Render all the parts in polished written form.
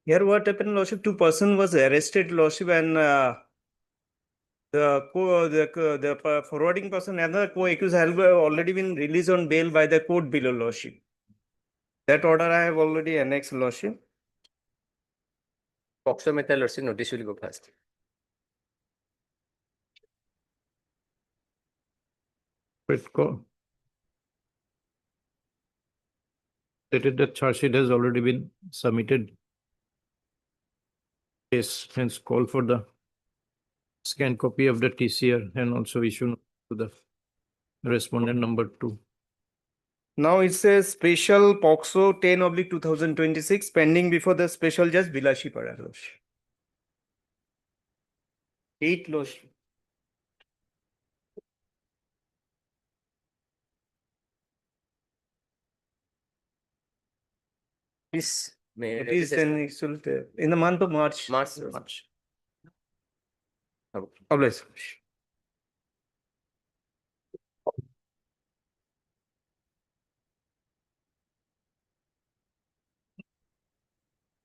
Here what happened, Lordship, two person was arrested, Lordship, and the forwarding person, another co-accused, have already been released on bail by the court below, Lordship. That order I have already annexed, Lordship. POCSO method, Lordship, notice will go first. Stated that charge sheet has already been submitted. Yes, hence call for the scanned copy of the TCR and also issue to the respondent number 2. Now it says special POCSO 10/2026 pending before the special judge Bilashi Pada, Lordship. 8, Lordship. This It is in the month of March. March. Obliged.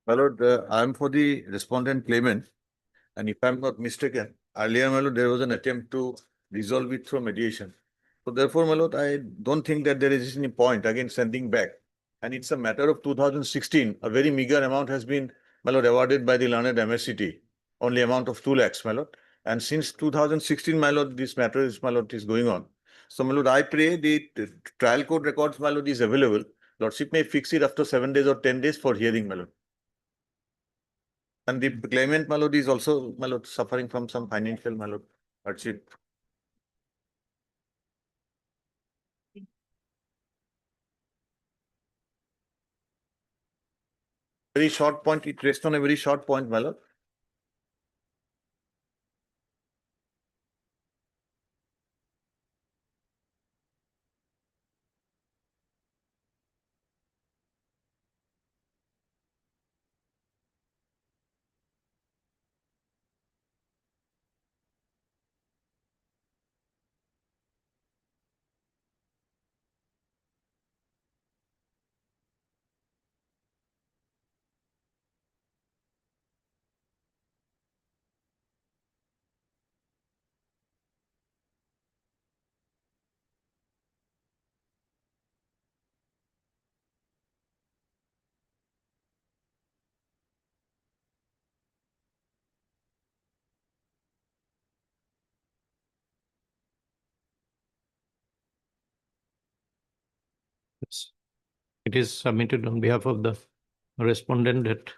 My lord, I'm for the respondent claimant, and if I'm not mistaken, earlier, my lord, there was an attempt to resolve it through mediation. So therefore, my lord, I don't think that there is any point again sending back. And it's a matter of 2016, a very meager amount has been, my lord, awarded by the learned MSCT, only amount of 2 lakhs, my lord. And since 2016, my lord, this matter is, my lord, is going on. So, my lord, I pray the trial court records, my lord, is available. Lordship may fix it after 7 days or 10 days for hearing, my lord. And the claimant, my lord, is also, my lord, suffering from some financial, my lord, hardship. Very short point, it rests on a very short point, my lord. It is submitted on behalf of the respondent that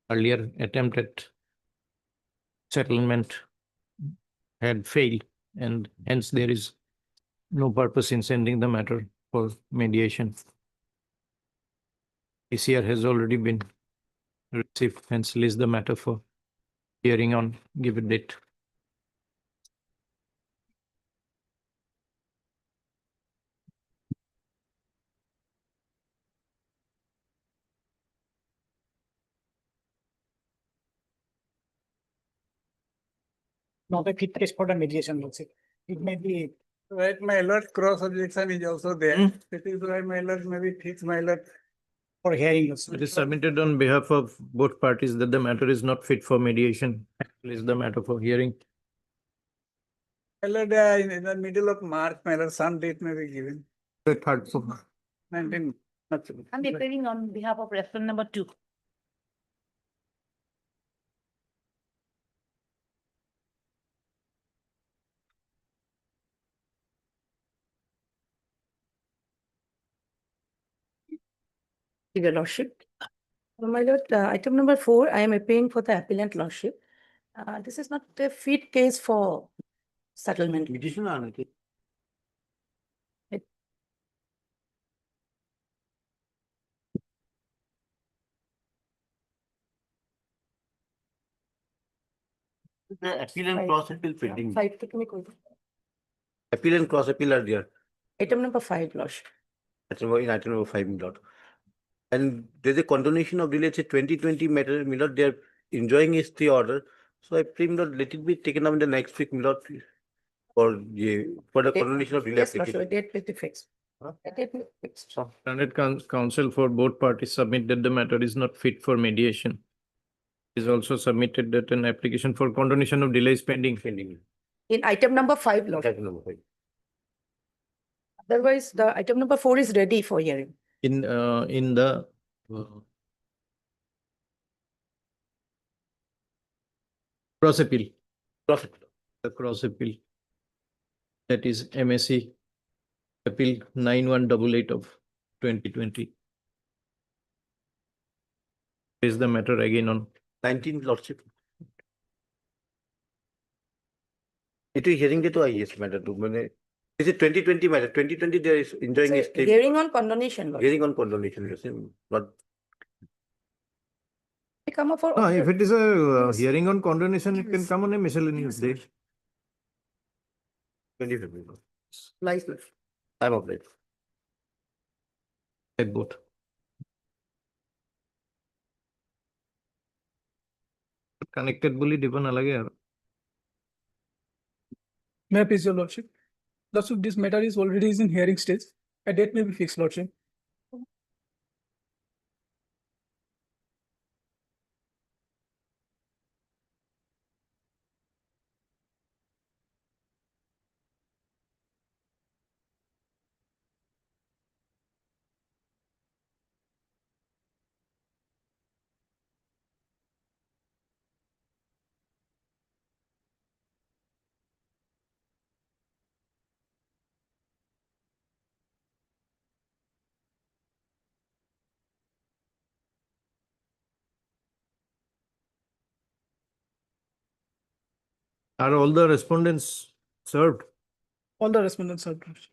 earlier attempt at settlement had failed, and hence there is no purpose in sending the matter for mediation. PCR has already been received, hence list the matter for hearing on given date. Not a fit case for the mediation, Lordship. It may be. Right, my alert cross objection is also there. That is why my alert may be fixed, my alert for hearing. It is submitted on behalf of both parties that the matter is not fit for mediation. List the matter for hearing. Alert in the middle of March, my alert, some date may be given. 3rd of March. 19. I'm appearing on behalf of reference number 2. Your Lordship. My Lord, item number 4, I am appearing for the appellant Lordship. This is not a fit case for settlement. The appeal and cross appeal pending. 5 to me. Appeal and cross appeal are there. Item number 5, Lordship. That's in item number 5, my lord. And there's a continuation of delay, it's a 2020 matter, my lord, they are enjoying a stay order. So I pray, my lord, let it be taken up in the next week, my lord, for the continuation of delay Yes, application. Lordship, date will be fixed. Let it be fixed. So, Learned counsel for both parties submit that the matter is not fit for mediation. Is also submitted that an application for condonation of delay is pending. In item number 5, Lord. item number 5. Otherwise, the item number 4 is ready for hearing. In the cross appeal, Profit. the cross appeal, that is MSC appeal 9188 of 2020. Is the matter again on 19 lordship. It is hearing to IS matter to mane. Is it 2020 matter? 2020 there is enjoying So, a stay. hearing on condonation, Lord. Hearing on condonation, yes, but They come up for. No, if order. it is a Yes. hearing on condonation, it can Yes. come on a miscellaneous day. 2020. Lies, Lord. I'm applied. Like both. Connected bully দিব নালাগে আৰু। May I please your lordship? Lordship, this matter is already in hearing stage. A date may be fixed, lordship. Are all the respondents served? All the respondents are. Lordship.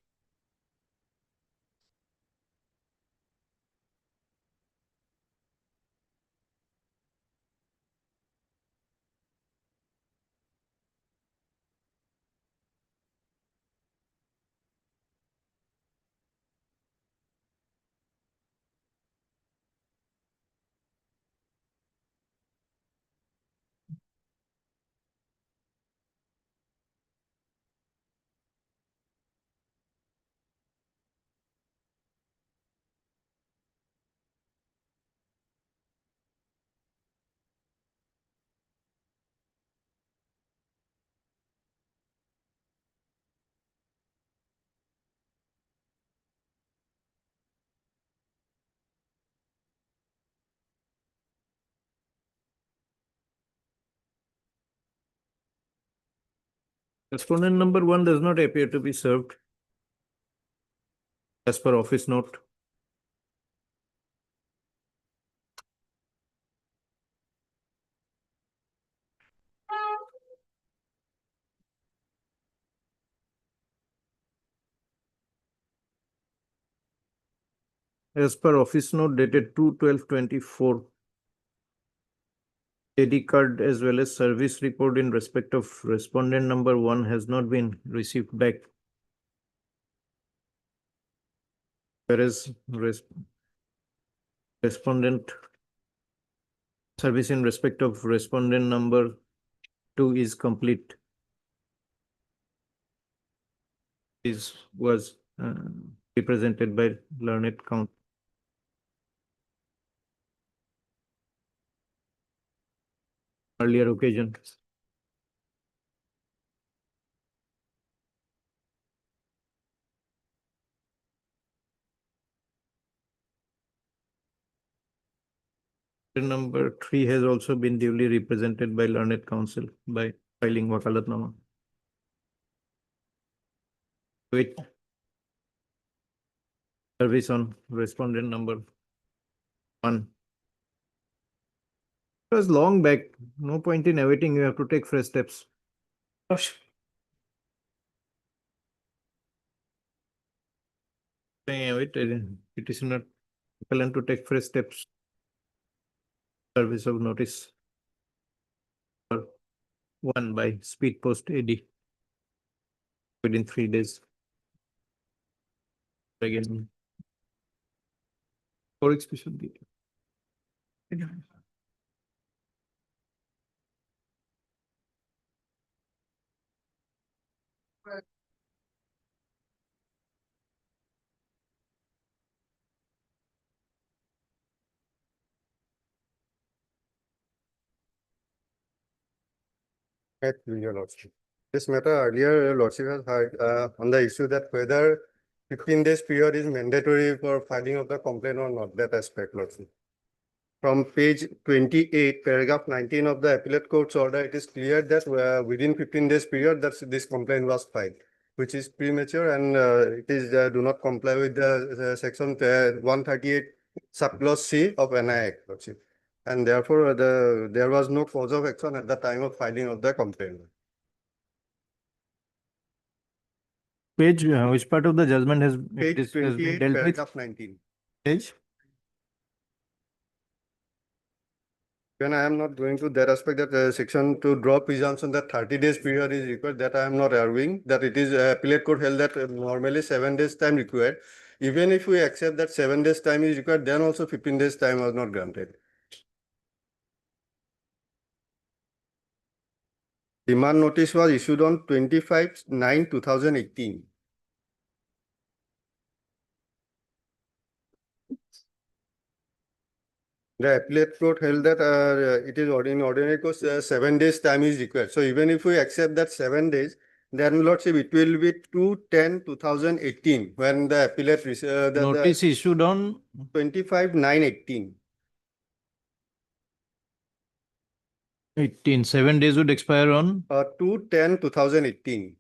Respondent number 1 does not appear to be served as per office note. As per office note dated 2/12/24, ID card as well as service report in respect of respondent number 1 has not been received back. Whereas respondent service in respect of respondent number 2 is complete. Was represented by learned count. Earlier occasion. Number 3 has also been duly represented by learned counsel by filing wakalatnama. Wait. Service on respondent number 1. It was long back. No point in awaiting. You have to take fresh steps. Lordship. Wait, petitioner appellant to take fresh steps. Service of notice. 1 by speed post AD within 3 days. Again. For expression. At your lordship. This matter earlier, your lordship has heard on the issue that whether 15 days period is mandatory for filing of the complaint or not, that aspect, lordship. From page 28, paragraph 19 of the appellate court's order, it is clear that within 15 days period that this complaint was filed, which is premature and it is do not comply with the section 138 subclause C of NI Act, lordship. And therefore, there was no cause of action at the time of filing of the complaint. Page, which part of the judgment has, Page has been 28, dealt with? paragraph 19. Page? When I am not going to that aspect that section to draw presumption that 30 days period is required, that I am not arguing, that it is appellate court held that normally 7 days time required. Even if we accept that 7 days time is required, then also 15 days time was not granted. Demand notice was issued on 25/9/2018. The appellate court held that it is in ordinary course 7 days time is required. So even if we accept that 7 days, then lordship it will be 2/10/2018 when the appellate Notice issued on 25/9/18. 18, 7 days would expire on 2/10/2018.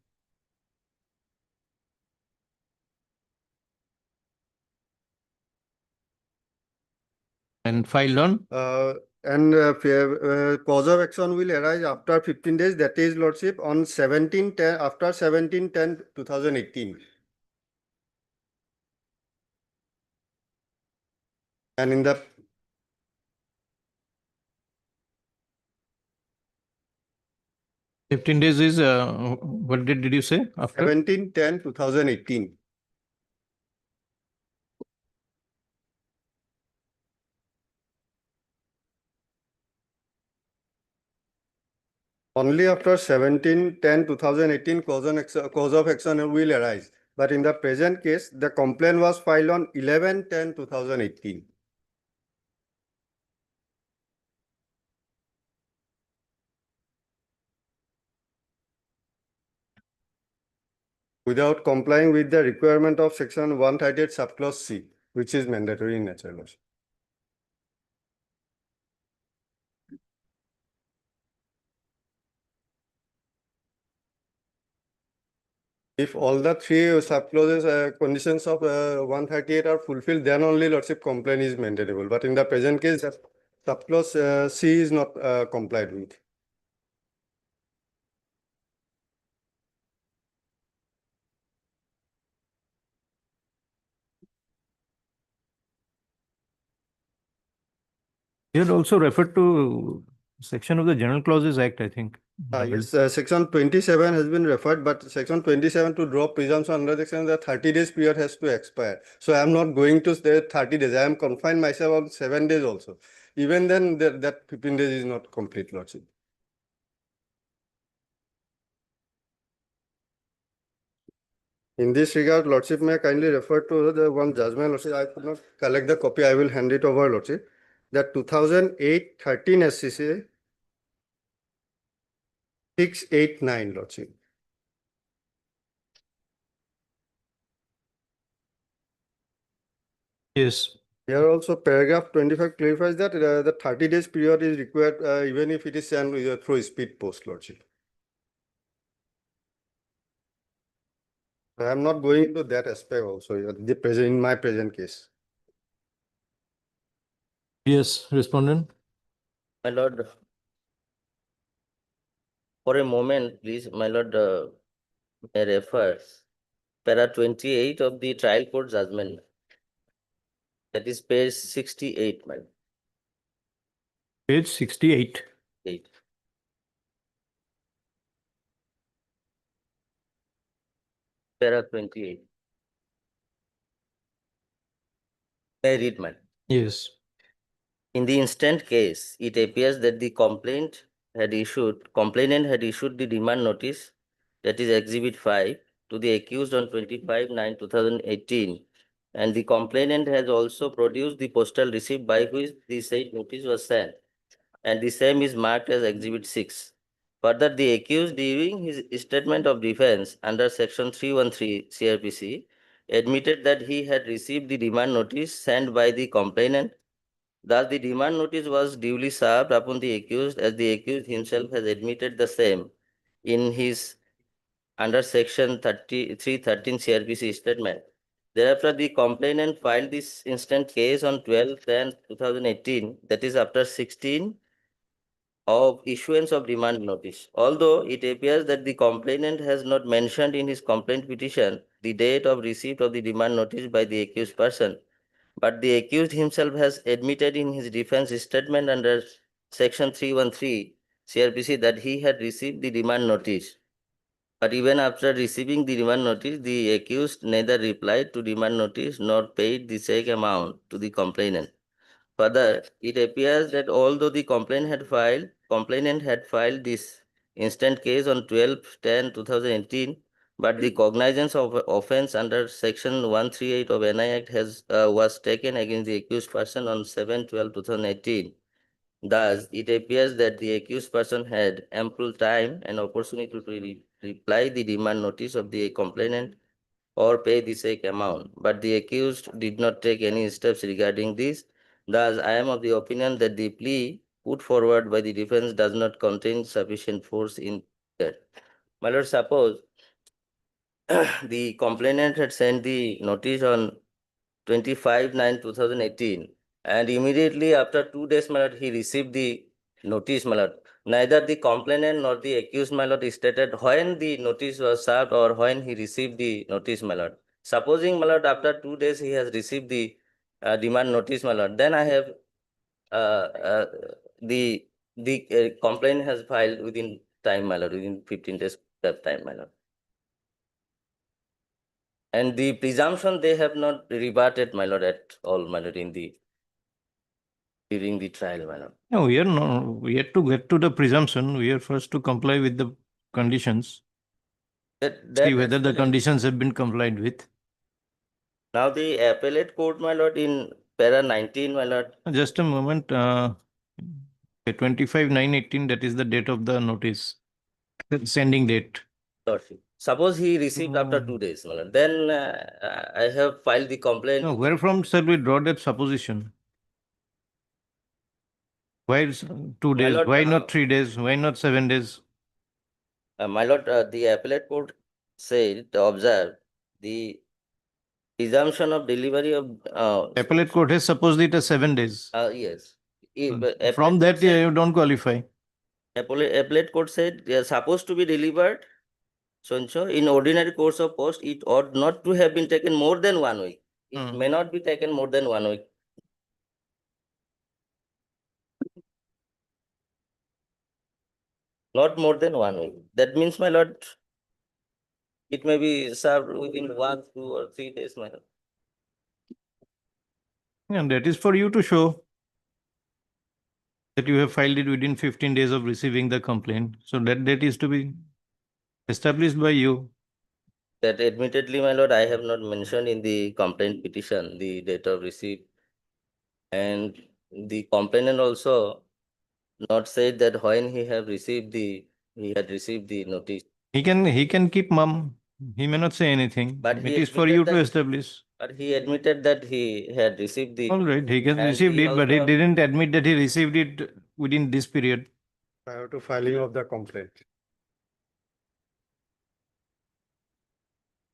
and filed on Cause of action will arise after 15 days, that is lordship on 17/10 after 17/10/2018. And in the 15 days is, what did you say after? 17/10/2018. Only after 17/10/2018 cause of action will arise. But in the present case, the complaint was filed on 11/10/2018. Without complying with the requirement of section 138 subclause C, which is mandatory in nature, lordship. If all the three subclauses, conditions of 138 are fulfilled, then only lordship complaint is maintainable. But in the present case, subclause C is not complied with. You had also referred to section of the General Clauses Act, I think. Yes, section 27 has been referred, but section 27 to draw presumption under section, the 30 days period has to expire. So I am not going to stay 30 days. I am confined myself on 7 days also. Even then, that 15 days is not complete, lordship. In this regard, lordship may kindly refer to the one judgment, lordship. I could not collect the copy. I will hand it over, lordship. That 2008-13 SCC 689, lordship. Yes. Here also paragraph 25 clarifies that the 30 days period is required even if it is sent through speed post, lordship. I am not going into that aspect also in my present case. Yes, respondent. My lord, for a moment, please, my lord, may refer para 28 of the trial court judgment. That is page 68, my lord. Page 68. 8. Para 28. May I read, my lord? Yes. In the instant case, it appears that the complainant had issued the demand notice, that is Exhibit 5, to the accused on 25/9/2018, and the complainant has also produced the postal receipt by which the said notice was sent, and the same is marked as Exhibit 6. Further, the accused during his statement of defense under section 313 CRPC admitted that he had received the demand notice sent by the complainant. Thus, the demand notice was duly served upon the accused, as the accused himself has admitted the same in his under section 313 CRPC statement. Thereafter, the complainant filed this instant case on 12/10/2018, that is after 16 of issuance of demand notice. Although it appears that the complainant has not mentioned in his complaint petition the date of receipt of the demand notice by the accused person, but the accused himself has admitted in his defense statement under section 313 CRPC that he had received the demand notice. But even after receiving the demand notice, the accused neither replied to demand notice nor paid the said amount to the complainant. Further, it appears that although the complainant had filed this instant case on 12/10/2018, but the cognizance of offense under section 138 of NI Act was taken against the accused person on 7/12/2018. Thus, it appears that the accused person had ample time and opportunity to reply the demand notice of the complainant or pay the said amount, but the accused did not take any steps regarding this. Thus, I am of the opinion that the plea put forward by the defense does not contain sufficient force in that. My lord, suppose the complainant had sent the notice on 25/9/2018, and immediately after 2 days, my lord, he received the notice, my lord. Neither the complainant nor the accused, my lord, stated when the notice was served or when he received the notice, my lord. Supposing, my lord, after 2 days he has received the demand notice, my lord, then I have uh, uh, the complaint has filed within time, my lord, within 15 days of time, my lord. And the presumption they have not rebutted, my lord, at all, my lord, during the trial, my lord. No, we are no, we have to get to the presumption. We are first to comply with the conditions. See whether the conditions have been complied with. Now the appellate court, my lord, in para 19, my lord. Just a moment. 25/9/18, that is the date of the notice, the sending date. Lordship. Suppose he received after 2 days, my lord, then I have filed the complaint. No, where from shall we draw that supposition? Why is 2 days? lord, Why not 3 days? Why not 7 days? My lord, the appellate court said, observe, the presumption of delivery of. Appellate court has supposed it as 7 days. Yes. From that, you don't qualify. Appellate court said they are supposed to be delivered. So in ordinary course of post, it ought not to have been taken more than 1 week. It may not be taken more than 1 week. Not more than 1 week. That means, my lord, it may be served within 1, 2, or 3 days, my lord. And that is for you to show that you have filed it within 15 days of receiving the complaint. So that date is to be established by you. That admittedly, my lord, I have not mentioned in the complaint petition the date of receipt. And the complainant also not said that when he had received the notice. He can keep mum. He may not say anything. But it is for you to establish. But he admitted that he had received the. All right, he can and received he it, but he also- didn't admit that he received it within this period. Prior to filing of the complaint.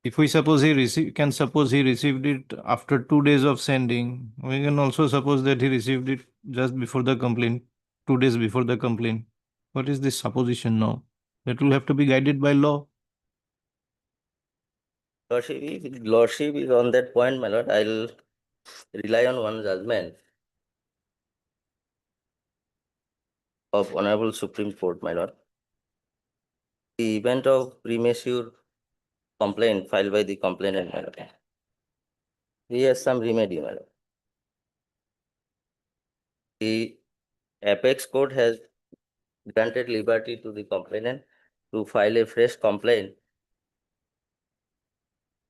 If we suppose he received it after 2 days of sending, we can also suppose that he received it just before the complaint, 2 days before the complaint. What is this supposition now? That will have to be guided by law. Lordship is on that point, my lord. I'll rely on one judgment of Honorable Supreme Court, my lord. The event of premature complaint filed by the complainant, my lord. He has some remedy, my lord. The apex court has granted liberty to the complainant to file a fresh complaint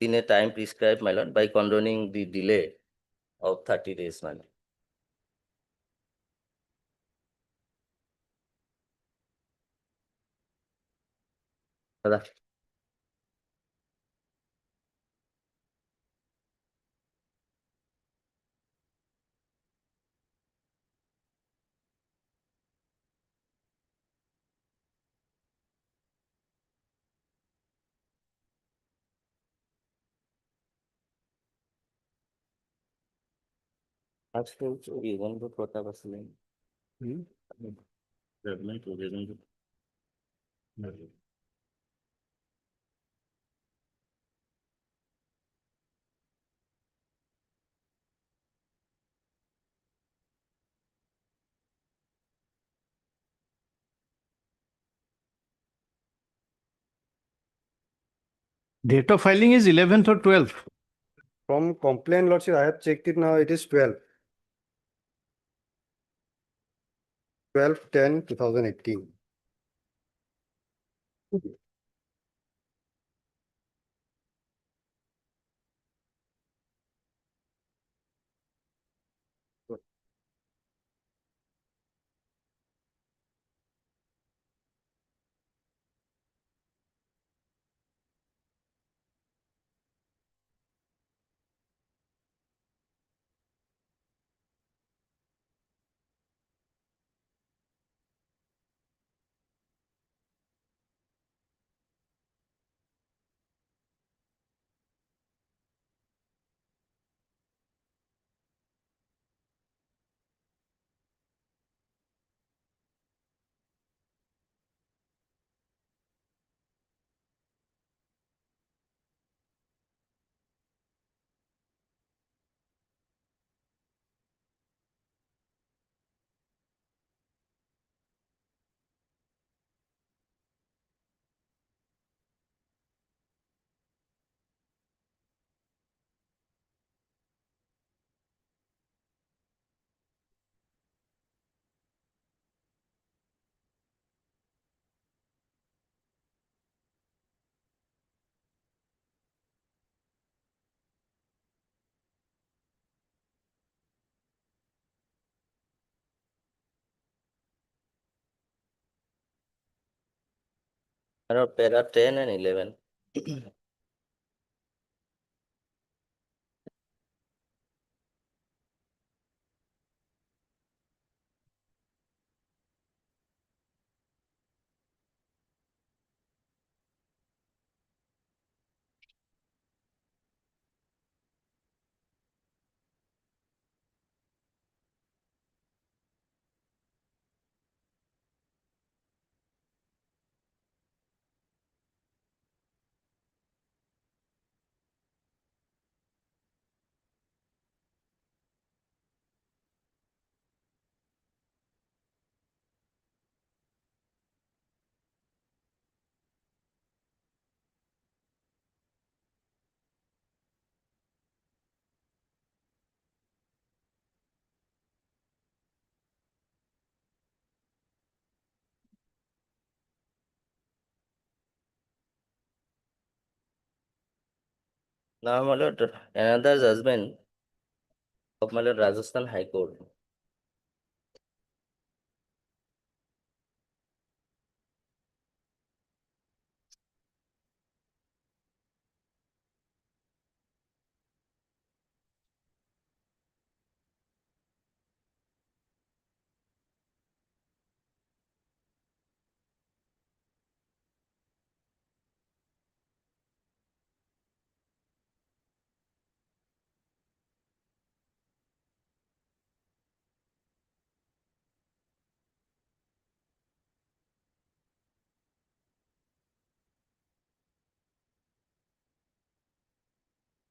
in a time prescribed, my lord, by condoning the delay of 30 days, my lord. Brother. আজকে রেজেন্ট প্রতাপ আসলেন Date of filing is 11th or 12th. From complaint lordship, I have checked it now, it is 12/10/2018. Around para 10 and 11. Now, my lord, another judgment of my lord Rajasthan High Court.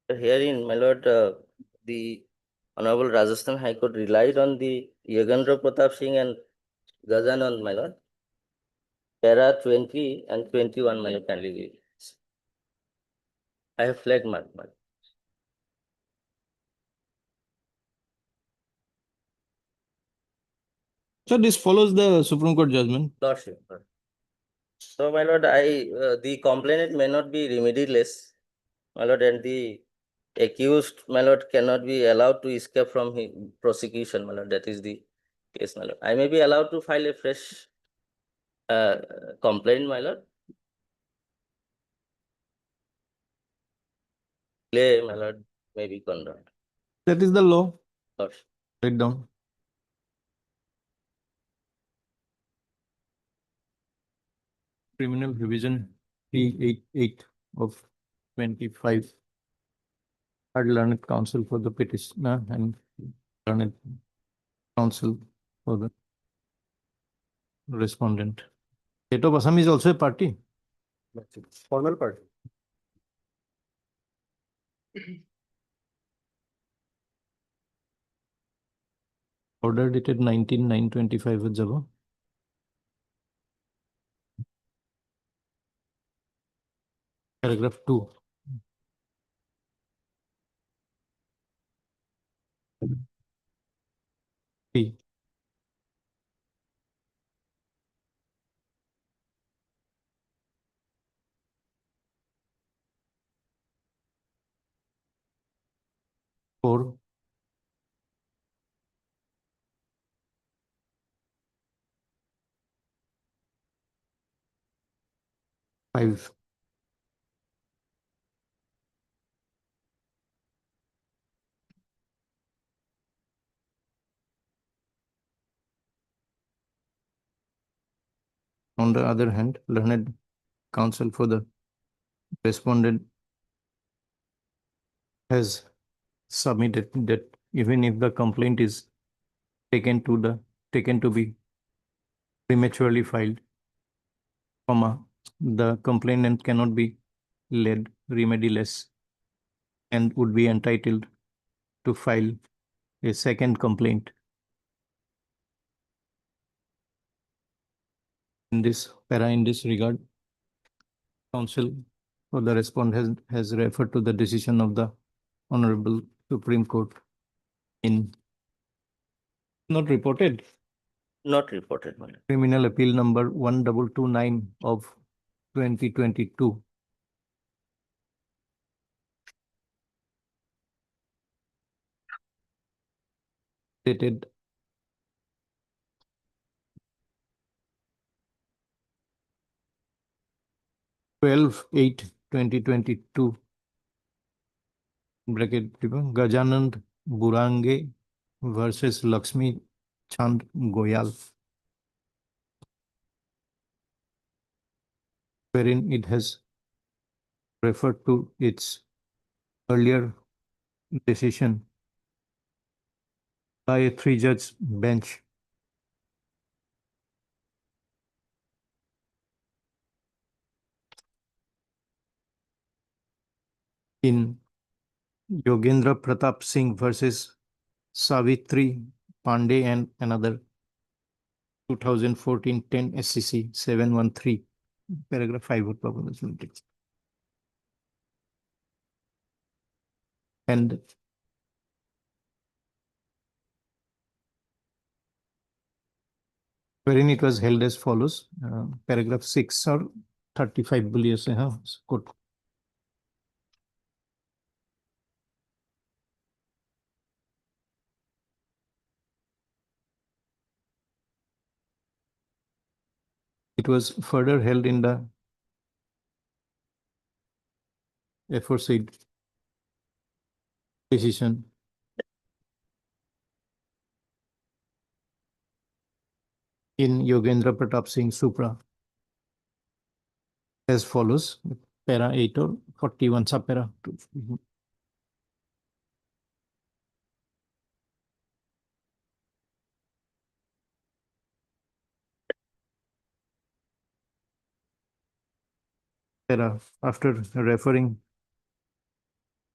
Herein, my lord, the Honorable Rajasthan High Court relied on the Yagendra Pratap Singh and Gajanand, my lord. Para 20 and 21, my lord, kindly read. I have flag mark, my lord. So this follows the Supreme Court judgment. Lordship. So, my lord, the complainant may not be remediless, my lord, and the accused, my lord, cannot be allowed to escape from his prosecution, my lord. That is the case, my lord. I may be allowed to file a fresh complaint, my lord. delay, my lord, may be condoned. That is the law. Lordship. Write down. Criminal Revision 388 of 25. Had learned counsel for the petitioner and learned counsel for the respondent. State of Assam is also a party. Formal part. Order dated 19/9/25 with Java. Paragraph 2. P. Four. Five. On the other hand, learned counsel for the respondent has submitted that even if the complaint is taken to be prematurely filed, the complainant cannot be led remediless and would be entitled to file a second complaint. In this regard, counsel for the respondent has referred to the decision of the Honorable Supreme Court in not reported Not reported, my lord. Criminal Appeal number 1229 of 2022. Dated 12/8/2022. Bracket Gajanand Burange versus Lakshmi Chand Goyal, wherein it has referred to its earlier decision by a 3-judge bench in Yogendra Pratap Singh versus Savitri Pandey and another 2014-10 SCC 713, paragraph 5 of proposition. And wherein it was held as follows, paragraph 6 or 35 बोलिए से हाँ quote. It was further held in the aforesaid decision in Yogendra Pratap Singh Supra as follows, para 8 or 41 subpara 2. Para, after referring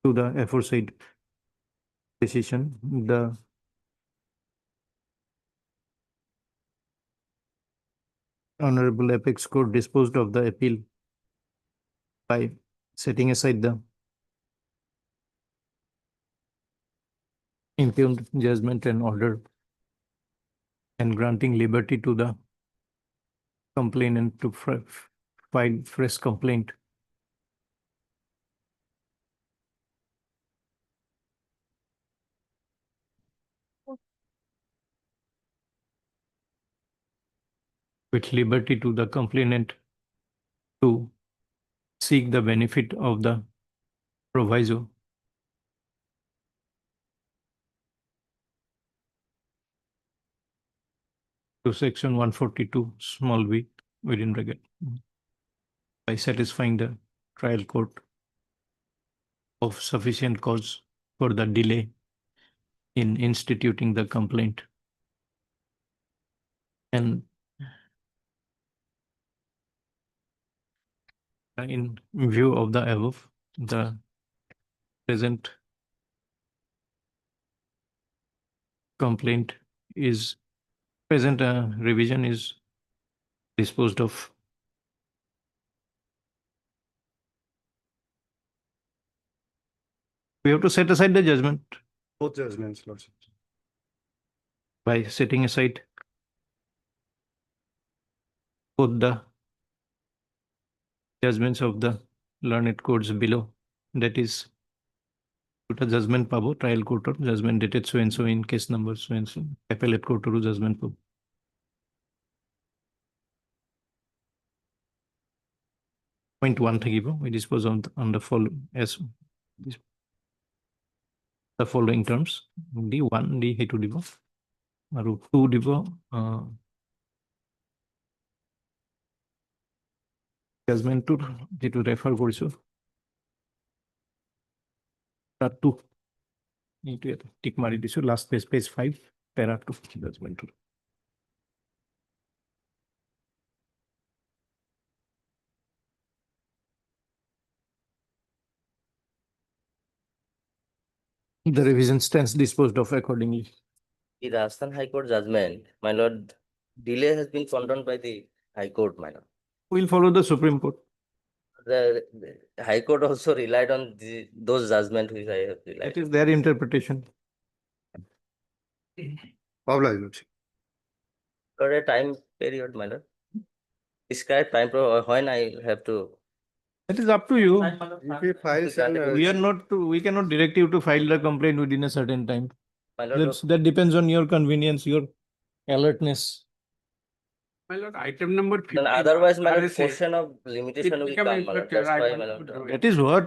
to the aforesaid decision, the Honorable Apex Court disposed of the appeal by setting aside the impugned judgment and order and granting liberty to the complainant to file fresh complaint. With liberty to the complainant to seek the benefit of the proviso to section 142 small b within bracket by satisfying the trial court of sufficient cause for the delay in instituting the complaint. And in view of the above, the present complaint is present revision is disposed of. We have to set aside the judgment Both judgments, Lordship. by setting aside both the judgments of the learned courts below. That is, the judgment pabo trial court or judgment dated so and so in case number so and so appellate court or judgment pabo. Point 1 থাকিব, we dispose on the following as the following terms. D1 D হেতু দিব আৰু 2 দিব judgment যেটো refer কৰিছো তাত 2 এইটো এটা টিক মাৰি দিছো last page 5 peda 2 judgment The revision stands disposed of accordingly. The Rajasthan High Court judgment, my lord, delay has been condoned by the High Court, my lord. We'll follow the Supreme Court. The High Court also relied on those judgments which I have relied. That is their interpretation. Pavla, Lordship. For a time period, my lord. Describe time when I have to. It is up to you. If he files an, We cannot direct you to file the complaint within a certain time. My lord, That depends on your convenience, your alertness. My lord, item number 15. then otherwise, my lord, RSA, portion of limitation it will become come, my lord. effective. That's I why, my want lord. to do it. That is what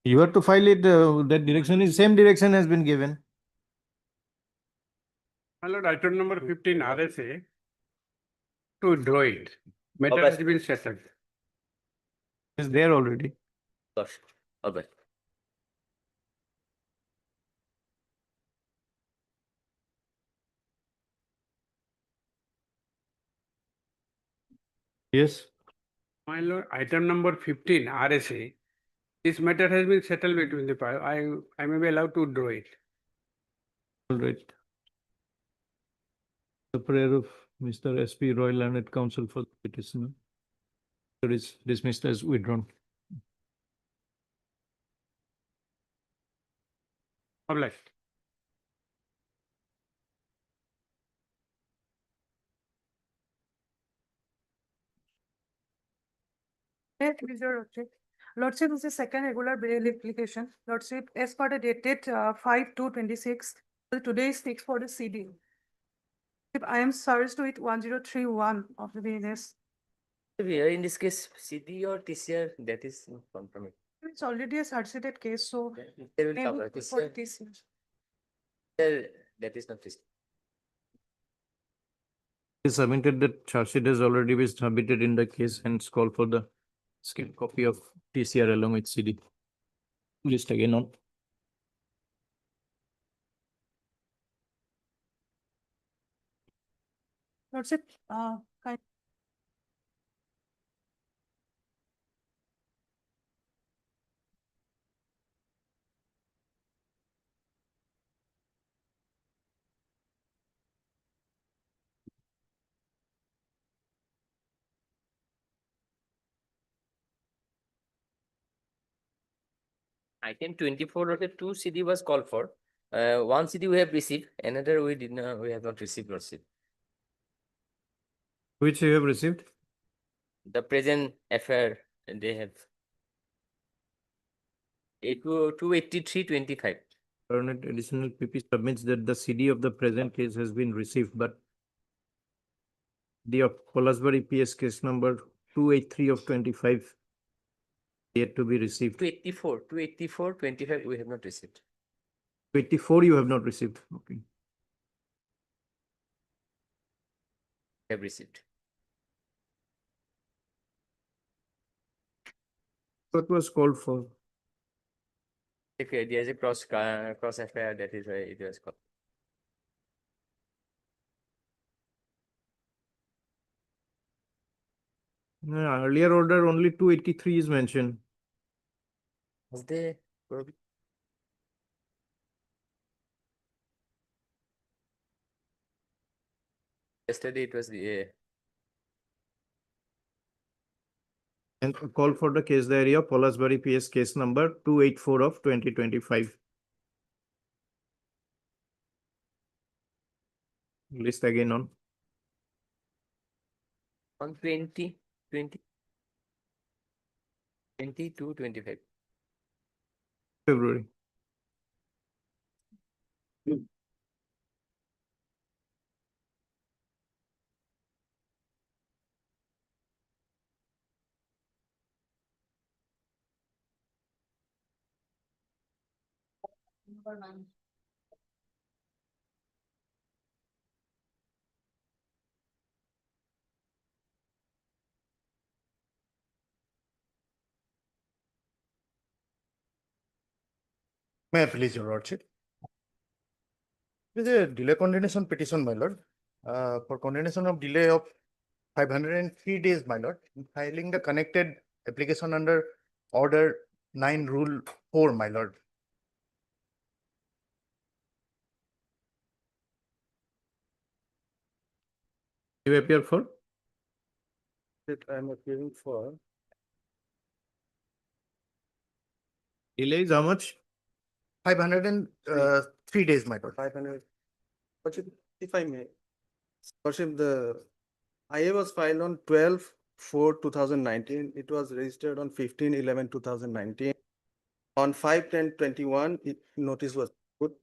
you have to file it. That direction is same direction has been given. My lord, item number 15 RSA to draw it. Matter Okay. has been settled. It's there already. Gosh, all right. Yes. My lord, item number 15 RSA. This matter has been settled between the parties. I may be allowed to draw it. All right. The prayer of Mr. S.P. Roy Learned Counsel for the petitioner is dismissed as withdrawn. All right. Yes, please, your Lordship. Lordship, this is second regular bail application. Lordship, as per the dated 5/2/26, today is fixed for the CD. I am charged with 1031 of the BNS. Here in this case, CD or TCR, that is not compromised. It's already a certified case, so There will come, maybe TCR, for TCR. that is not TCR. It is submitted that charge sheet has already been submitted in the case, hence call for the scanned copy of TCR along with CD. List again on. Lordship, Item 24 okay, 2 CD was called for. One CD we have received, another we did not, we have not received. Which you have received? The present affair they have. 283.25. Learned additional PP submits that the CD of the present case has been received, but the of Colasbury PS case number 283 of 25 yet to be received. 284.25 we have not received. 24 you have not received. Okay. have received. What was called for? If there is a cross FIR, that is why it was called. Earlier order, only 283 is mentioned. Was there probably? Yesterday it was the And call for the case diary of Polasbury PS case number 284 of 2025. List again on on 20, 22, 25. February. May I please, Your Lordship? It is a delay condemnation petition, my lord, for condemnation of delay of 503 days, my lord, in filing the connected application under Order 9 Rule 4, my lord. You appear for? That I am appearing for. Delay is how much? 503 days, my lord. 500. Lordship, if I may. Lordship, the IA was filed on 12/4/2019. It was registered on 15/11/2019. On 5/10/21, notice was put.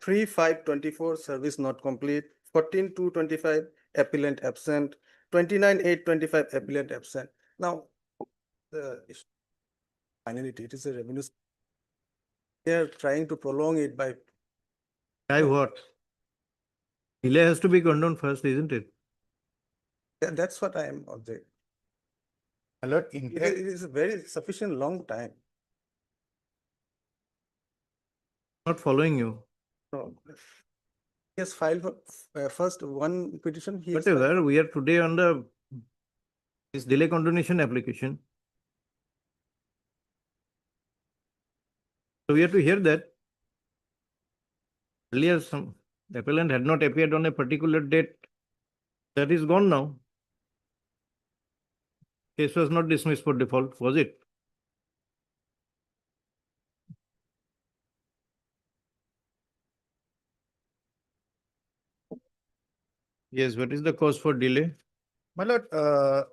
3/5/24, service not complete. 14/2/25, appellant absent. 29/8/25, appellant absent. Now, finality, it is a revenue. They are trying to prolong it by. By what? Delay has to be condoned first, isn't it? That's what I am objecting. My lord, in It fact, is a very sufficient long time. Not following you. No. He has filed first one petition. He has filed- Whatever, we are today on the this delay condonation application. So we have to hear that. Earlier, some appellant had not appeared on a particular date. That is gone now. Case was not dismissed for default, was it? Yes, what is the cause for delay? my lord,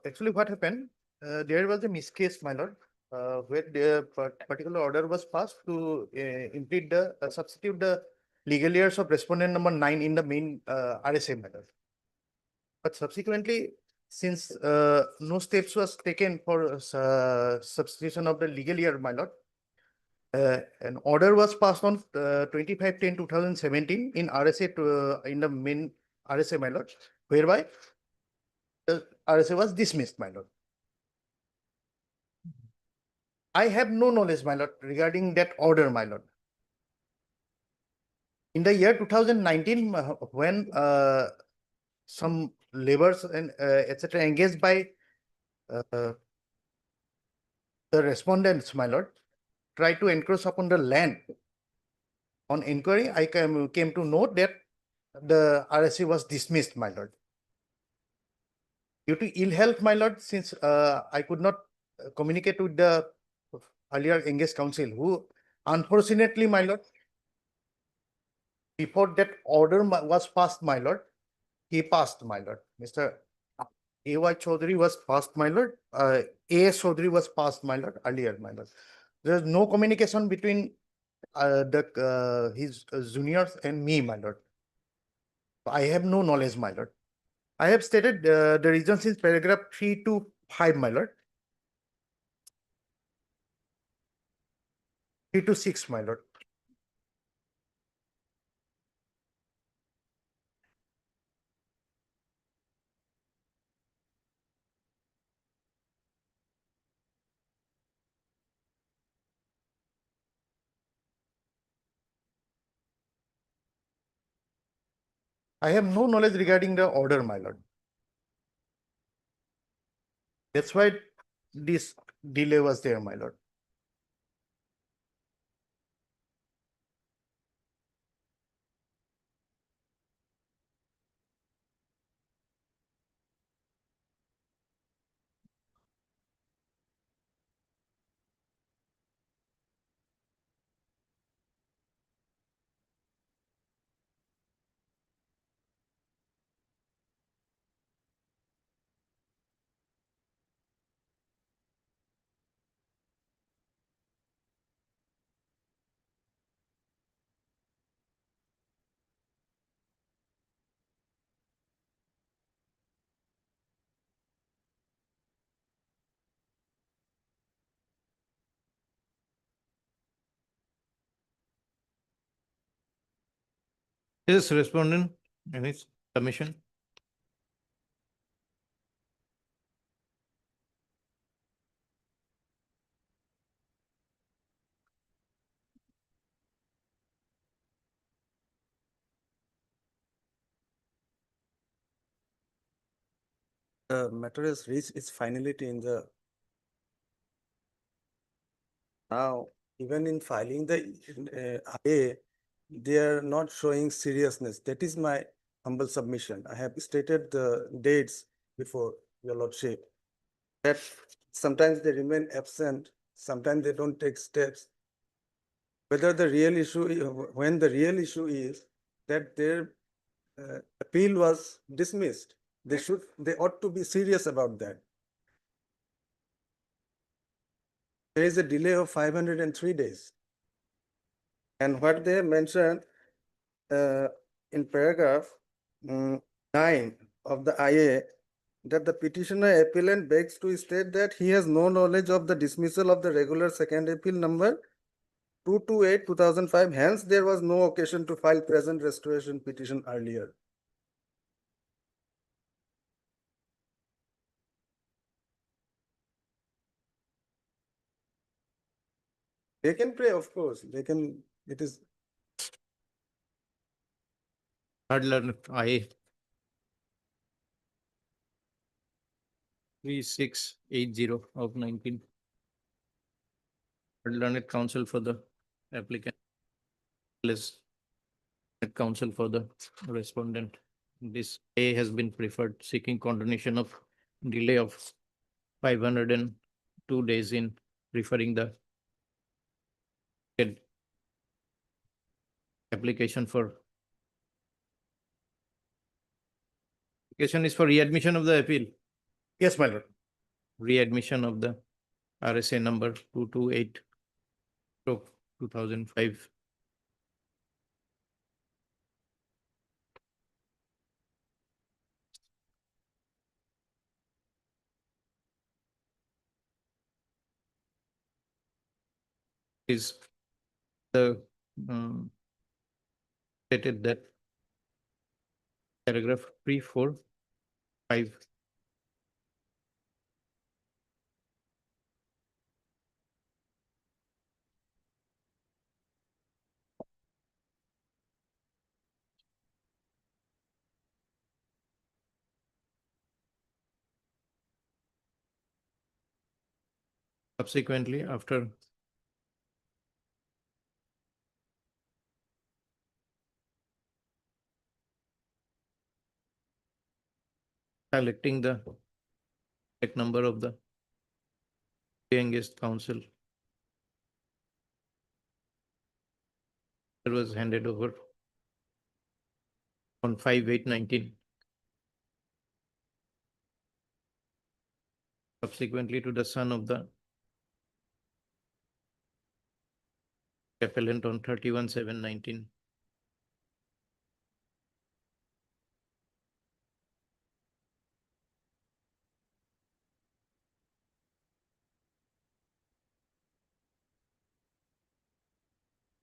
actually what happened, there was a miscase, my lord, where the particular order was passed to implement the, substitute the legal years of respondent number 9 in the main RSA matter. But subsequently, since no steps was taken for substitution of the legal year, my lord, an order was passed on 25/10/2017 in RSA in the main RSA, my lord, whereby the RSA was dismissed, my lord. I have no knowledge, my lord, regarding that order, my lord. In the year 2019, when some laborers and etc. engaged by the respondents, my lord, tried to encroach upon the land. On inquiry, I came to know that the RSA was dismissed, my lord. Due to ill health, my lord, since I could not communicate with the earlier engaged counsel, who unfortunately, my lord, before that order was passed, my lord, he passed, my lord. Mr. A.Y. Chaudhary was passed, my lord. A.S. Chaudhary was passed, my lord, earlier, my lord. There is no communication between his juniors and me, my lord. I have no knowledge, my lord. I have stated the reasons in paragraph 3 to 5, my lord. 3 to 6, my lord. I have no knowledge regarding the order, my lord. That's why this delay was there, my lord. Yes, respondent, any submission? The matter has reached its finality in the. Now, even in filing the IA, they are not showing seriousness. That is my humble submission. I have stated the dates before, your lordship, that sometimes they remain absent, sometimes they don't take steps. Whether the real issue, when the real issue is that their appeal was dismissed, they ought to be serious about that. There is a delay of 503 days. And what they mentioned in paragraph 9 of the IA, that the petitioner appellant begs to state that he has no knowledge of the dismissal of the regular second appeal number 228/2005. Hence, there was no occasion to file present restoration petition earlier. They can pray, of course. They can. It is. Third learner, I. 3680 of 19. Third learned counsel for the applicant. List. Counsel for the respondent. This A has been preferred, seeking condonation of delay of 502 days in referring the application for application is for readmission of the appeal, Yes, my lord. readmission of the RSA number 228/2005. Is the stated that paragraph 3, 4, 5. Subsequently, after collecting the correct number of the engaged counsel, it was handed over on 5/8/19. Subsequently to the son of the appellant on 31/7/19.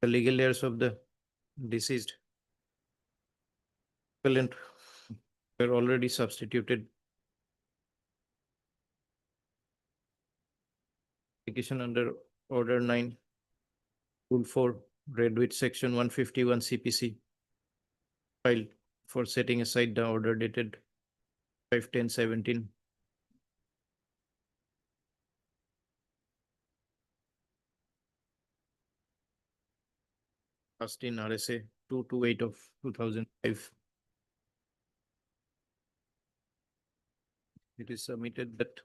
The legal heirs of the deceased appellant were already substituted. Application under Order 9, Rule 4, read with Section 151 CPC, filed for setting aside the order dated 5/10/17. Passed in RSA 228 of 2005. It is submitted that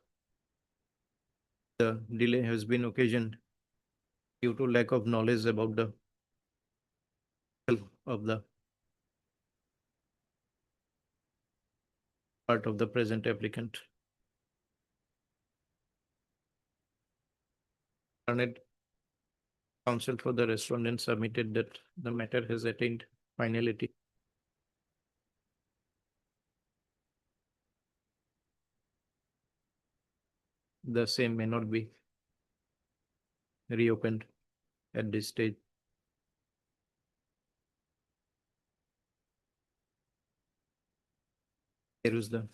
the delay has been occasioned due to lack of knowledge about the of the part of the present applicant. Learned counsel for the respondent submitted that the matter has attained finality. The same may not be reopened at this stage. Here is the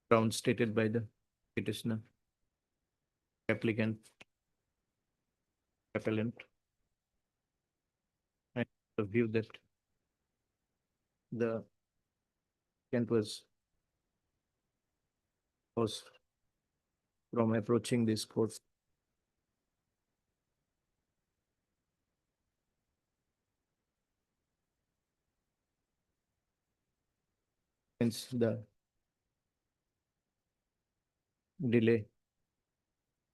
ground stated by the petitioner, applicant, appellant, and the view that the applicant was from approaching this court. Hence the delay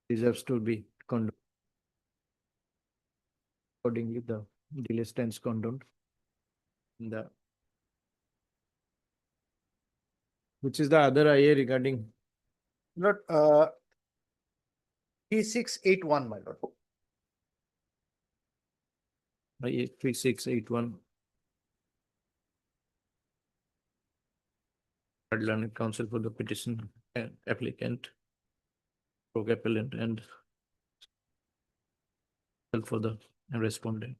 deserves to be condoned. Accordingly, the delay stands condoned. Which is the other IA regarding Lord, 3681, my lord. IA 3681. Learned counsel for the petition applicant, appellant, and for the respondent.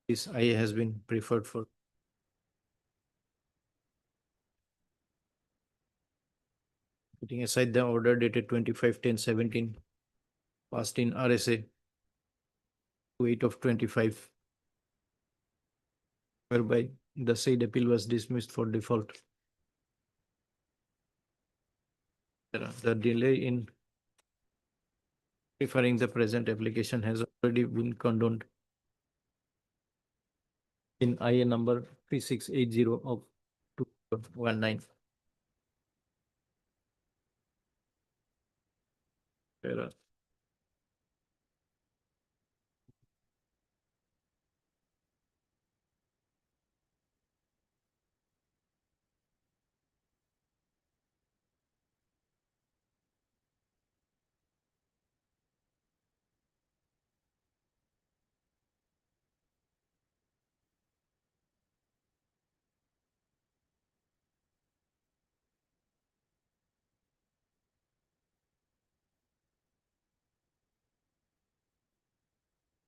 This IA has been preferred for putting aside the order dated 25/10/17, passed in RSA 28 of 25, whereby the said appeal was dismissed for default. The delay in preferring the present application has already been condoned in IA number 3680 of 2019.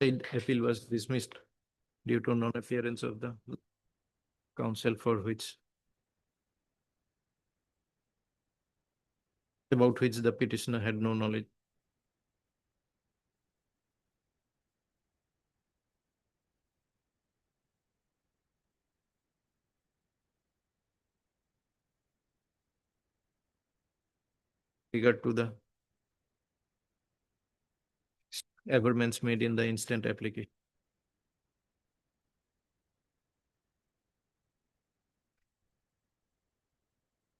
Said appeal was dismissed due to non-appearance of the counsel about which the petitioner had no knowledge. Regard to the averments made in the instant application.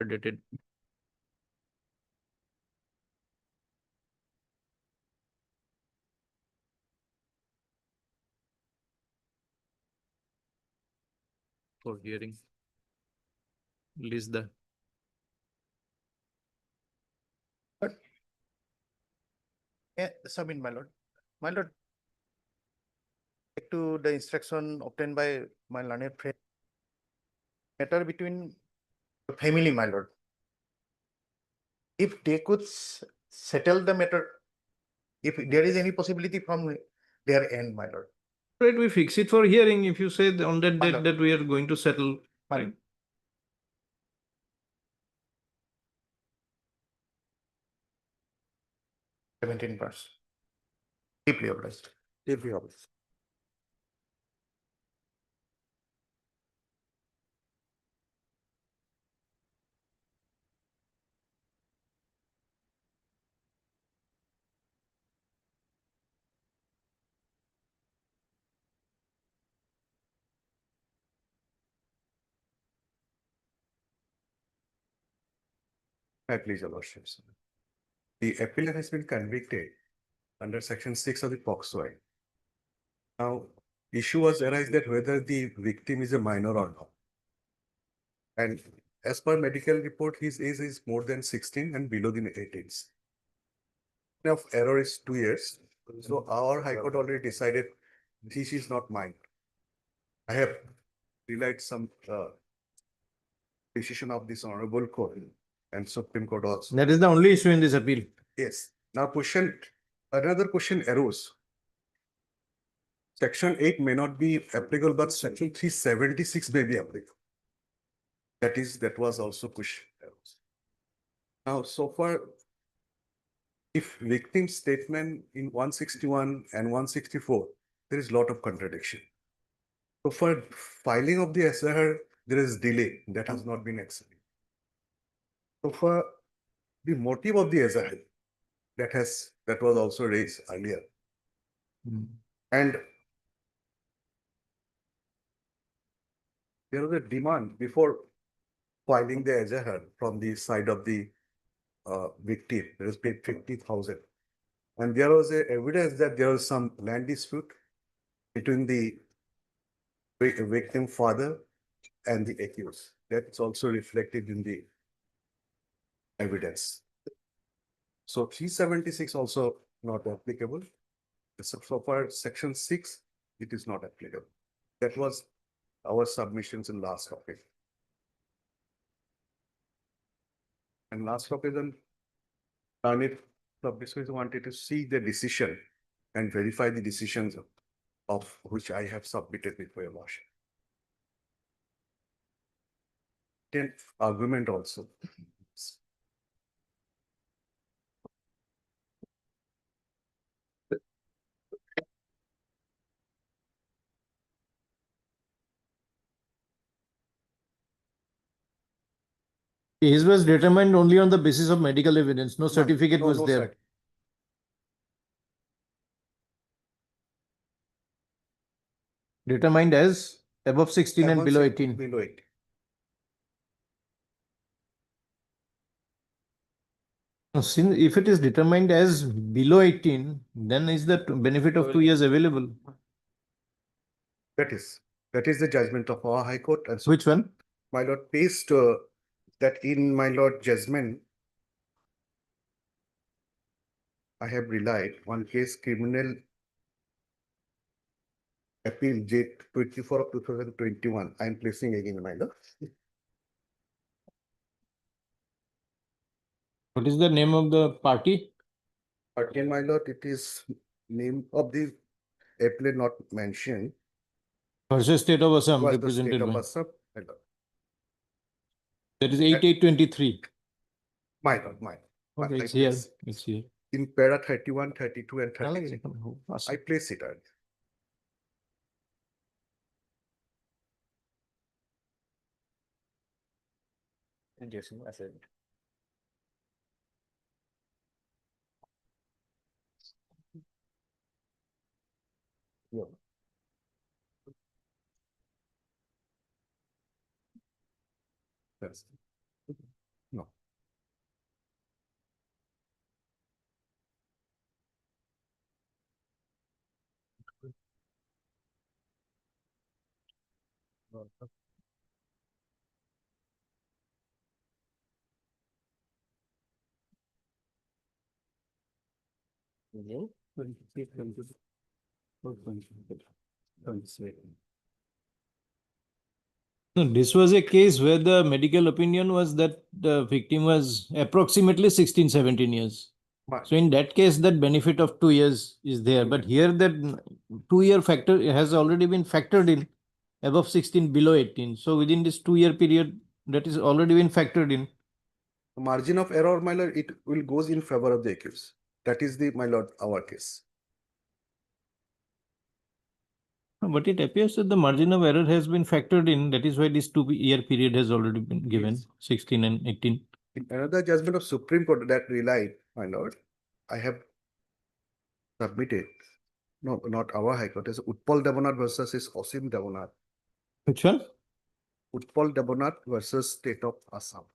Dated for hearing. List the Yeah, submit, my lord. My lord, back to the instruction obtained by my learned friend. Matter between family, my lord. If they could settle the matter, if there is any possibility from their end, my lord. right, we fix it for hearing if you say on that My date lord. that we are going to settle. My Right? lord. 17%. Deeply obliged. Deeply obliged. Please, your lordships. The appellant has been convicted under section 6 of the POCSO Act. Now, issue was arise that whether the victim is a minor or not. And as per medical report, his age is more than 16 and below the 18s. Of error is 2 years. So our High Court already decided this is not mine. I have relied some decision of this honorable court and Supreme Court also. That is the only issue in this appeal. Yes. Now another question arose. Section 8 may not be applicable, but section 376 may be applicable. That was also question arose. Now, so far, if victim statement in 161 and 164, there is a lot of contradiction. So for filing of the SIR, there is delay that has not been accepted. So for the motive of the SIR, that was also raised earlier. And there was a demand before filing the SIR from the side of the victim. There was paid 50,000. And there was a evidence that there was some land dispute between the victim father and the accused. That's also reflected in the evidence. So 376 also not applicable. So far, section 6, it is not applicable. That was our submissions in last topic. And last occasion, Learned Publishers wanted to see the decision and verify the decisions of which I have submitted before your lordship. Then argument also. His was determined only on the basis of medical evidence. No certificate was no there. cert- Determined as above 16 and below 18. Below 18. No, since if it is determined as below 18, then is the benefit of 2 years available? That is the judgment of our High Court. And so, Which one? my lord, based that in my lord judgment, I have relied on case criminal appeal J24 of 2021. I am placing again, my lord. What is the name of the party? Again, my lord, it is name of the appeal not mentioned. Versus State of Assam Was the represented state of by. Assam, my lord. That is 8823. My lord, my lord. Okay, I it's here. place It's here. in para 31, 32, and 33. I place it early. Inducing acid. Yeah. Yes. No. Again? No, this was a case where the medical opinion was that the victim was approximately 16, 17 years. But So in that case, that benefit of 2 years is there. But here that 2-year factor has already been factored in above 16, below 18. So within this 2-year period, that is already been factored in. margin of error, my lord, it will goes in favor of the accused. That is the, my lord, our case. But it appears that the margin of error has been factored in. That is why this 2-year period has already been given, Yes. 16 and 18. In another judgment of Supreme Court that relied, my lord, I have submitted, no, not our High Court, it's Utpal Devannath versus is Asim Devannath. Which one? Utpal Devannath versus State of Assam.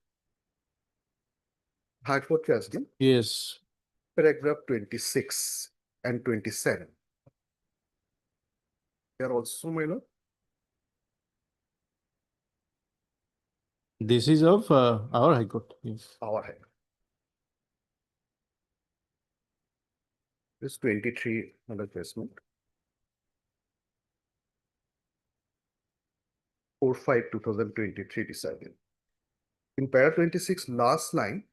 High Court Trustee, Yes. paragraph 26 and 27. They are also, my lord. This is of our High Court. Yes. Our High Court. This 23 under judgment. 4/5/2023 decided. In para 26, last line,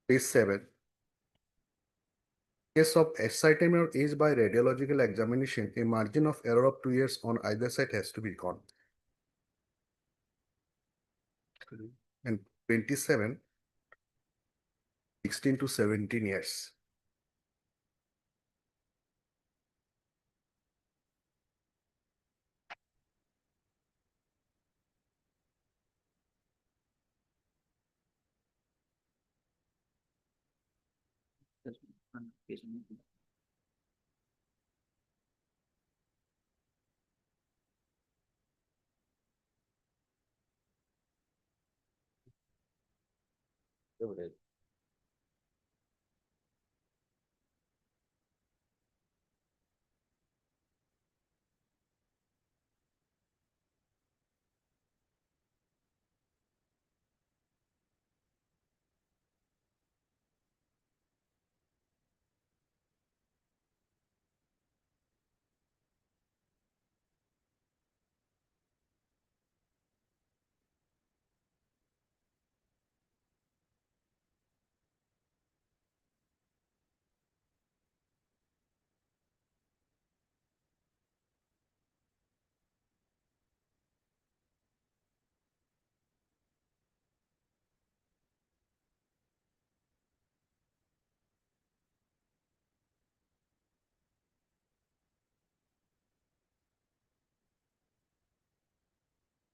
page 7. Case of ascertainment of age by radiological examination, a margin of error of 2 years on either side has to be gone. And 27, 16 to 17 years.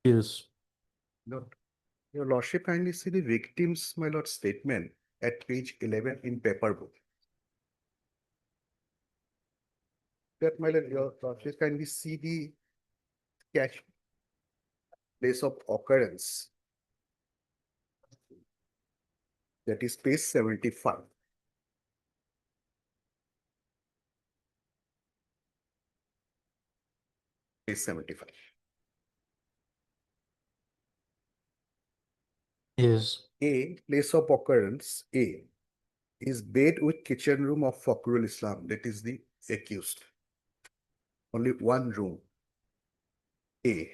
Yes. Lord, your lordship kindly see the victim's, my lord, statement at page 11 in paper book. That, my lord, your lordship kindly see the sketch place of occurrence. That is page 75. Page 75. Yes. A, place of occurrence, A, is bed with kitchen room of Fakhrul Islam, that is the accused. Only one room. A,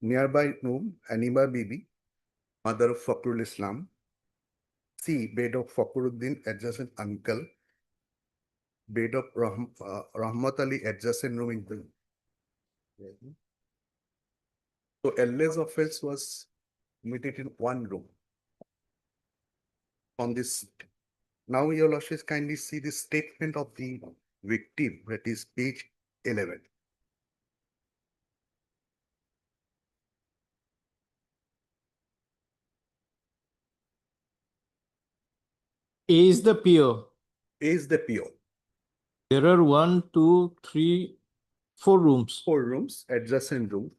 nearby room, Anima Bibi, mother of Fakhrul Islam. C, bed of Fakhruddin, adjacent uncle. Bed of Rahmat Ali, adjacent room in the. So Allah's offense was committed in one room. On this, now your lordship kindly see the statement of the victim, that is page 11. A is the PO. A is the PO. There are 1, 2, 3, 4 rooms. 4 rooms, adjacent room.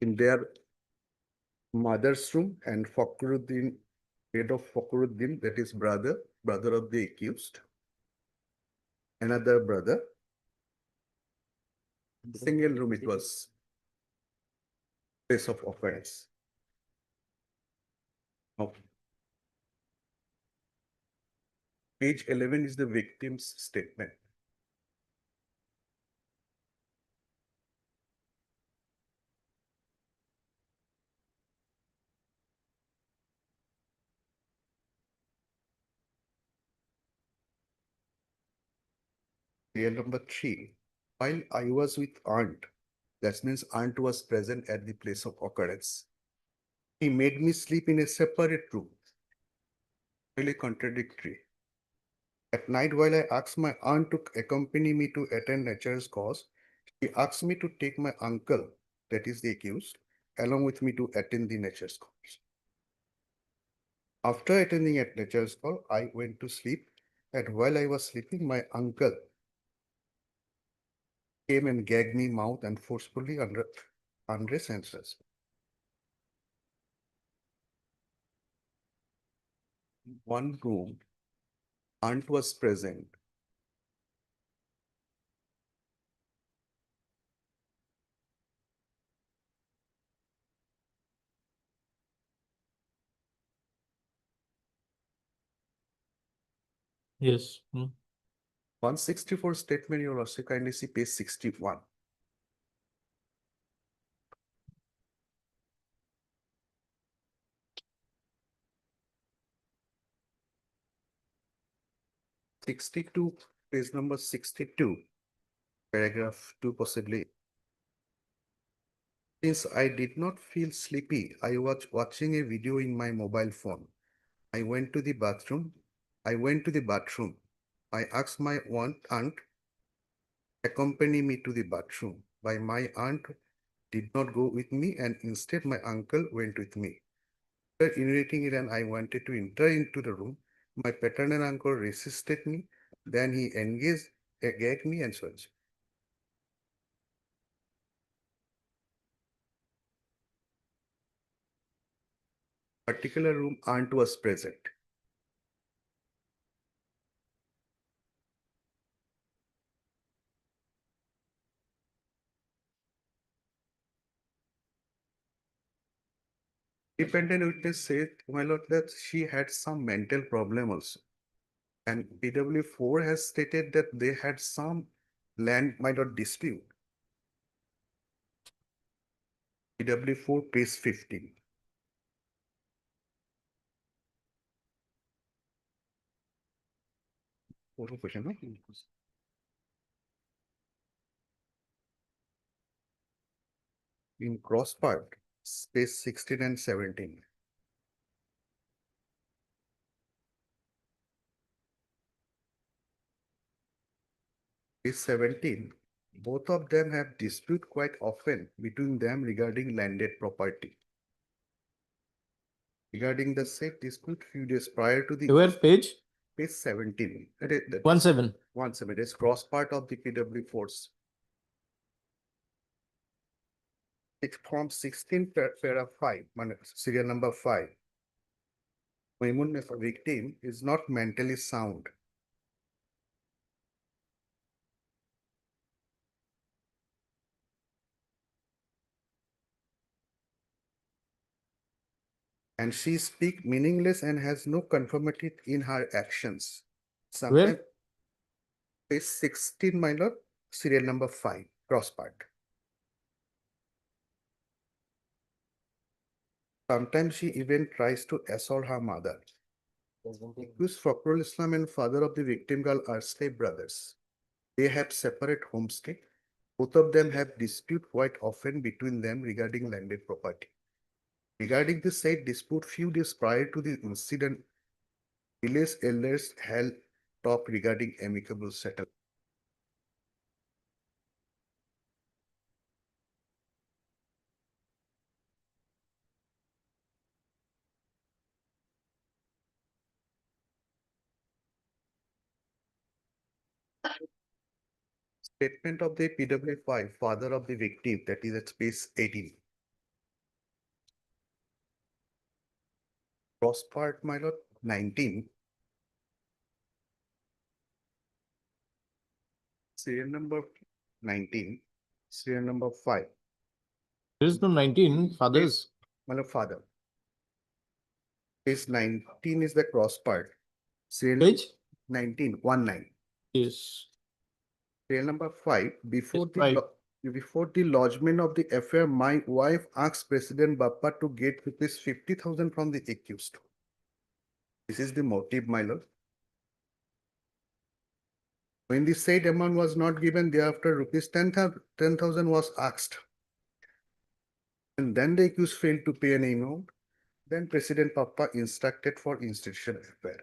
In their mother's room and Fakhruddin, bed of Fakhruddin, that is brother of the accused. Another brother. Single room it was. Place of occurrence. Okay. Page 11 is the victim's statement. Real number 3. While I was with aunt, that means aunt was present at the place of occurrence. He made me sleep in a separate room. Really contradictory. At night, while I asked my aunt to accompany me to attend nature's cause, she asked me to take my uncle, that is the accused, along with me to attend the nature's cause. After attending at nature's call, I went to sleep, and while I was sleeping, my uncle came and gagged me mouth and forcefully undressed and dressed. one room, aunt was present. Yes. 164 statement, Your Lordship, kindly see page 61. Page number 62, paragraph 2 possibly. Since I did not feel sleepy, I was watching a video in my mobile phone. I went to the bathroom. I asked my aunt accompany me to the bathroom. But my aunt did not go with me, and instead my uncle went with me. After urinating it and I wanted to enter into the room, my paternal uncle resisted me. Then he gagged me and such. Particular room, aunt was present. Dependent witness said, my lord, that she had some mental problem also. And PW4 has stated that they had some land, my lord, dispute. PW4, page 15. In cross part, page 16 and 17. Page 17, both of them have dispute quite often between them regarding landed property. Regarding the said dispute few days prior to the Where page? page 17. 17. 17 is cross part of the PW4's. It's from 16 para 5, serial number 5. Maimun victim is not mentally sound. And she speak meaningless and has no conformity in her actions. Sometimes Where? page 16, my lord, serial number 5, cross part. Sometimes she even tries to assault her mother. Accused Fakrul Islam and father of the victim girl are step brothers. They have separate homestay. Both of them have dispute quite often between them regarding landed property. Regarding the said dispute, few days prior to the incident, village elders held talk regarding amicable settlement. Statement of the PW5, father of the victim, that is at page 18. Cross part, my lord, 19. Serial number 19, serial number 5. There is no 19 fathers. My lord, father. Page 19 is the cross part. Serial Page? 19, 19. Yes. Serial number 5, Yes, five. before the lodgement of the affair, my wife asked President Bappa to get rupees 50,000 from the accused. This is the motive, my lord. When the said amount was not given, thereafter rupees 10,000 was asked. And then the accused failed to pay any amount. Then President Bappa instructed for institution affair.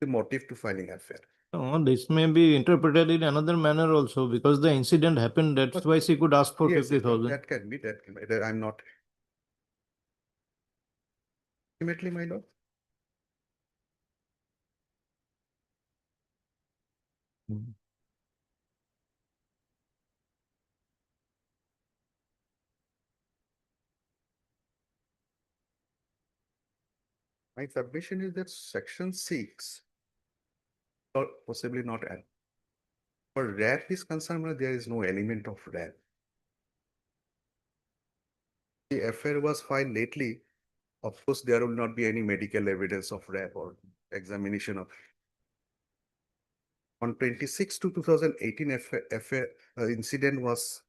The motive to filing affair. Oh, this may be interpreted in another manner also because the incident happened. That's why she could ask for Yes, 50,000. that can be. That I'm not. Ultimately, my lord. My submission is that section 6, or possibly not add. For RAP is concerned, there is no element of RAP. The affair was filed lately. Of course, there will not be any medical evidence of RAP or examination of. On 26 to 2018, affair incident was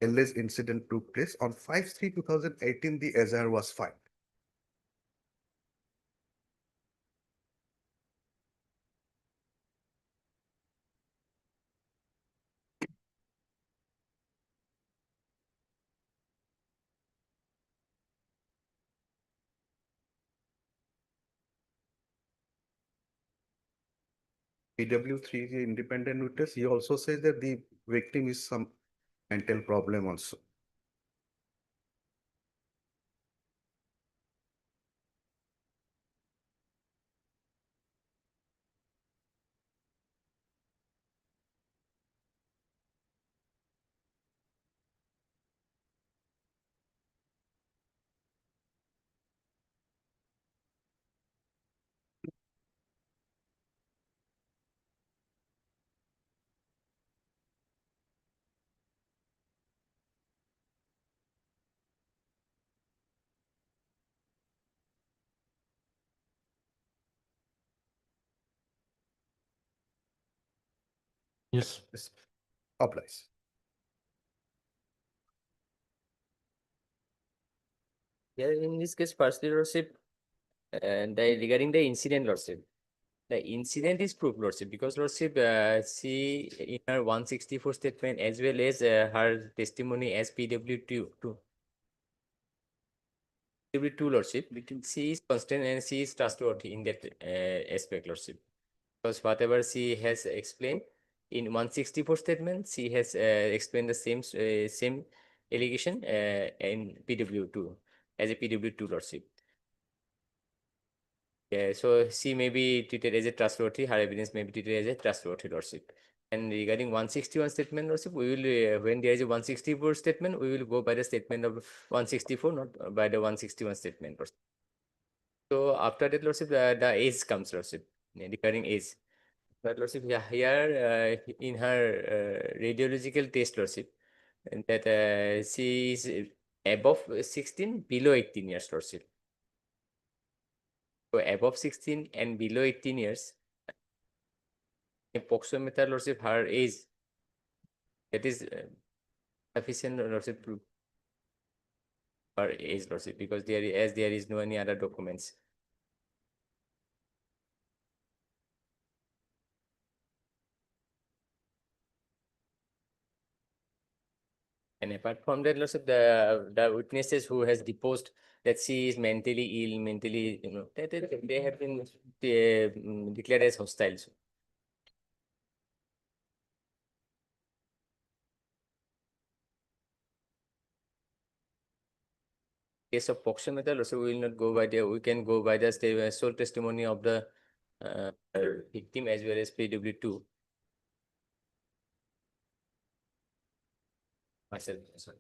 alleged incident took place. On 5/3/2018, the SR was filed. PW3 is an independent witness. He also says that the victim is some mental problem also. Yes. Yes. Applies. Here in this case, firstly, lordship, regarding the incident, lordship. The incident is proved, lordship, because lordship, she in her 164 statement as well as her testimony as PW2, lordship, she is constant and she is trustworthy in that aspect, lordship. Because whatever she has explained in 164 statement, she has explained the same allegation in PW2 as a PW2, lordship. Yeah, so she may be treated as a trustworthy, her evidence may be treated as a trustworthy, lordship. And regarding 161 statement, lordship, we will, when there is a 164 statement, we will go by the statement of 164, not by the 161 statement, lordship. So after that, lordship, the age comes, lordship, regarding age. But lordship, yeah, here in her radiological test, lordship, and that she is above 16, below 18 years, lordship. So above 16 and below 18 years, in POCSO method, lordship, her age, that is sufficient, lordship, proof her age, lordship, because there is no any other documents. And apart from that, lordship, the witnesses who has deposed that she is mentally ill, mentally, that they have been declared as hostile. So, case of POCSO method, also we will not go by the, we can go by the sole testimony of the victim as well as PW2. Myself, sorry.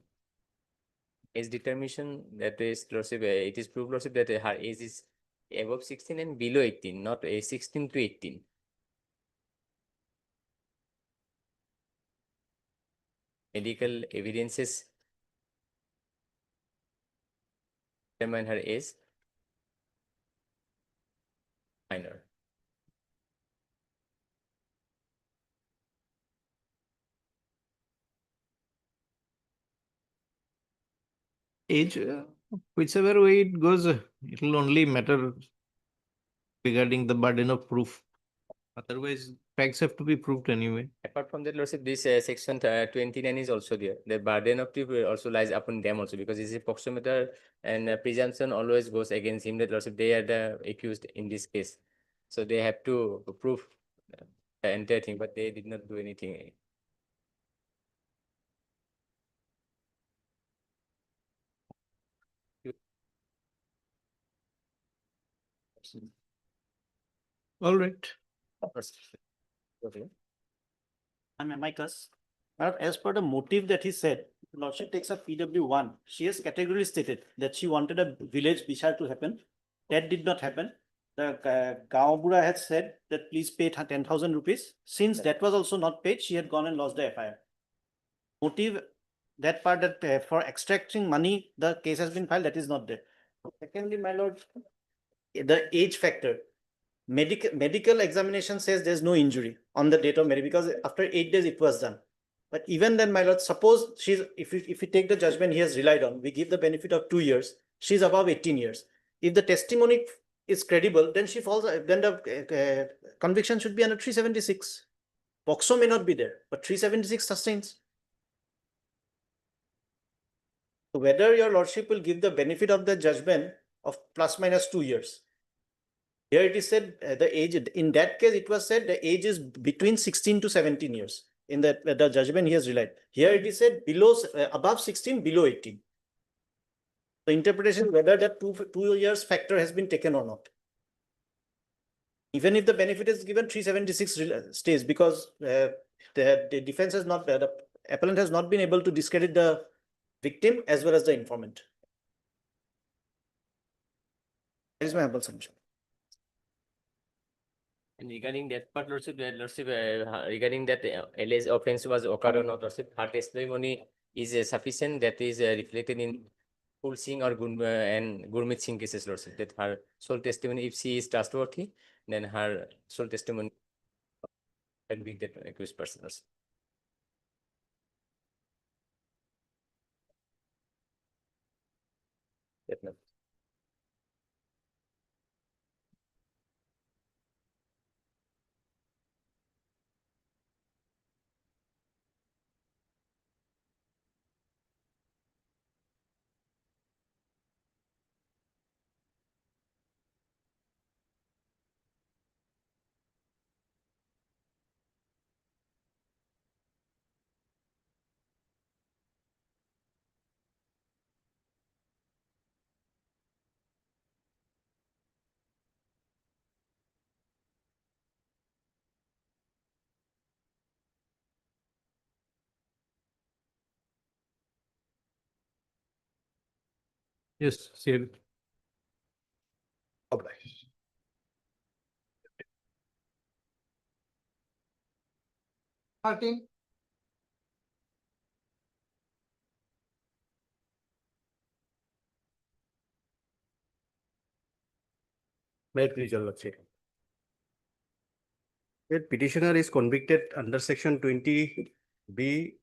Age determination, that is, lordship, it is proved, lordship, that her age is above 16 and below 18, not 16 to 18. Medical evidences determine her age minor. Age, whichever way it goes, it will only matter regarding the burden of proof. Otherwise, facts have to be proved anyway. Apart from that, lordship, this section 29 is also there. The burden of proof also lies upon them also, because this is POCSO matter and presumption always goes against him, that lordship, they are the accused in this case. So they have to prove the entire thing, but they did not do anything. All right. Okay. I'm amicus. But as per the motive that he said, Lordship takes up PW1. She has categorically stated that she wanted a village Bishar to happen that did not happen. The Gaubura had said that please pay 10,000 rupees. Since that was also not paid, she had gone and lost the FIR. Motive, that part that for extracting money, the case has been filed, that is not there. Secondly, my lord, the age factor. Medical examination says there's no injury on the date of marriage because after 8 days it was done. But even then, my lord, suppose she's, if we take the judgment he has relied on, we give the benefit of 2 years, she's above 18 years. If the testimony is credible, then she falls, then the conviction should be under 376. POCSO may not be there, but 376 sustains. So whether your lordship will give the benefit of the judgment of plus minus 2 years. Here it is said the age, in that case, it was said the age is between 16 to 17 years. In the judgment he has relied. Here it is said below, above 16, below 18. The interpretation whether that 2 years factor has been taken or not. Even if the benefit is given, 376 stays because the defense has not, the appellant has not been able to discredit the victim as well as the informant. That is my humble submission. And regarding that part, lordship, regarding that alleged offense was occurred or not, lordship, her testimony is sufficient that is reflected in Full Singh or and Gurmeet Singh cases, lordship, that her sole testimony, if she is trustworthy, then her sole testimony can be that accused person. Lordship. That much. Yes, see. May it please your lordship. The petitioner is convicted under section 20B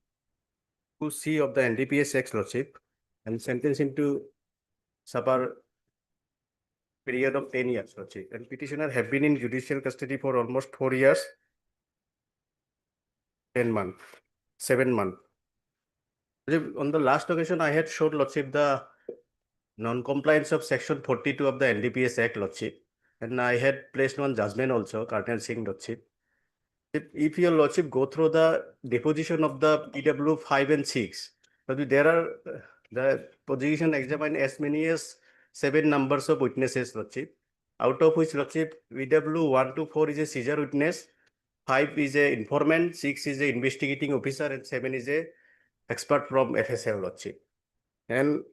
to C of the NDPS Act, lordship, and sentenced into suffer period of 10 years, lordship. And petitioner have been in judicial custody for almost 4 years, 10 months, 7 months. On the last occasion, I had showed, lordship, the non-compliance of section 42 of the NDPS Act, lordship, and I had placed one judgment also, Colonel Singh, lordship. If your lordship go through the deposition of the PW 5 and 6, but there are the position examined as many as 7 numbers of witnesses, lordship, out of which, lordship, PW 1 to 4 is a seizure witness, 5 is a informant, 6 is a investigating officer, and 7 is a expert from FSL, lordship. And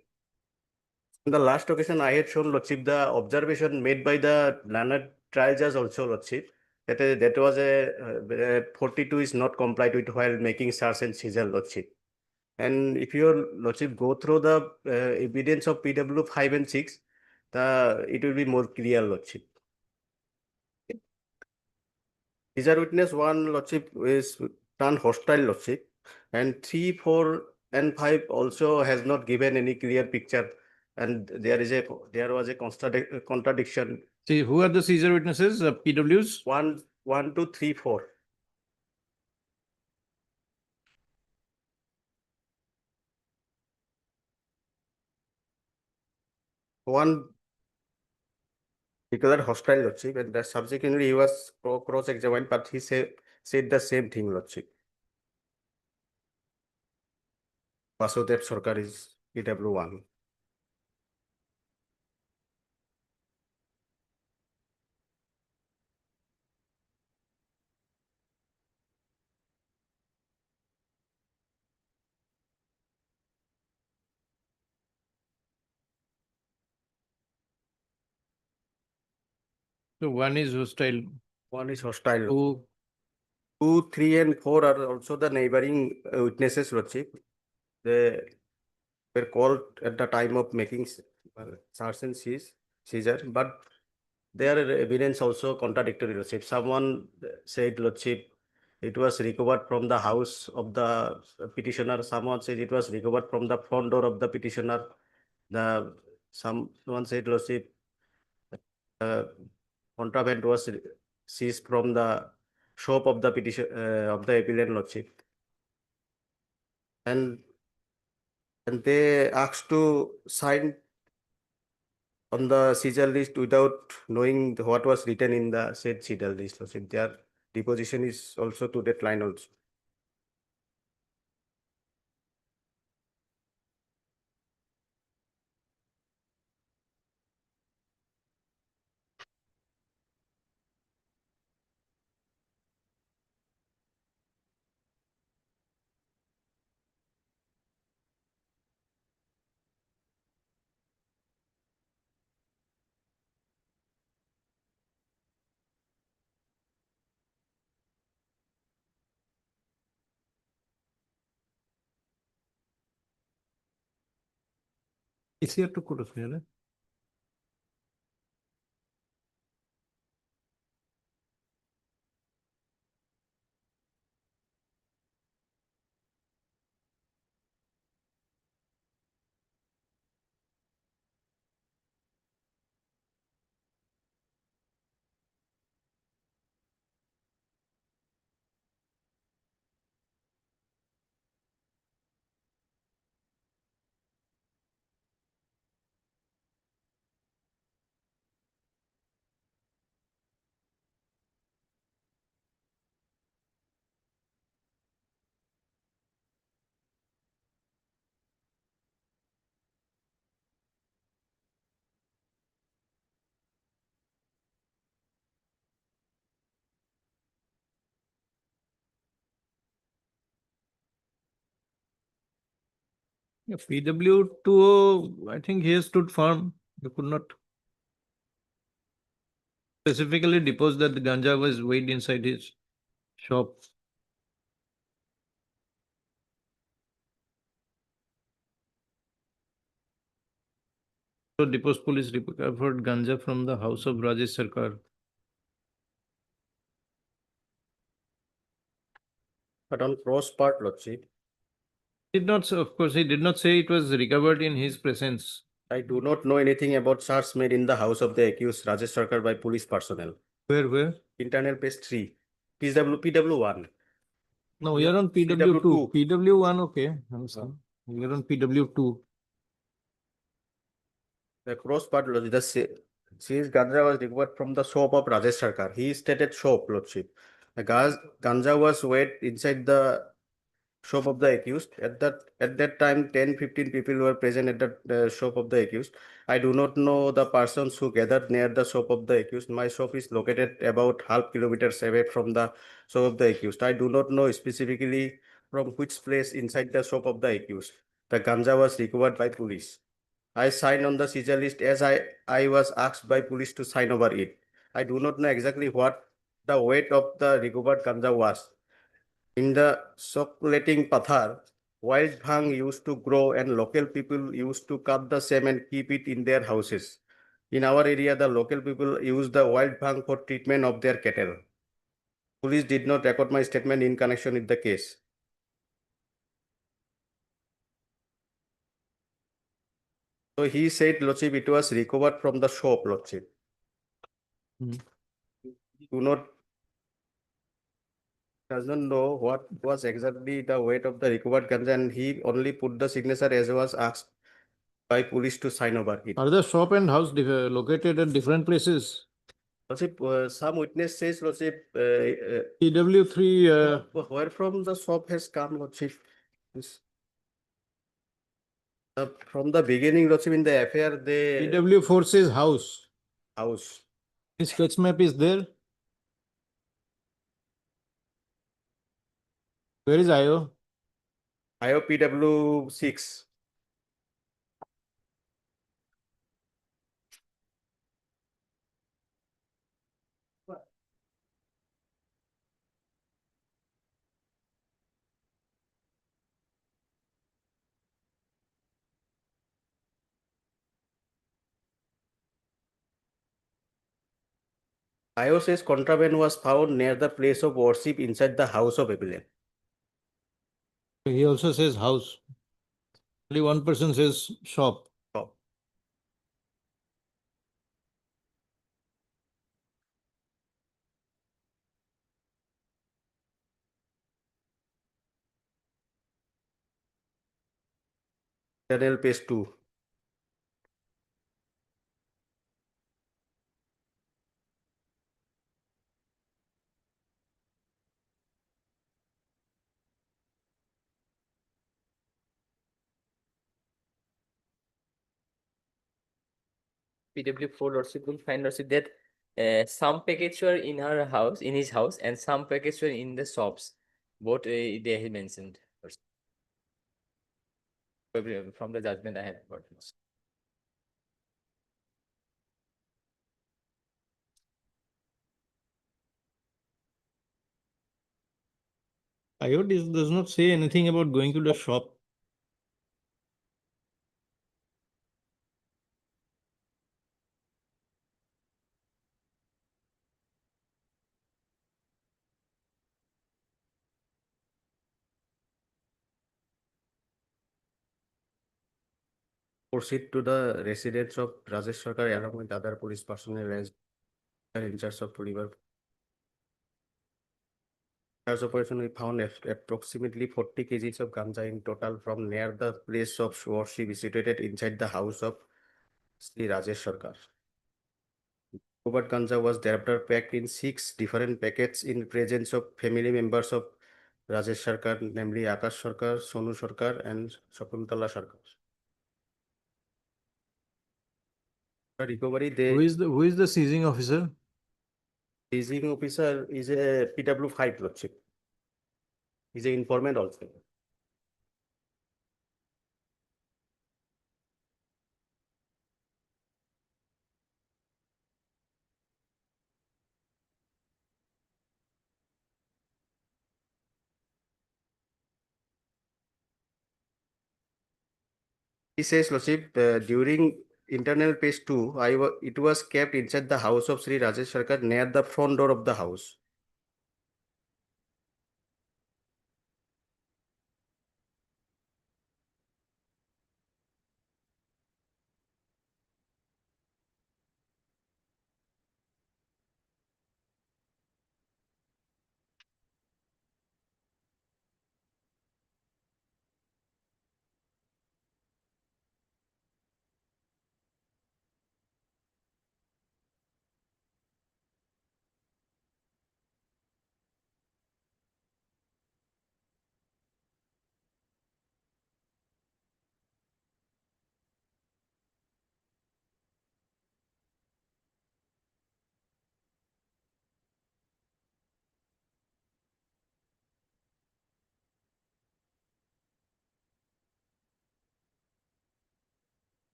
in the last occasion, I had shown, lordship, the observation made by the learned trial judge also, lordship, that was a 42 is not complied with while making search and seizure, lordship. And if your lordship go through the evidence of PW 5 and 6, it will be more clear, lordship. Seizure witness 1, lordship, is turned hostile, lordship, and 3, 4, and 5 also has not given any clear picture, and there was a contradiction. See, who are the seizure witnesses? PWs? 1, 2, 3, 4. One declared hostile, lordship, and that subsequently he was cross-examined, but he said the same thing, lordship. Vasudev Sarkar is PW 1. So one is hostile. One is hostile. Two, 2, 3 and 4 are also the neighboring witnesses, Lordship. They were called at the time of making search and seizure, but their evidence also contradictory, Lordship. Someone said, Lordship, it was recovered from the house of the petitioner. Someone said it was recovered from the front door of the petitioner. Someone said, Lordship, contraband was seized from the shop of the petition of the appellant, Lordship. And they asked to sign on the seizure list without knowing what was written in the said seizure list. Lordship. Their deposition is also to that line also. is here to Kurusmere. Yeah, PW2, I think he has stood firm. You could not specifically depose that the ganja was weighed inside his shop. So deposed police recovered ganja from the house of Rajesh Sarkar. But on cross part, Lordship, Did not, of course, he did not say it was recovered in his presence. I do not know anything about search made in the house of the accused Rajesh Sarkar by police personnel. Where? Internal page 3, PW1. No, we are on PW2. PW1, okay. Understand. We are on PW2. The cross part, Lordship, the seized ganja was recovered from the shop of Rajesh Sarkar. He stated shop, Lordship. The ganja was weighed inside the shop of the accused. At that time, 10-15 people were present at the shop of the accused. I do not know the persons who gathered near the shop of the accused. My shop is located about half kilometers away from the shop of the accused. I do not know specifically from which place inside the shop of the accused the ganja was recovered by police. I signed on the seizure list as I was asked by police to sign over it. I do not know exactly what the weight of the recovered ganja was. In the circulating pathar, wild bhang used to grow and local people used to cut the same and keep it in their houses. In our area, the local people use the wild bhang for treatment of their cattle. Police did not record my statement in connection with the case. So he said, Lordship, it was recovered from the shop, Lordship. Do not doesn't know what was exactly the weight of the recovered ganja, and he only put the signature as was asked by police to sign over it. Are the shop and house located at different places? Lordship, some witness says, Lordship, PW3, where from the shop has come, Lordship? From the beginning, Lordship, in the affair, they PW4 says house. house. His sketch map is there. Where is IO? IOPW6. IO says contraband was found near the place of worship inside the house of appellant. He also says house. Only one person says shop. Shop. Internal page 2. PW4 lordship will find lordship that some packets were in her house, in his house, and some packets were in the shops. Both they have mentioned. From the judgment I have got. IO does not say anything about going to the shop. Proceed to the residence of Rajesh Sarkar along with other police personnel as in charge of river. As operation, we found approximately 40 kgs of ganja in total from near the place of worship situated inside the house of Sri Rajesh Sarkar. Recovered ganja was thereafter packed in 6 different packets in presence of family members of Rajesh Sarkar, namely Akash Sarkar, Sonu Sarkar, and Shakuntala Sarkar. The recovery, Who is the seizing officer? seizing officer is a PW5 lordship. He's an informant also. He says, Lordship, during internal page 2, it was kept inside the house of Sri Rajesh Sarkar near the front door of the house.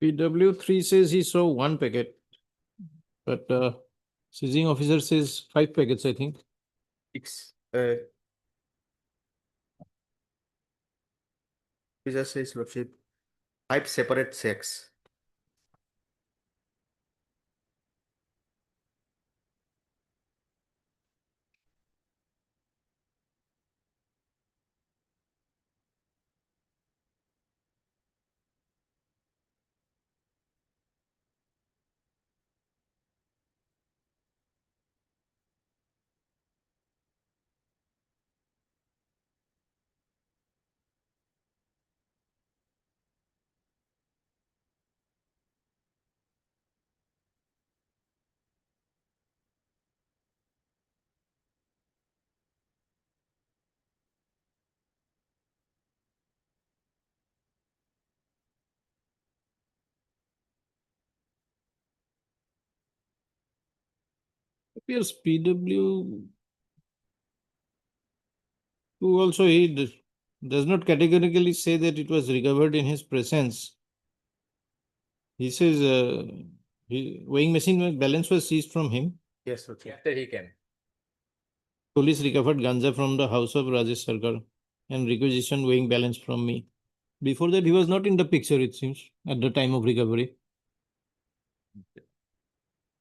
PW3 says he saw one packet, but seizing officer says 5 packets, I think. Officer says, Lordship, 5 separate sacks. Appears PW who also does not categorically say that it was recovered in his presence. He says weighing machine balance was seized from him. Yes, Lordship. After he came. Police recovered ganja from the house of Rajesh Sarkar and requisitioned weighing balance from me. Before that, he was not in the picture, it seems, at the time of recovery.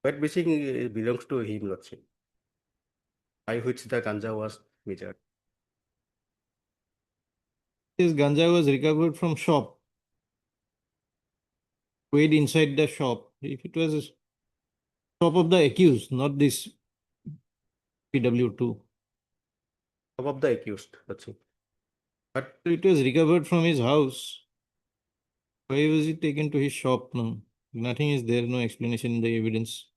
Wet missing belongs to him, Lordship, by which the ganja was measured. This ganja was recovered from shop, weighed inside the shop. If it was shop of the accused, not this PW2. Some of the accused, Lordship. But It was recovered from his house. Why was it taken to his shop now? Nothing is there, no explanation in the evidence.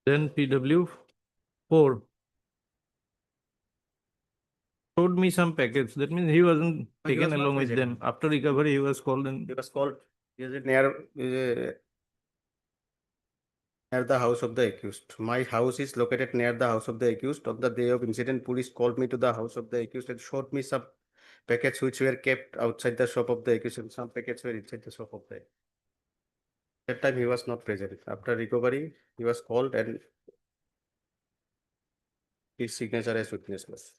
Then PW4 showed me some packets. That means he wasn't he taken was not along with present. them. After recovery, he was called and he was called, is it near the house of the accused. My house is located near the house of the accused. On the day of incident, police called me to the house of the accused and showed me some packets which were kept outside the shop of the accused and some packets were inside the shop of the. That time he was not present. After recovery, he was called and his signature as witness was.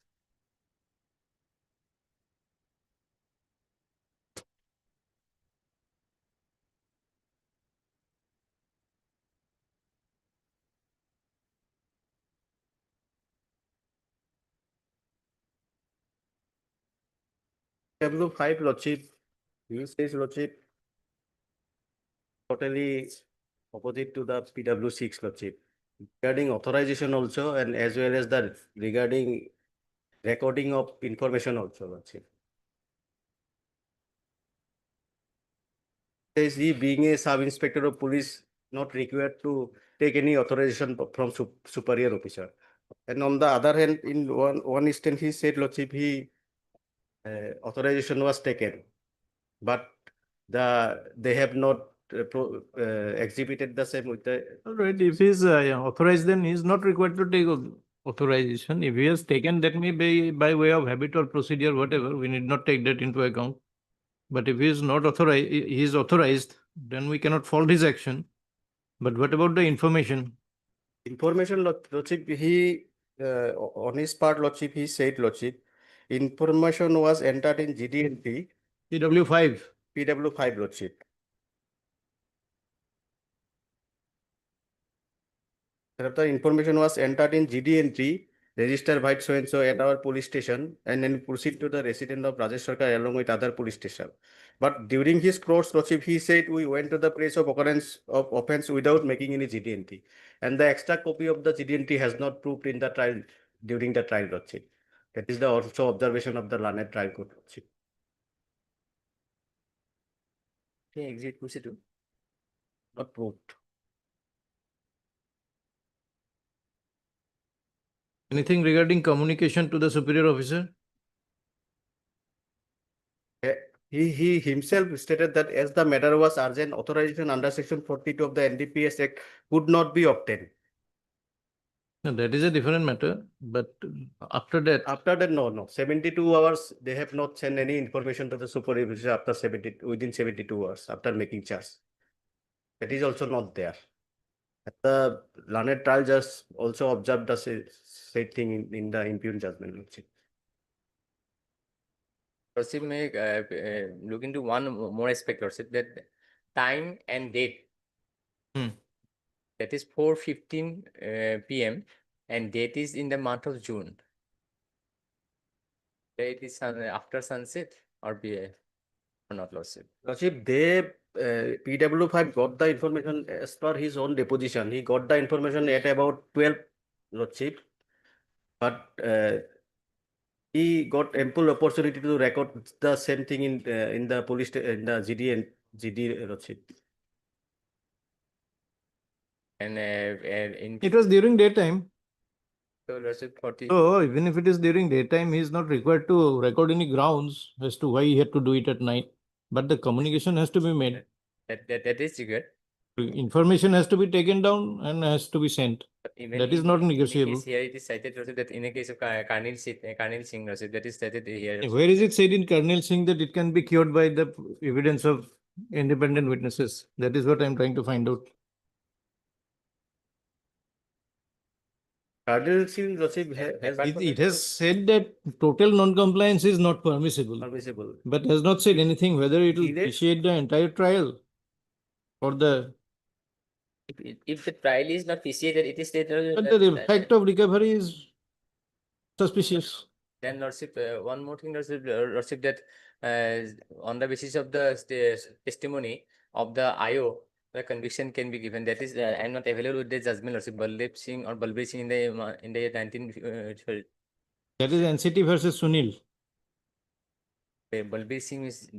PW5 Lordship, he says Lordship, totally opposite to the PW6 Lordship. Regarding authorization also and as well as the regarding recording of information also, Lordship. Says he being a sub-inspector of police not required to take any authorization from superior officer. And on the other hand, in one instance, he said, Lordship, authorization was taken, but they have not exhibited the same with the. All right, if he's authorized, then he's not required to take authorization. If he has taken, that may be by way of habit or procedure, whatever. We need not take that into account. But if he is not authorized, he is authorized, then we cannot fault his action. But what about the information? Information, Lordship, on his part, Lordship, he said, Lordship, information was entered in GD&T, PW5. PW5, Lordship. The information was entered in GD&T, registered by so-and-so at our police station, and then proceed to the resident of Rajesh Sarkar along with other police station. But during his course, Lordship, he said we went to the place of occurrence of offense without making any GD&T. And the extra copy of the GD&T has not proved in the trial, during the trial, Lordship. That is the also observation of the learned trial court, Lordship. Okay, exit procedure. Not proved. Anything regarding communication to the superior officer? He himself stated that as the matter was urgent, authorization under section 42 of the NDPS Act could not be obtained. No, that is a different matter. But after that, After that, no. 72 hours, they have not sent any information to the supervisor after within 72 hours after making charge. That is also not there. The learned trial just also observed the same thing in the impugned judgment. Lordship. Lordship may look into one more aspect, Lordship, that time and date. That is 4:15 p.m. and date is in the month of June. Date is after sunset or not, Lordship. Lordship, PW5 got the information as per his own deposition. He got the information at about 12, Lordship. But he got ample opportunity to record the same thing in the police in the GD, Lordship. And it was during daytime. so Lordship 40. So even if it is during daytime, he is not required to record any grounds as to why he had to do it at night. But the communication has to be made. That is triggered. Information has to be taken down and has to be sent. But even That is not in a negotiable. case here it is cited, Lordship, that in a case of Karnil Singh, Lordship, that is cited here. Where is it said in Colonel Singh that it can be cured by the evidence of independent witnesses? That is what I'm trying to find out. Cardinal Singh, Lordship, It has said that total non-compliance is not permissible, but has not said anything whether it will vitiate the entire trial or the. If the trial is not vitiated, it is stated. But the fact of recovery is suspicious. Then, Lordship, one more thing, Lordship, that on the basis of the testimony of the IO, the conviction can be given. That is, I am not available with the judgment, Lordship. Baldev Singh or Balbir Singh in the 19. That is NCT versus Sunil. Balbir Singh is.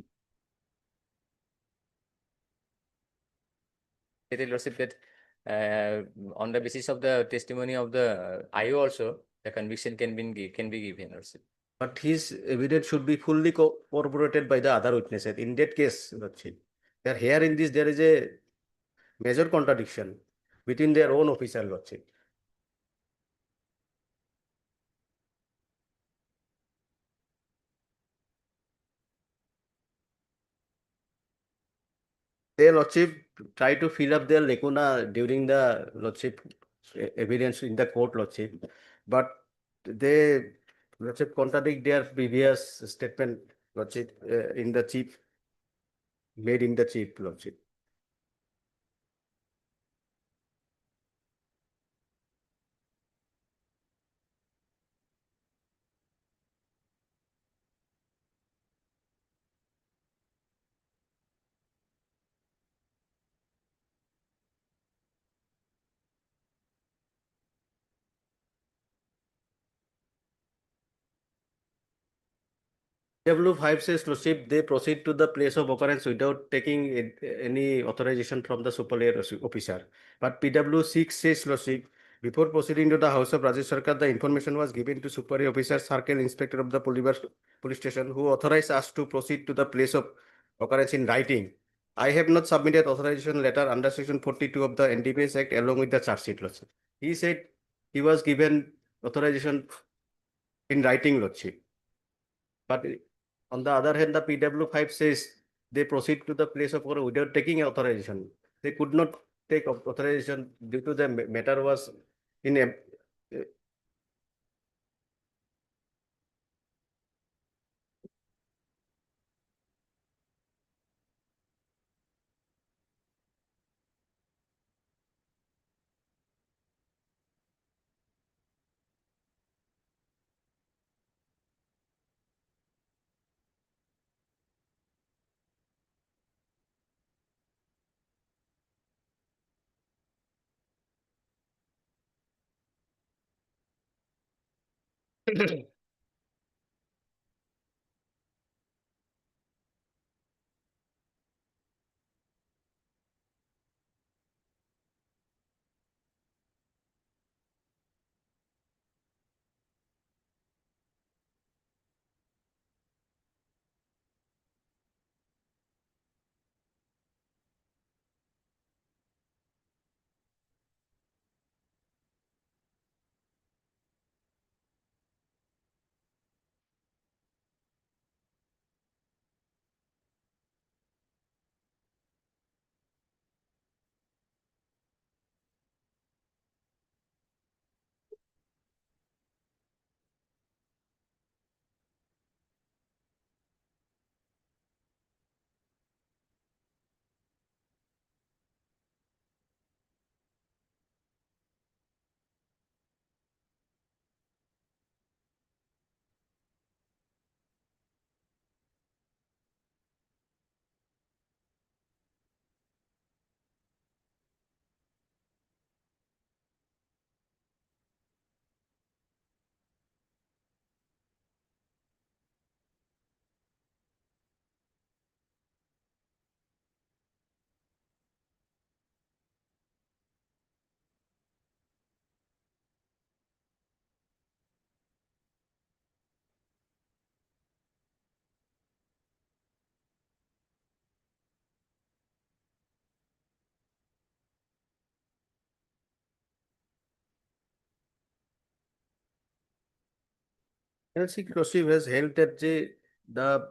Lordship, that on the basis of the testimony of the IO also, the conviction can be given, Lordship. But his evidence should be fully corroborated by the other witnesses. In that case, Lordship, here in this there is a major contradiction between their own officer, Lordship. They, Lordship, try to fill up their lacuna during the Lordship evidence in the court, Lordship, but they, Lordship, contradict their previous statement, Lordship, in the chief, made in the chief, Lordship. PW5 says, Lordship, they proceed to the place of occurrence without taking any authorization from the superior officer. But PW6 says, Lordship, before proceeding to the house of Rajesh Sarkar, the information was given to superior officer, circle inspector of the police station, who authorized us to proceed to the place of occurrence in writing. I have not submitted authorization letter under section 42 of the NDPS Act along with the charge sheet, Lordship. He said he was given authorization in writing, Lordship. But on the other hand, the PW5 says they proceed to the place of order without taking authorization. They could not take authorization due to the matter was in a LC Corrosive has held that the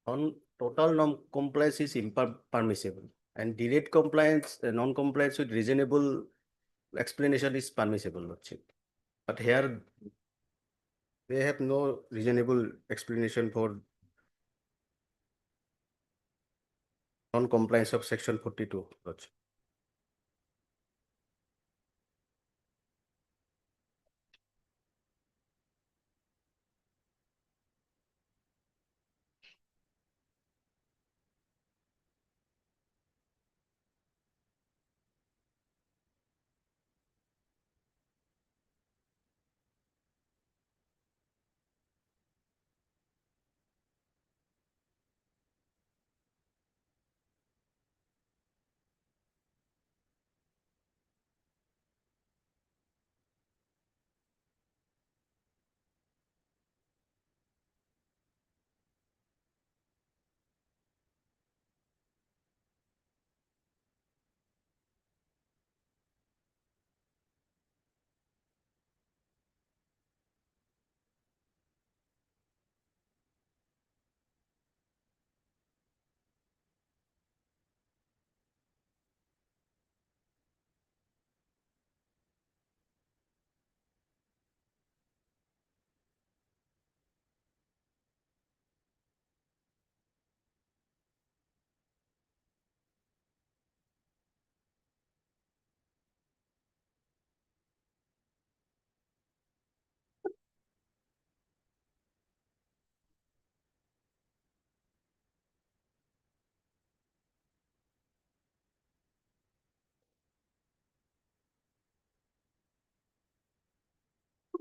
on total non-compliance is impermissible and delayed compliance, non-compliance with reasonable explanation is permissible, Lordship. But here they have no reasonable explanation for non-compliance of section 42, Lordship.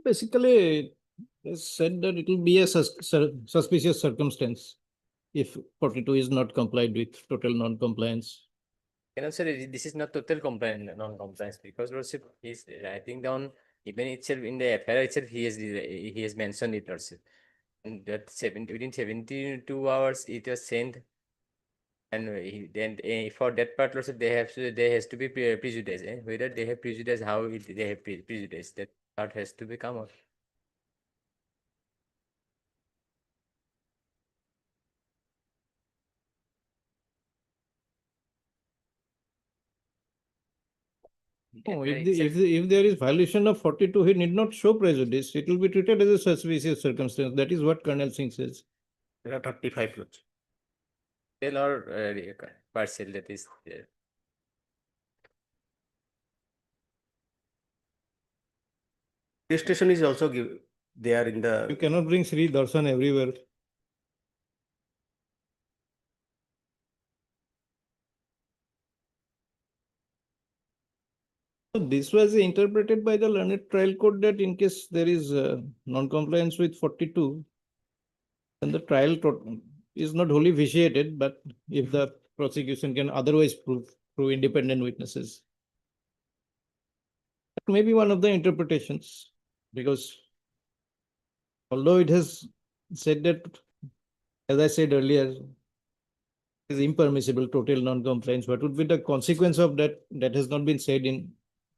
Basically, has said that it will be a suspicious circumstance if 42 is not complied with, total non-compliance. Cannot say this is not total compliance, non-compliance, because lordship is writing down even itself in the FIR itself, he has mentioned it lordship. And that within 72 hours it was sent. And then for that part lordship, there has to be prejudice. Whether they have prejudice, how they have prejudice, that part has to be come out. No, FIR if there is violation of 42, he need not show prejudice. It will be treated as a suspicious circumstance. That is what Colonel Singh says. There are 35 lots. Tell or parcel that is there. Registration is also there in You the, cannot bring Sri Darshan everywhere. So this was interpreted by the learned trial court that in case there is non-compliance with 42, then the trial is not wholly vitiated, but if the prosecution can otherwise prove through independent witnesses. That may be one of the interpretations, because although it has said that, as I said earlier, is impermissible total non-compliance, what would be the consequence of that? That has not been said in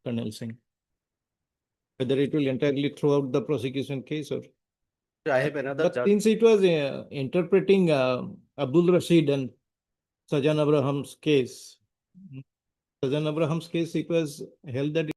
Colonel Singh. Whether it will entirely throw out the prosecution case or. I have another But judge. since it was interpreting Abdul Rashid and Sajan Abraham's case, it was held that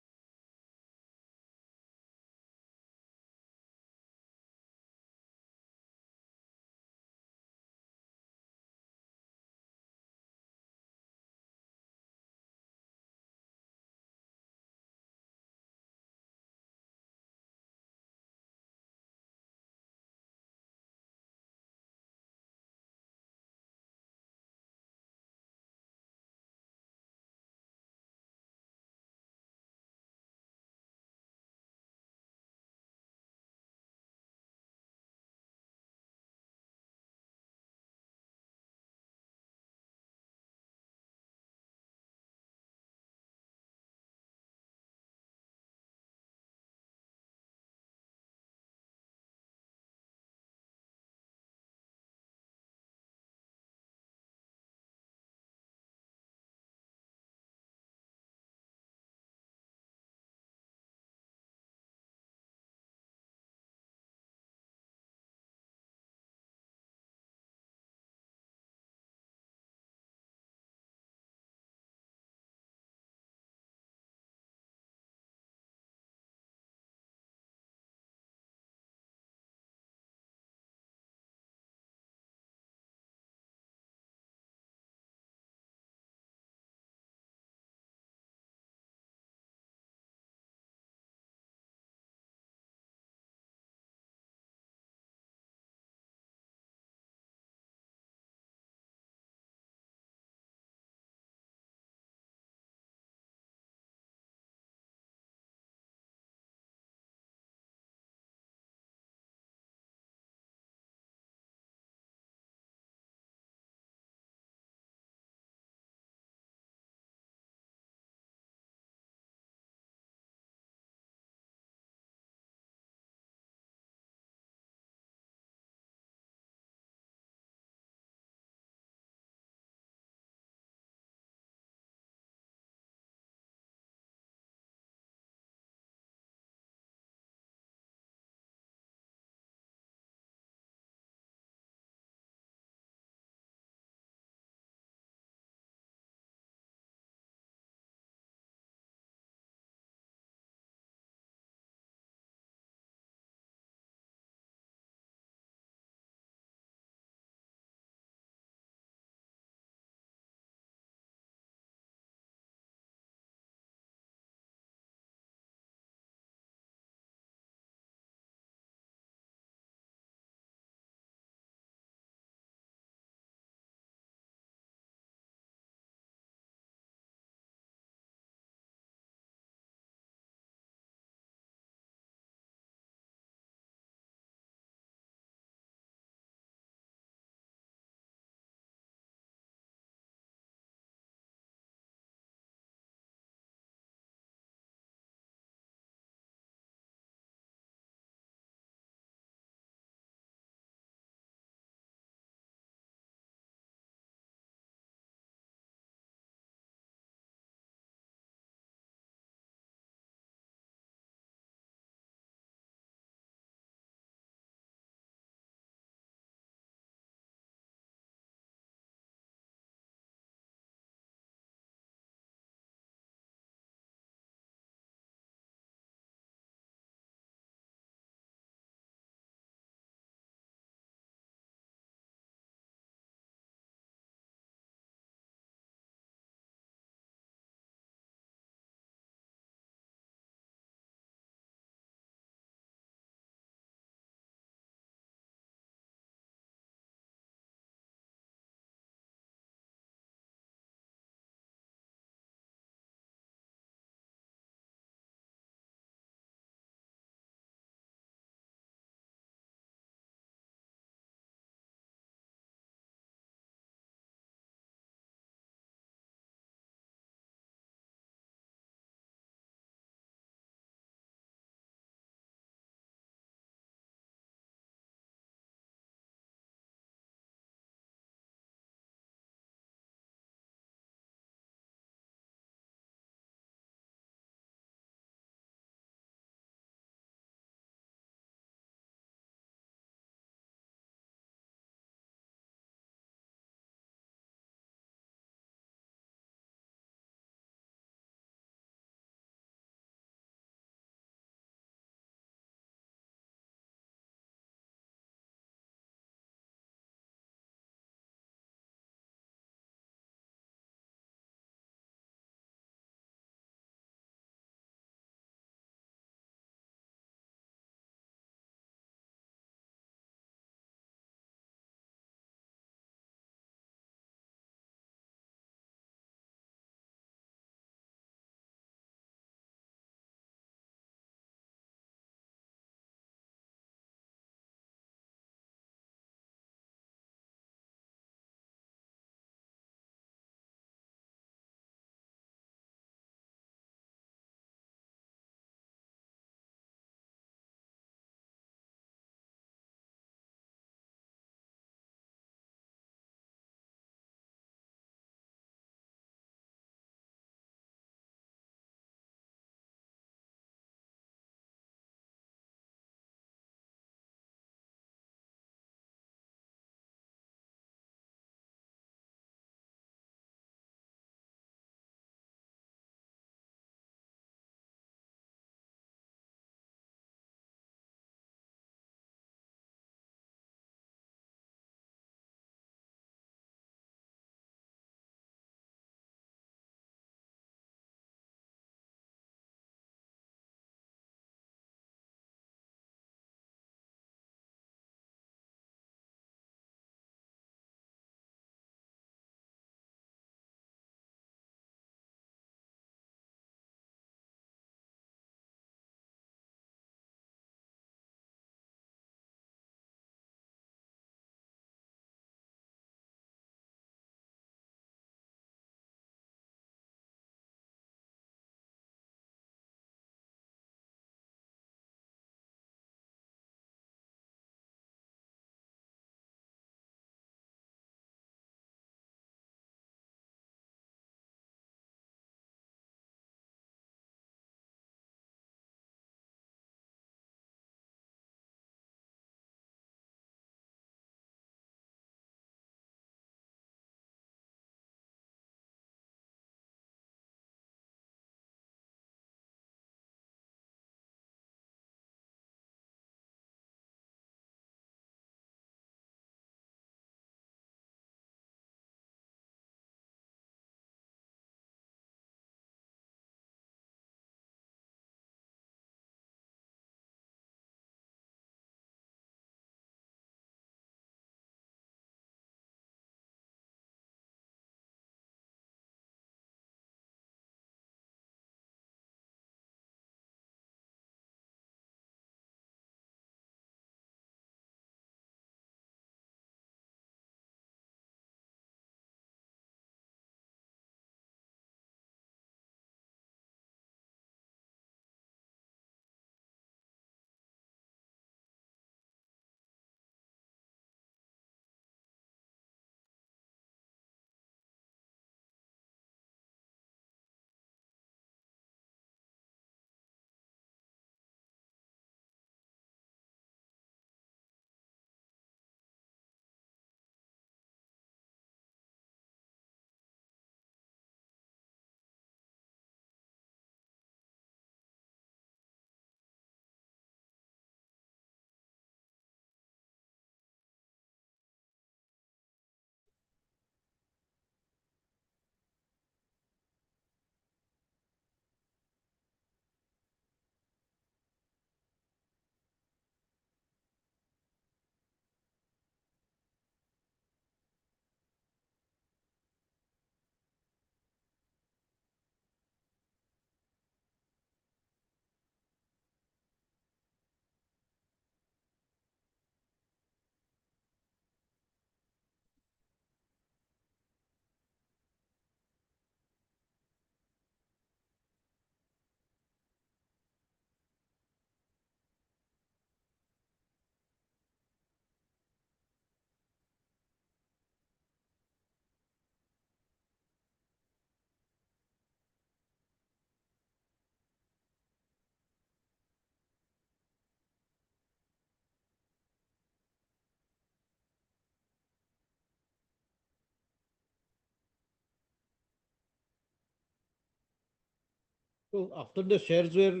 So after the shares were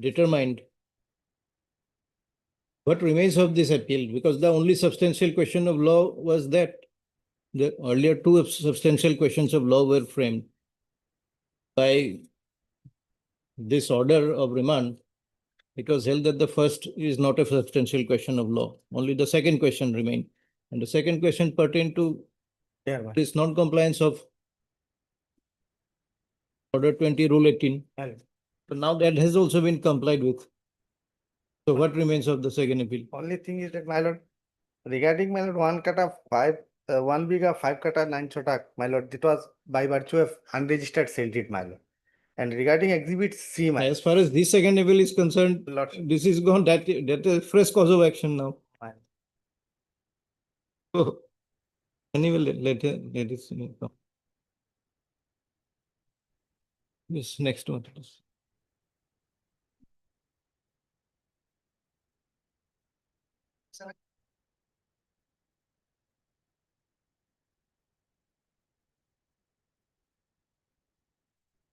determined, what remains of this appeal? Because the only substantial question of law was that the earlier two substantial questions of law were framed by this order of remand. It was held that the first is not a substantial question of law. Only the second question remained. And the second question pertained to this non-compliance of Order 20, Rule 18. But now that has also been complied with. So what remains of the second appeal? Only thing is that, my lord, regarding my lord, 1 kata 5, 1 biga 5 kata 9 chotak, my lord, it was by virtue of unregistered sale deed, my lord. And regarding exhibit C, my As far as this second appeal is concerned, lord, this is gone, that is fresh cause of action now. my- So anyway, let it come. Yes, next one, please.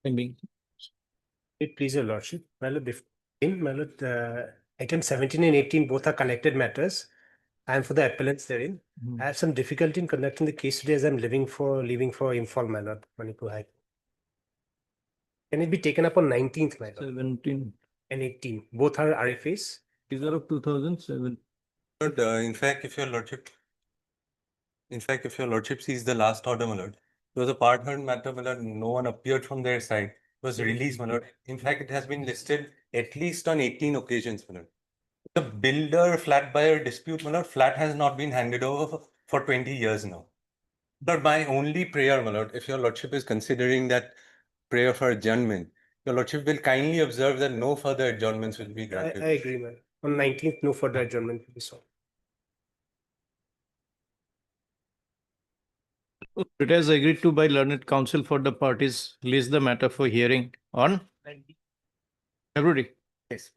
Pending. It please your lordship, my lord, item 17 and 18 both are connected matters. I am for the appellants therein. I have some difficulty in conducting the case today as I'm leaving for Imphal, my lord, Manipur High. Can it be taken up on 19th, my lord, 17. and 18? Both are RFAs. These are of 2007. But, in fact, if your lordship sees the last order, my lord, it was a part heard matter, my lord, no one appeared from their side, it was released, my lord. In fact, it has been listed at least on 18 occasions, my lord. The builder flat buyer dispute, my lord, flat has not been handed over for 20 years now. But my only prayer, my lord, if your lordship is considering that prayer for adjournment, your lordship will kindly observe that no further adjournments will be I granted. agree, man. On 19th, no further adjournment will be sought. It has agreed to by learned counsel for the parties, list the matter for hearing on February. Yes.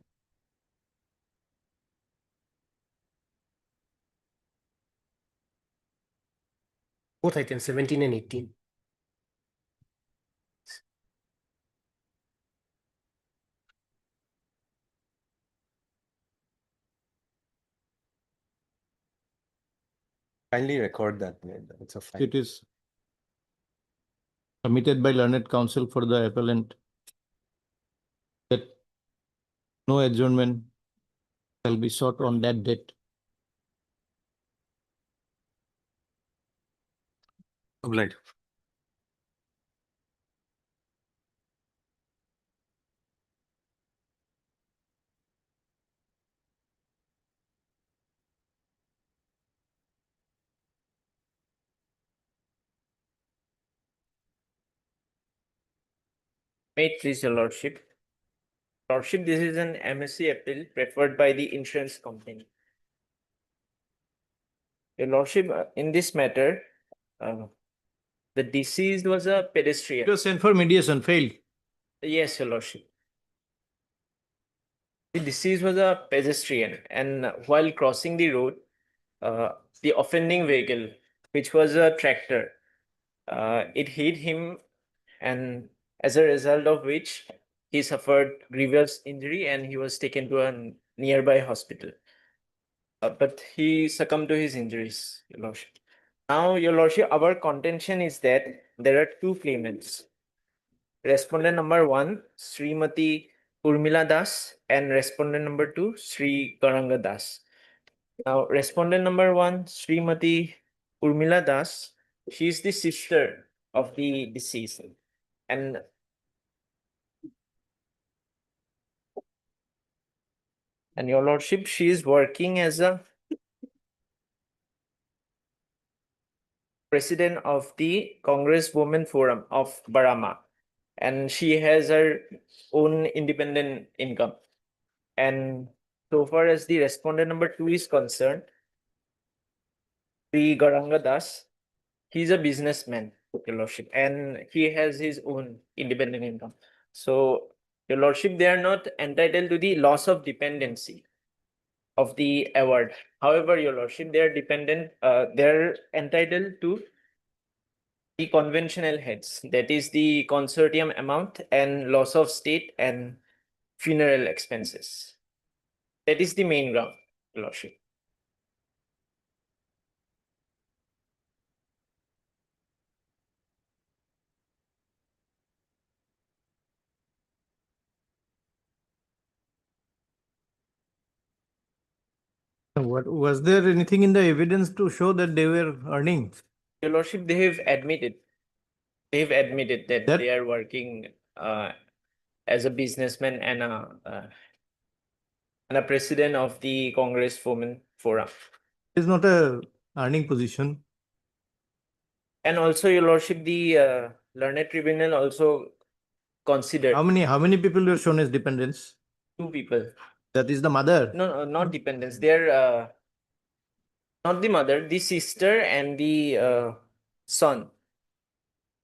Both items 17 and 18. Kindly record that, my lord. It's a fine. It is submitted by learned counsel for the appellant that no adjournment shall be sought on that date. Obliged. May it please your lordship. Lordship, this is an MSC appeal preferred by the insurance company. Your lordship, in this matter, the deceased was a It pedestrian. was sent for mediation, failed. Yes, your lordship. The deceased was a pedestrian, and while crossing the road, the offending vehicle, which was a tractor, it hit him, and as a result of which he suffered grievous injury and he was taken to a nearby hospital. But he succumbed to his injuries, your lordship. Now, your lordship, our contention is that there are two claimants. Respondent number 1, Srimati Urmila Das, and respondent number 2, Sri Garanga Das. Now, respondent number 1, Srimati Urmila Das, she is the sister of the deceased. And your lordship, she is working as a president of the Congress Women Forum of Barama. And she has her own independent income. And so far as the respondent number 2 is concerned, Sri Garanga Das, he's a businessman, your lordship, and he has his own independent income. So, your lordship, they are not entitled to the loss of dependency of the award. However, your lordship, they are entitled to The conventional heads, that is the consortium amount and loss of state and funeral expenses. That is the main ground, Your Lordship. What was there anything in the evidence to show that they were earning? Your Lordship, they have admitted that That- they are working as a businessman and a president of the Congress Women Forum. It's not a earning position. And also, Your Lordship, the learned tribunal also considered How many people were shown as dependents? 2 people. That is the mother. No, not dependents. They're not the mother, the sister and the son.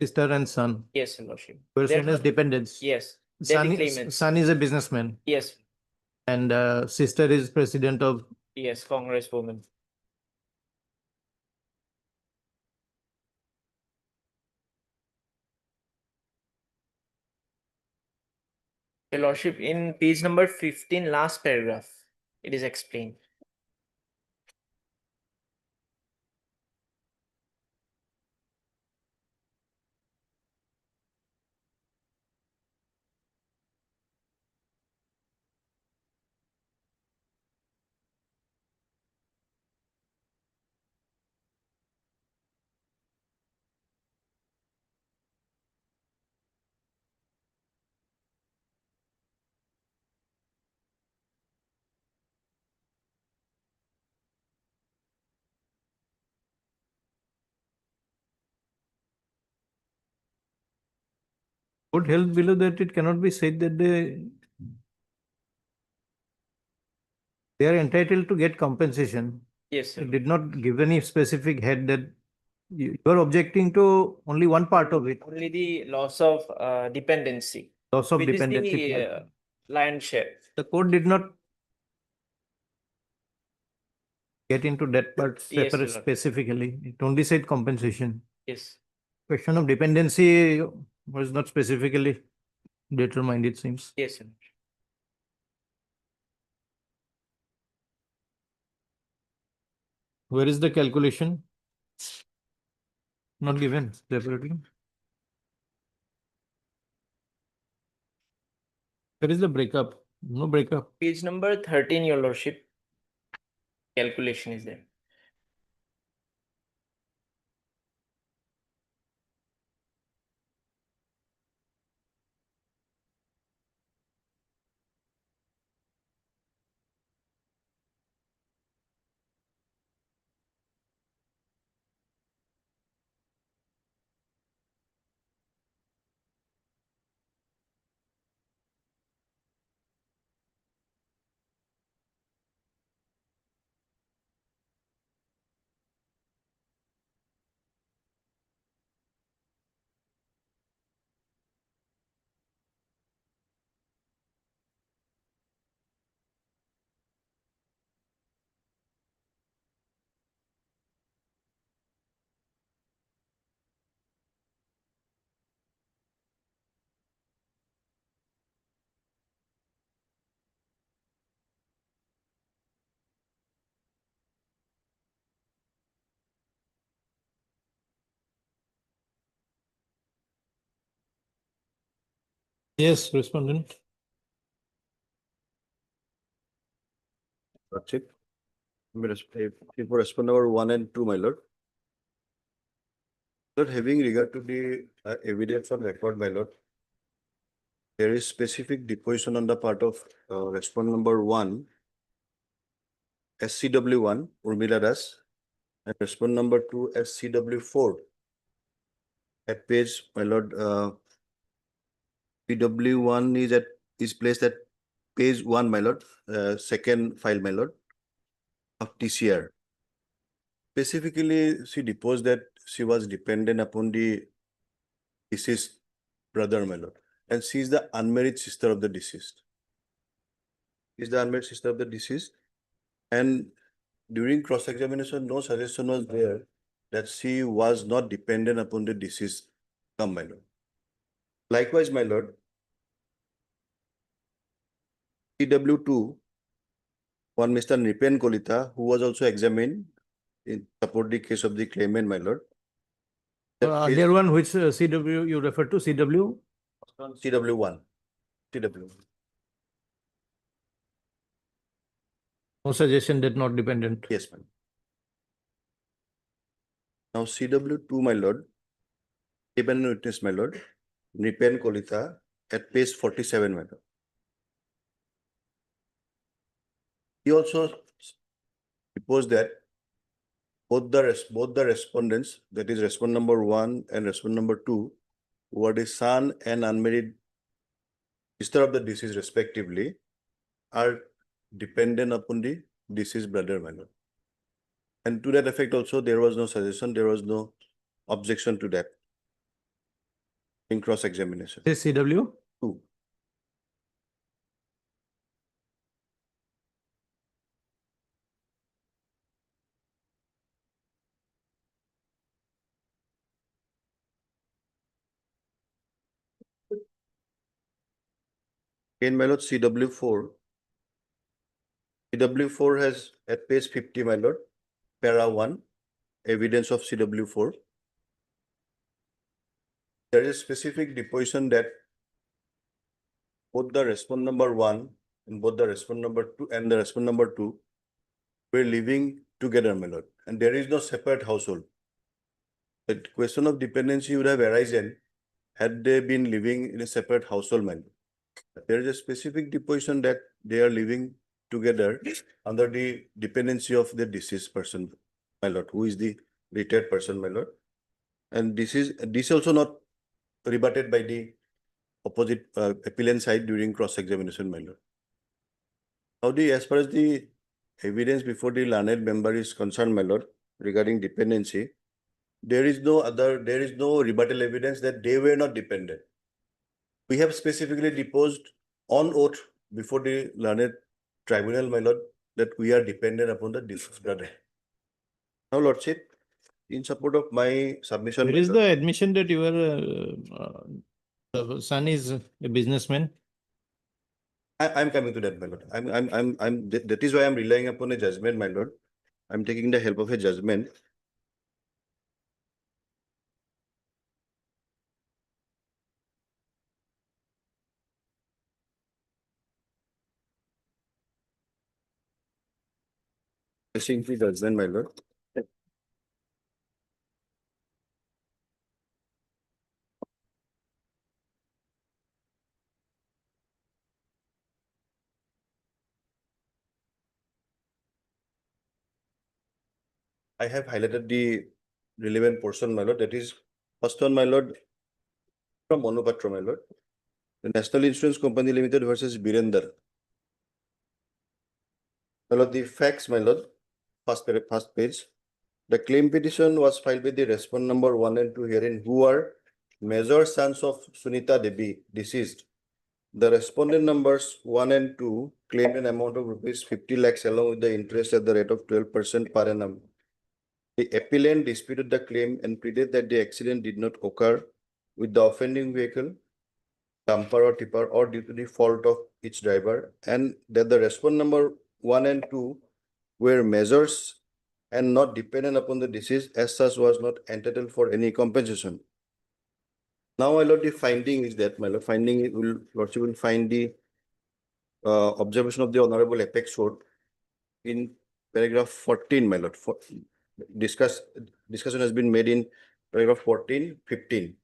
Sister and son Yes, Your Lordship. were They're shown as not- dependents. Yes, they're the claimants. Son is a businessman Yes, and sister is president of. yes, Congresswoman. Your Lordship, in page number 15, last paragraph, it is explained. Court held below that it cannot be said that they are entitled to get compensation. Yes, sir. It did not give any specific head that you are objecting to only one part of it, Only the loss of dependency, loss of which is dependency. the lion's share. The court did not get into that part Yes, separate Lord. specifically. It only said compensation. Yes. Question of dependency was not specifically determined, it seems. Yes, sir. Where is the calculation? Not given separately. Where is the breakup? No breakup. Page number 13, Your Lordship. Calculation is there. Yes, respondent. Lordship. For respond number 1 and 2, my lord. Lord, having regard to the evidence on record, my lord, there is specific deposition on the part of respond number 1, SCW1, Urmila Das, and respond number 2, SCW4. At page, my lord, PW1 is placed at page 1, my lord, second file, my lord, of TCR. Specifically, she deposed that she was dependent upon the deceased brother, my lord, and she is the unmarried sister of the deceased. Is the unmarried sister of the deceased, and during cross-examination, no suggestion was there that she was not dependent upon the deceased income, my lord. Likewise, my lord, CW2, one Mr. Nipen Kolita, who was also examined in support the case of the claimant, my lord. Earlier one, which CW you refer to, CW? CW1. CW. No suggestion that not dependent. Yes, ma'am. Now CW2, my lord, dependent witness, my lord, Nipen Kolita at page 47, my lord. He also deposed that both the respondents, that is respondent number 1 and respondent number 2, who are the son and unmarried sister of the deceased respectively, are dependent upon the deceased brother, my lord. And to that effect also, there was no suggestion, there was no objection to that in cross-examination. This CW? 2. In my lord, CW4. CW4 has at page 50, my lord, para 1, evidence of CW4. There is specific deposition that both the respondent number 1 and both the respondent number 2 and the respondent number 2 were living together, my lord, and there is no separate household. The question of dependency would have arisen had they been living in a separate household, my lord. There is a specific deposition that they are living together under the dependency of the deceased person, my lord, who is the retired person, my lord. And this also not rebutted by the opposite appellant side during cross-examination, my lord. Now, as far as the evidence before the learned member is concerned, my lord, regarding dependency, there is no rebuttal evidence that they were not dependent. We have specifically deposed on oath before the learned tribunal, my lord, that we are dependent upon the deceased brother. Now, lordship, in support of my submission, There is the admission that the son is a businessman. I'm coming to that, my lord. That is why I'm relying upon a judgment, my lord. I'm taking the help of a judgment. Simply judgment, my lord. I have highlighted the relevant portion, my lord. That is first one, my lord, from Monopatra, my lord. The National Insurance Company Limited versus Birender. My lord, the facts, my lord, first page. The claim petition was filed with the respondent number 1 and 2 herein, who are major sons of Sunita Devi, deceased. The respondent numbers 1 and 2 claimed an amount of rupees 50 lakhs along with the interest at the rate of 12% per annum. The appellant disputed the claim and pleaded that the accident did not occur with the offending vehicle, dumper or tipper, or due to the fault of its driver, and that the respondent number 1 and 2 were measures and not dependent upon the deceased, as such was not entitled for any compensation. Now, my lord, the finding is that, my lord, lordship will find the observation of the Honorable Apex Court in paragraph 14, my lord. Discussion has been made in paragraph 14, 15.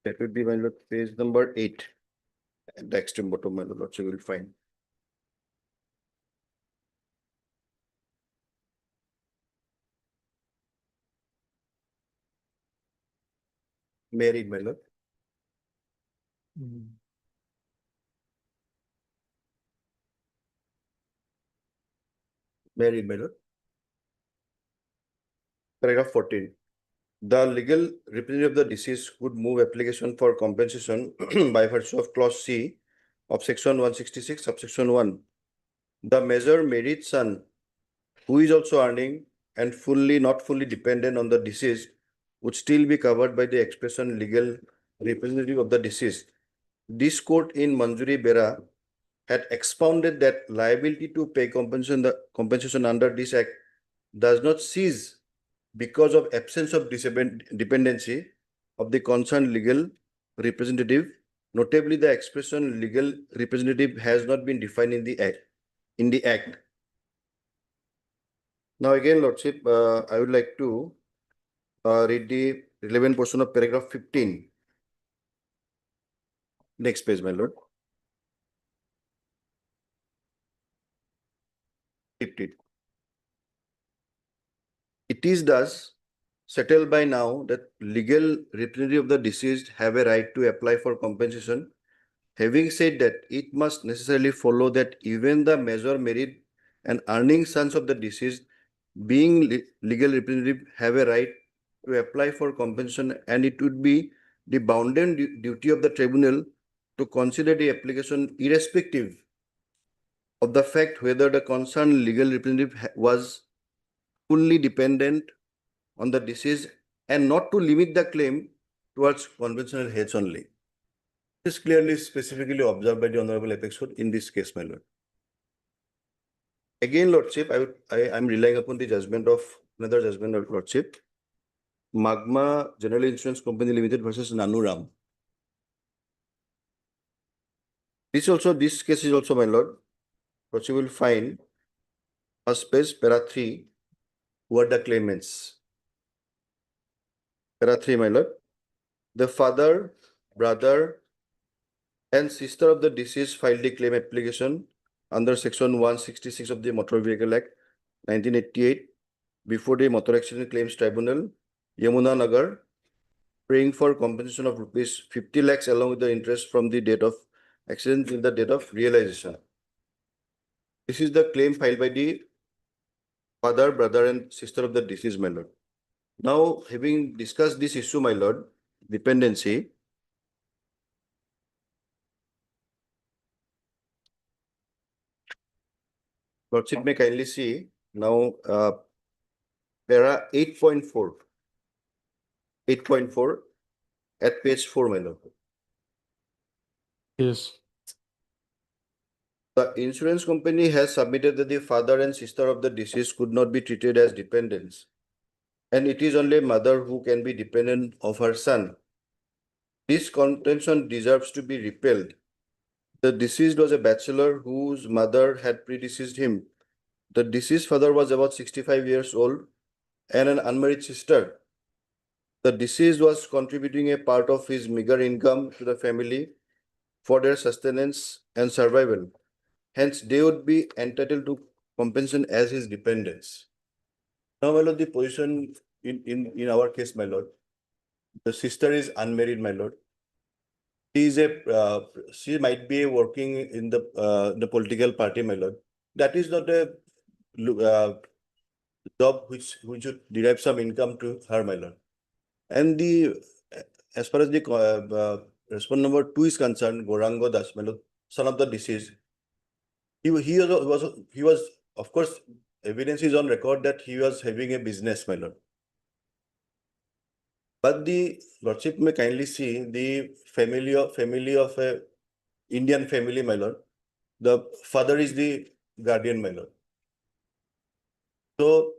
That would be, my lord, page number 8. At the extreme bottom, my lord, you will find. Married, my lord. Married, my lord. Paragraph 14. The legal representative of the deceased would move application for compensation by virtue of clause C of section 166, subsection 1. The measure married son who is also earning and not fully dependent on the deceased would still be covered by the expression legal representative of the deceased. This court in Manjuri Bera had expounded that liability to pay compensation under this act does not cease because of absence of dependency of the concerned legal representative. Notably, the expression legal representative has not been defined in the act. Now again, Lordship, I would like to read the relevant portion of paragraph 15. Next page, my lord. 15. It is thus settled by now that legal representative of the deceased have a right to apply for compensation. Having said that, it must necessarily follow that even the major married and earning sons of the deceased, being legal representative, have a right to apply for compensation, and it would be the bounden duty of the tribunal to consider the application irrespective of the fact whether the concerned legal representative was fully dependent on the deceased, and not to limit the claim towards conventional heads only. This is clearly specifically observed by the Honorable Apex Court in this case, my lord. Again, Lordship, I am relying upon the judgment of another judgment of Lordship. Magma General Insurance Company Limited versus Nanuram. This case is also, my lord, what you will find first page, para 3, who are the claimants. Para 3, my lord. The father, brother, and sister of the deceased filed the claim application under section 166 of the Motor Vehicle Act 1988 before the Motor Accident Claims Tribunal, Yamuna Nagar, praying for compensation of rupees 50 lakhs along with the interest from the date of accident till the date of realization. This is the claim filed by the father, brother, and sister of the deceased, my lord. Now, having discussed this issue, my lord, dependency, Lordship may kindly see now para 8.4. 8.4 at page 4, my lord. Yes. The insurance company has submitted that the father and sister of the deceased could not be treated as dependents, and it is only mother who can be dependent of her son. This contention deserves to be repelled. The deceased was a bachelor whose mother had predeceased him. The deceased father was about 65 years old and an unmarried sister. The deceased was contributing a part of his meager income to the family for their sustenance and survival. Hence, they would be entitled to compensation as his dependents. Now, my lord, the position in our case, my lord, the sister is unmarried, my lord. She might be working in the political party, my lord. That is not a job which should derive some income to her, my lord. And as far as the respondent number 2 is concerned, Gorango Das, my lord, son of the deceased, he was, of course, evidence is on record that he was having a business, my lord. But the lordship may kindly see the family of a Indian family, my lord. The father is the guardian, my lord. So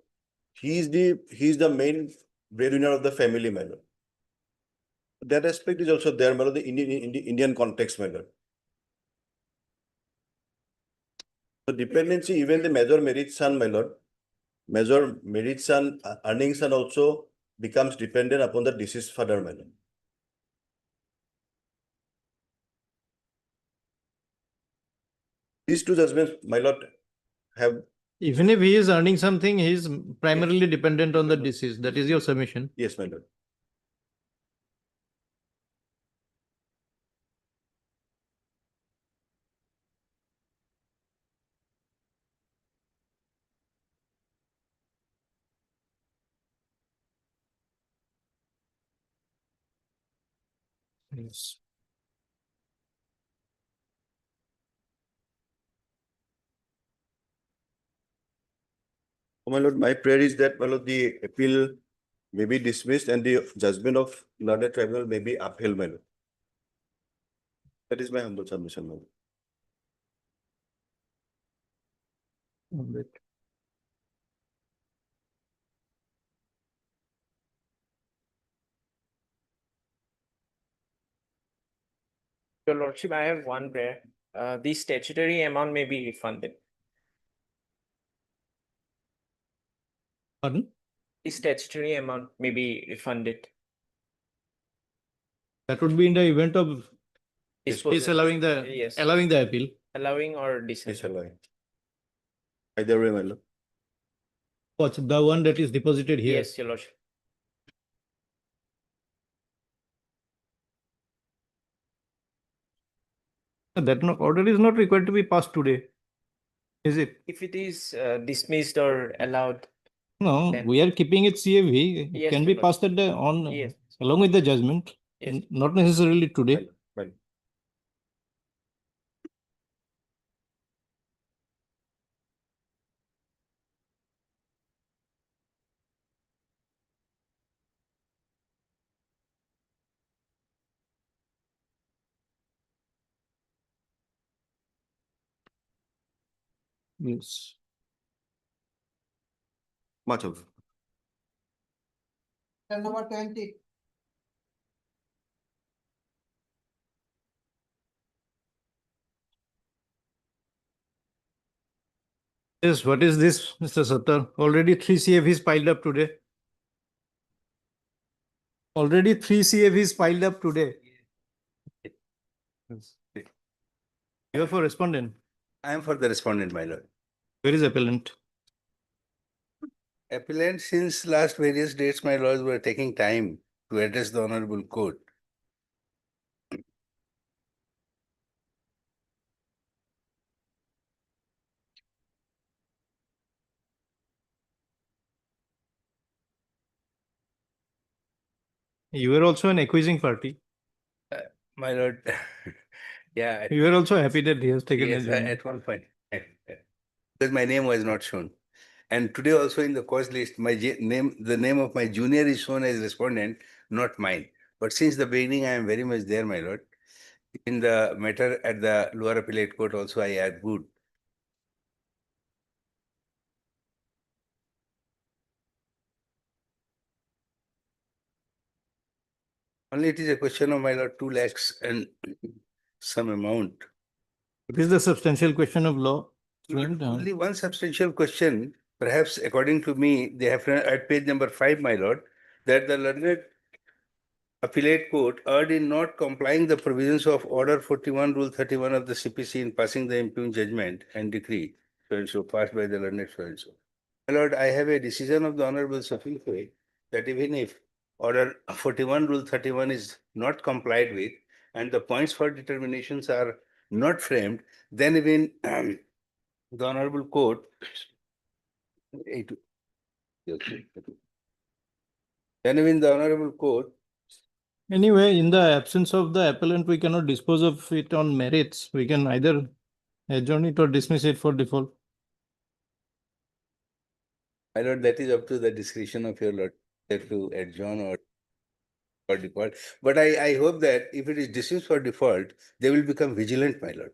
he is the main breadwinner of the family, my lord. That aspect is also there, my lord, in the Indian context, my lord. So dependency, even the major married son, my lord, major married son, earning son also becomes dependent upon the deceased father, my lord. These two judgments, my lord, have. Even if he is earning something, he is primarily dependent on the deceased. That is your submission. Yes, my lord. Yes. My lord, my prayer is that, my lord, the appeal may be dismissed and the judgment of learned tribunal may be upheld, my lord. That is my humble submission, my lord. Your Lordship, I have one prayer. The statutory amount may be refunded. Pardon? The statutory amount may be refunded. That would be in the event of Disposal. allowing Yes. allowing the appeal. Allowing or disallowing. Disallowing. Either way, my lord. What's the one that is deposited here? Yes, Your Lordship. That order is not required to be passed today, is it? If it is dismissed or allowed, No, then- we are keeping it CAV. It Yes, can Your be Lordship. passed at the Yes. along with the judgment, Yes. not necessarily today. Well, Yes. much of. Number 20. Yes, what is this, Mr. Sattar? Already 3 CFs piled up today. Already 3 CFs piled up today. You are for respondent. I am for the respondent, my lord. Where is appellant? Appellant, since last various dates, my lords were taking time to address the honorable court. You were also an accusing party. My lord, yeah. You were also happy that he has taken Yes, a journey. at one point. Because my name was not shown. And today also in the cause list, the name of my junior is shown as respondent, not mine. But since the beginning, I am very much there, my lord. In the matter at the lower appellate court also, I argued. Only it is a question of, my lord, 2 lakhs and some amount. It is the substantial question of law. Only one substantial question, perhaps according to me, they have at page number 5, my lord, that the learned appellate court erred in not complying the provisions of Order 41, Rule 31 of the CPC in passing the impugned judgment and decree, so and so, passed by the learned so and so. My lord, I have a decision of the Honorable Supreme Court that even if Order 41, Rule 31 is not complied with and the points for determinations are not framed, then even the Honorable Court, then even the Honorable Court, Anyway, in the absence of the appellant, we cannot dispose of it on merits. We can either adjourn it or dismiss it for default. my lord, that is up to the discretion of your lord to adjourn or for default. But I hope that if it is dismissed for default, they will become vigilant, my lord.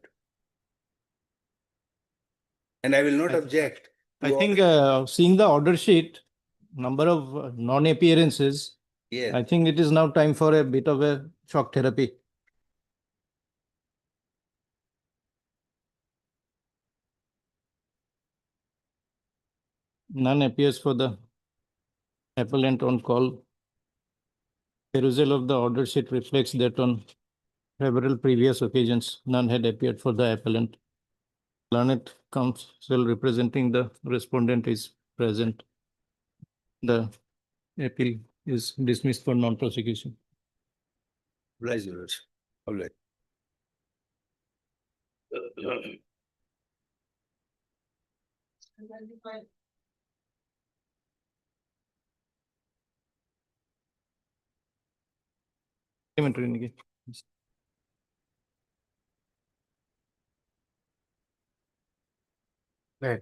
And I will not object. I think seeing the order sheet, number of non-appearances, Yes. I think it is now time for a bit of a shock therapy. None appears for the appellant on call. Perusal of the order sheet reflects that on several previous occasions, none had appeared for the appellant. Learned counsel representing the respondent is present. The appeal is dismissed for non-prosecution. Oblige, your lordship. Oblige. Right.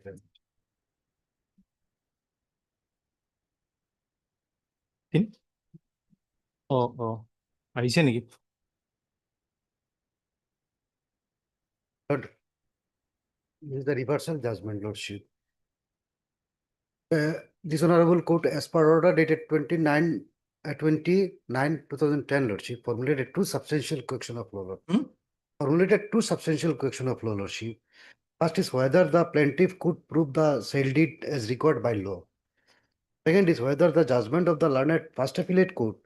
আহিছে নেকি? Lord, this is the reversal judgment, Lordship. This honorable court, as per order dated 29/2010, Lordship, formulated two substantial question of law. Formulated two substantial question of law, Lordship. First is whether the plaintiff could prove the sale deed as required by law. Second is whether the judgment of the learned first appellate court,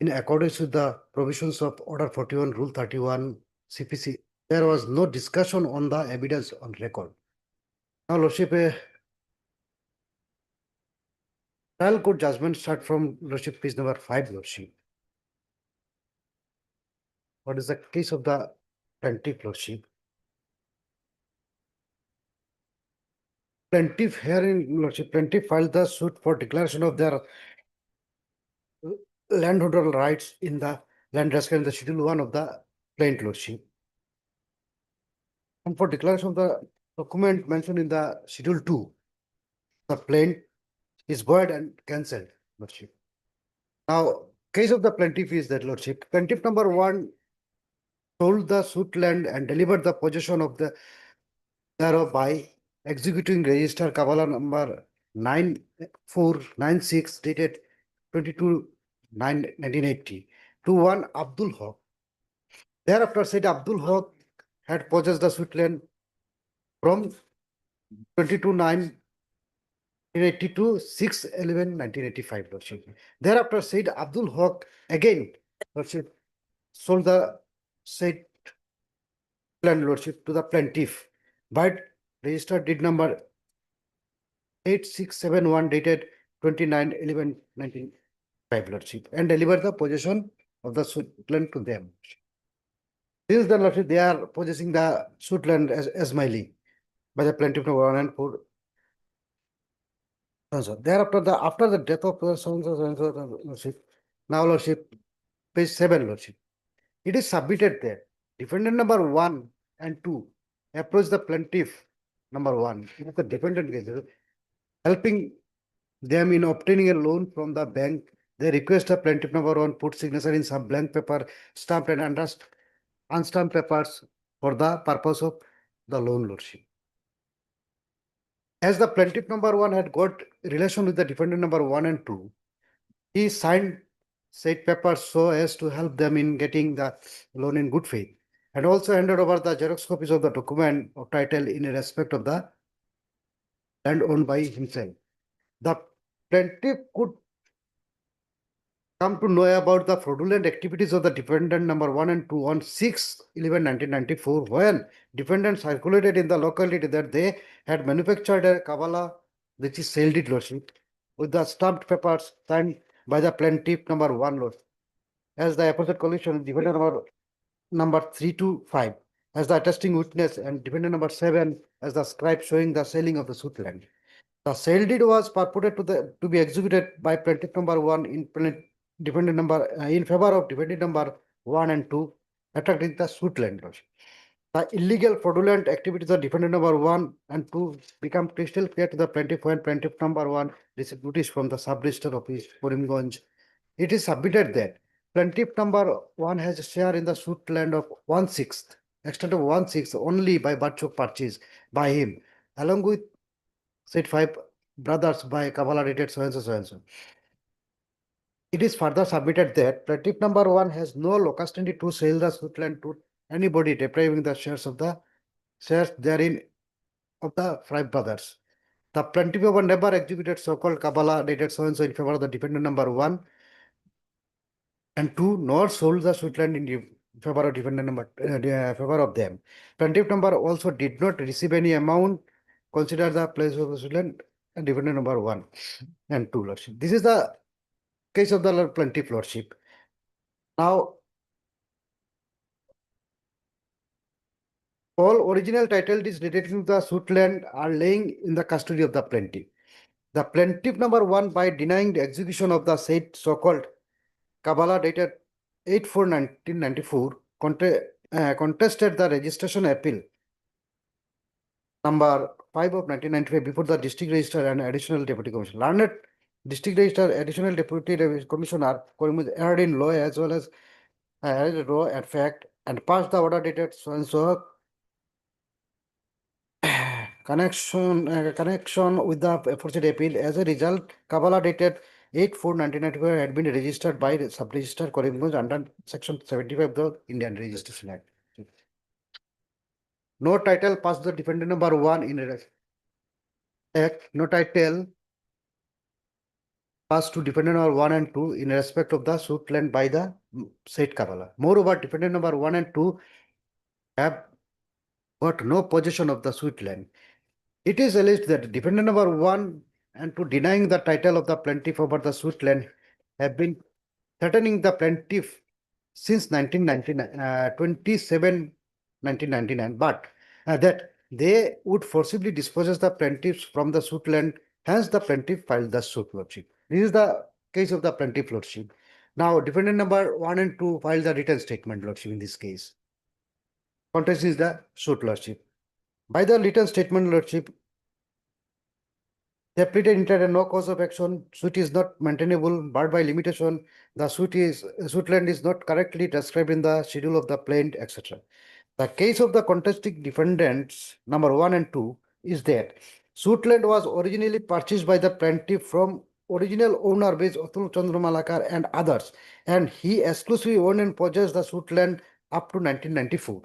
in accordance with the provisions of Order 41, Rule 31, CPC, there was no discussion on the evidence on record. Now, Lordship, trial court judgment start from Lordship, page number 5, Lordship. What is the case of the plaintiff, Lordship? Plaintiff herein, Lordship, plaintiff filed the suit for declaration of their landholder rights in the land register in the Schedule 1 of the plaintiff, Lordship. And for declaration of the document mentioned in the Schedule 2, the plaint is void and cancelled, Lordship. Now, case of the plaintiff is that, Lordship, plaintiff number 1 sold the suit land and delivered the possession of the thereof by executing register Kabbalah number 9496 dated 22/9/1980 to one Abdul Haq. Thereafter, said Abdul Haq had possessed the suit land from 22/9/1980 to 6/11/1985, Lordship. Thereafter, said Abdul Haq again, Lordship, sold the said land, Lordship, to the plaintiff by registered deed number 8671 dated 29/11/1985, Lordship, and delivered the possession of the suit land to them. Since then, Lordship, they are possessing the suit land as Miley by the plaintiff number 1 and 4. Thereafter, after the death of Lordship, now, Lordship, page 7, Lordship, it is submitted there. Defendant number 1 and 2 approach the plaintiff number 1, it is the defendant case, helping them in obtaining a loan from the bank. They request the plaintiff number 1 put signature in some blank paper, stamped and unstamped papers for the purpose of the loan, Lordship. As the plaintiff number 1 had got relation with the defendant number 1 and 2, he signed said papers so as to help them in getting the loan in good faith, and also handed over the xerox copies of the document of title in respect of the land owned by himself. The plaintiff could come to know about the fraudulent activities of the defendant number 1 and 2 on 6/11/1994, when defendant circulated in the locality that they had manufactured a Kabbalah, which is sale deed, Lordship, with the stamped papers signed by the plaintiff number 1, Lord, as the opposite collection, defendant number 3 to 5 as the attesting witness, and defendant number 7 as the scribe showing the selling of the suit land. The sale deed was purported to be executed by plaintiff number 1 in defendant number in favor of defendant number 1 and 2, attracting the suit land. The illegal fraudulent activities of defendant number 1 and 2 become crystal clear to the plaintiff when plaintiff number 1 received notice from the sub-register office, Karimganj. It is submitted that plaintiff number 1 has a share in the suit land of 1/6, extent of 1/6 only by virtue of purchase by him, along with said 5 brothers by Kabbalah dated so and so so and so. It is further submitted that plaintiff number 1 has no locus standi to sell the suit land to anybody, depriving the shares therein of the 5 brothers. The plaintiff number never executed so-called Kabbalah dated so and so in favor of the defendant number 1 and 2, nor sold the suit land in favor of defendant number favor of them. Plaintiff number also did not receive any amount consider the place of the suit land and defendant number 1 and 2, Lordship. This is the case of the plaintiff, Lordship. Now, all original title deeds relating to the suit land are laying in the custody of the plaintiff. The plaintiff number 1, by denying the execution of the said so-called Kabbalah dated 8/4/1994, contested the registration appeal number 5 of 1995 before the district register and additional deputy commissioner. Learned District Registrar Additional Deputy Commissioner Korimbunj erred in law as well as law and fact and passed the order dated so and so connection with the aforesaid appeal. As a result, Kabbalah dated 8/4/1994 had been registered by the Sub-Registrar Korimbunj under Section 75 of the Indian Registration Act. No title passed the defendant number 1 in Act. No title passed to defendant number 1 and 2 in respect of the suit lent by the said Kabbalah. Moreover, defendant number 1 and 2 have got no possession of the suit land. It is alleged that defendant number 1 and 2 denying the title of the plaintiff over the suit land have been threatening the plaintiff since 1999, but that they would forcibly dispossess the plaintiffs from the suit land. Hence, the plaintiff filed the suit, lordship. This is the case of the plaintiff, lordship. Now, defendant number 1 and 2 filed the written statement, lordship, in this case. Contest is the suit, lordship. By the written statement, lordship, they pleaded intended no cause of action, suit is not maintainable, barred by limitation, the suit land is not correctly described in the schedule of the plaintiff, etc. The case of the contesting defendants number 1 and 2 is that suit land was originally purchased by the plaintiff from original owner based Atul Chandra Malakar and others, and he exclusively owned and possessed the suit land up to 1994.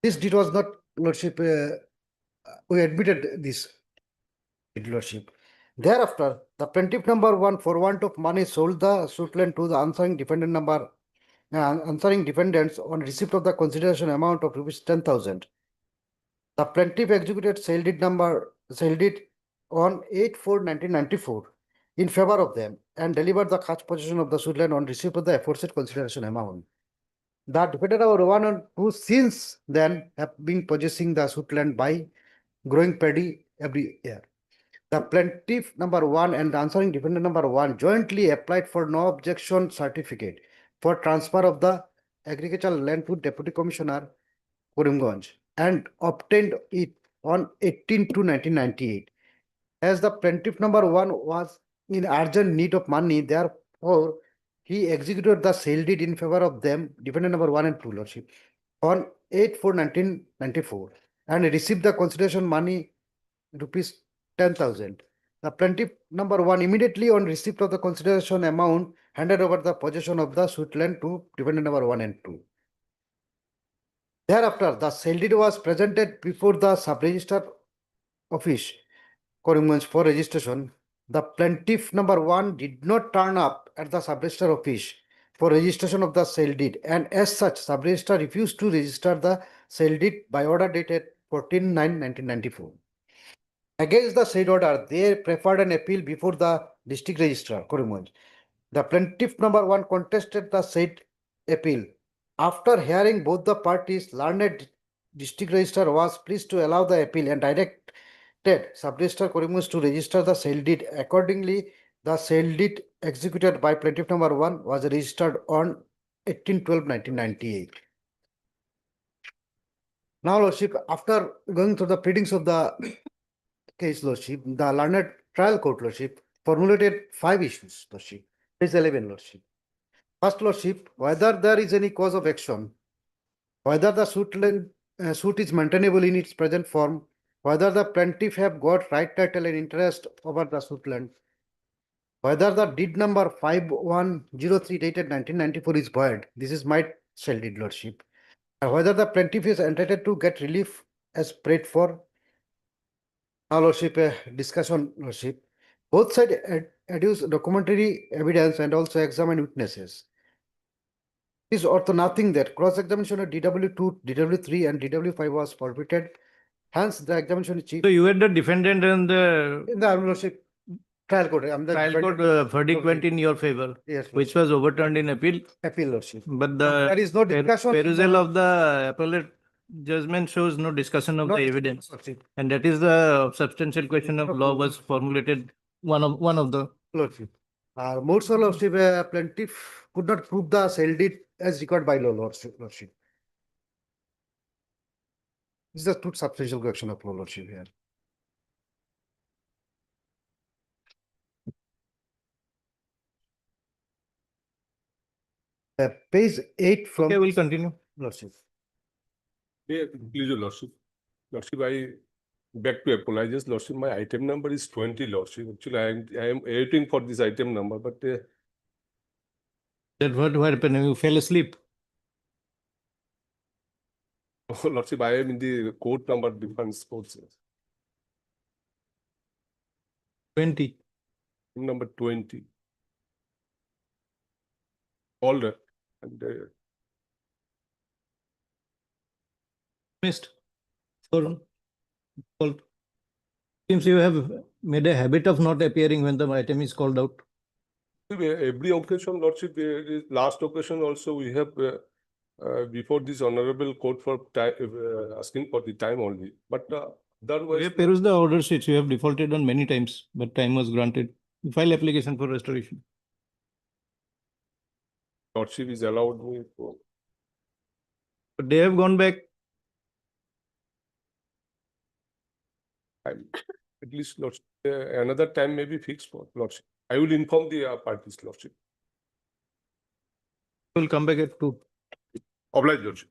This deed was not, lordship, we admitted this, lordship. Thereafter, the plaintiff number 1, for want of money, sold the suit land to the answering defendant number answering defendants on receipt of the consideration amount of rupees 10,000. The plaintiff executed sale deed on 8/4/1994 in favor of them and delivered the cash possession of the suit land on receipt of the aforesaid consideration amount. The defendant number 1 and 2 since then have been possessing the suit land by growing paddy every year. The plaintiff number 1 and the answering defendant number 1 jointly applied for no objection certificate for transfer of the agricultural land to Deputy Commissioner Korimbunj and obtained it on 18/2/1998. As the plaintiff number 1 was in urgent need of money, therefore he executed the sale deed in favor of them, defendant number 1 and 2, lordship, on 8/4/1994 and received the consideration money rupees 10,000. The plaintiff number 1 immediately on receipt of the consideration amount handed over the possession of the suit land to defendant number 1 and 2. Thereafter, the sale deed was presented before the sub-registrar office, Korimbunj, for registration. The plaintiff number 1 did not turn up at the sub-registrar office for registration of the sale deed, and as such, sub-registrar refused to register the sale deed by order dated 14/9/1994. Against the said order, they preferred an appeal before the district registrar, Korimbunj. The plaintiff number 1 contested the said appeal. After hearing both the parties, learned district registrar was pleased to allow the appeal and directed sub-registrar Korimbunj to register the sale deed. Accordingly, the sale deed executed by plaintiff number 1 was registered on 18/12/1998. Now, lordship, after going through the pleadings of the case, lordship, the learned trial court, lordship, formulated 5 issues, lordship. Page 11, lordship. First, lordship, whether there is any cause of action, whether the suit is maintainable in its present form, whether the plaintiff have got right title and interest over the suit land, whether the deed number 5103 dated 1994 is void. This is my sale deed, lordship. Whether the plaintiff is entitled to get relief as prayed for. Now, lordship, discussion, lordship. Both sides adduce documentary evidence and also examine witnesses. It is ortho nothing that cross-examination of DW2, DW3 and DW5 was forfeited. Hence, the examination chief. So you were the defendant and the In the lordship trial court. trial court verdict went in your favor, yes, which was overturned in appeal. Appeal, lordship. But the There is no discussion. perusal of the appellate judgment shows no discussion of No the evidence, lordship. and that is the substantial question of law was formulated. One of the Lordship. More so, lordship, plaintiff could not prove the sale deed as required by law, lordship. This is a two substantial question of law, lordship here. Page 8 from. Okay, we'll continue. Lordship. Please, your Lordship. Lordship, I beg to apologize, Lordship. My item number is 20, Lordship. Actually, I am waiting for this item number, but That what happened? You fell asleep. oh, Lordship, I am in the code number difference codes. 20. Number 20. All right. And Missed. So, seems you have made a habit of not appearing when the item is called out. every occasion, Lordship, last occasion also we have before this honorable court for time, asking for the time only. But We otherwise, have perused the order sheets. You have defaulted on many times, but time was granted. You file application for restoration. Lordship is allowed me to. But they have gone back. At least, Lordship, another time may be fixed for Lordship. I will inform the parties, Lordship. Will come back at 2. Obliged, Lordship.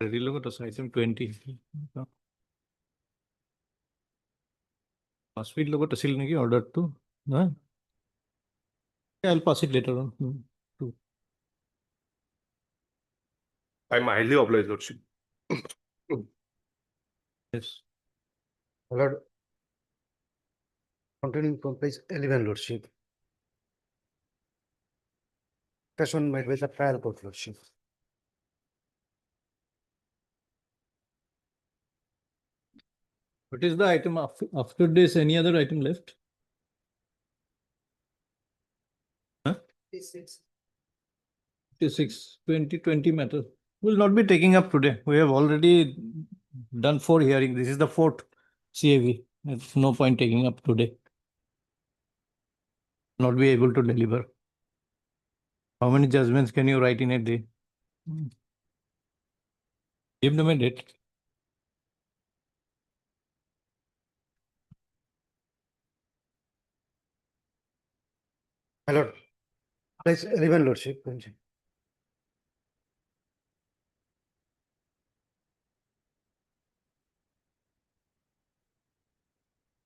Relook at item 20. Last week look at the order to. No? Yeah, I'll pass it later on. To I'm highly obliged, Lordship. yes. My lord, continuing from page 11, Lordship. Discussion made by the trial court, Lordship. What is the item after this? Any other item left? Huh? 2020 matter. Will not be taking up today. We have already done 4 hearings. This is the 4th CAV. There's no point taking up today. Not be able to deliver. How many judgments can you write in a day? Give them a date. My lord, page 11, Lordship.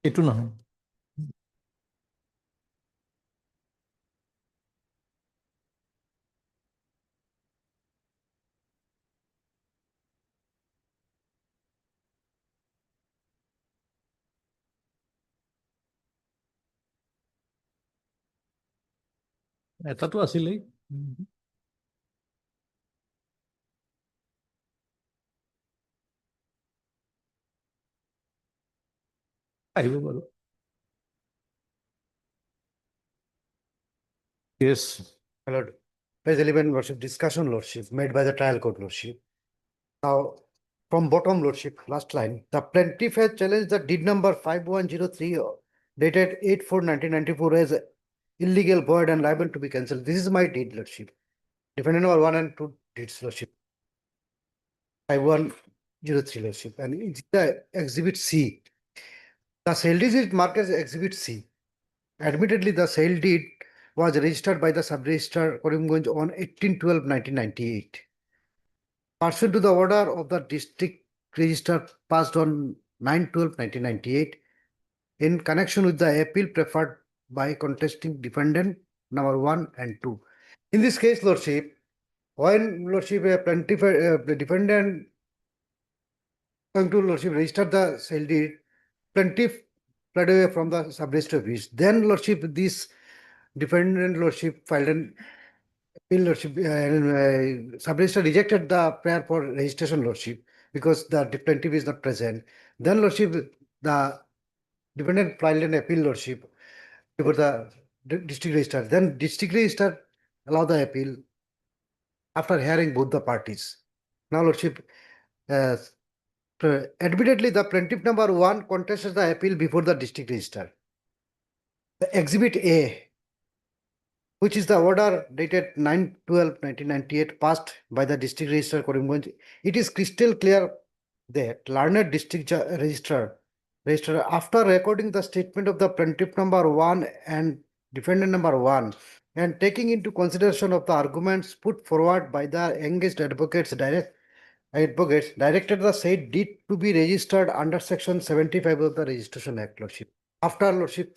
Itu na. এটাতো আছিলেই। আহিব বাৰু। Yes. My lord, page 11, Lordship, discussion, Lordship, made by the trial court, Lordship. Now, from bottom, Lordship, last line, the plaintiff has challenged the deed number 5103 dated 8/4/1994 as illegal, void, and liable to be cancelled. This is my deed, Lordship. Defendant number 1 and 2 deeds, Lordship. 5103, Lordship, and it's the exhibit C. The sale deed is marked as exhibit C. Admittedly, the sale deed was registered by the sub-registrar Karimganj on 18/12/1998. Pursuant to the order of the district registrar passed on 9/12/1998, in connection with the appeal preferred by contesting defendant number 1 and 2. In this case, Lordship, when Lordship a plaintiff, the defendant going to Lordship register the sale deed, plaintiff fled away from the sub-registrar office. Then Lordship, this defendant Lordship filed an appeal, Lordship, sub-registrar rejected the prayer for registration, Lordship, because the plaintiff is not present. Then Lordship, the defendant filed an appeal, Lordship, before the district registrar. Then district registrar allowed the appeal after hearing both the parties. Now, Lordship, admittedly, the plaintiff number 1 contested the appeal before the district registrar. The exhibit A, which is the order dated 9/12/1998 passed by the district registrar Karimganj, it is crystal clear that learned district registrar, after recording the statement of the plaintiff number 1 and defendant number 1 and taking into consideration of the arguments put forward by the engaged advocates, directed the said deed to be registered under section 75 of the Registration Act, Lordship. After, Lordship,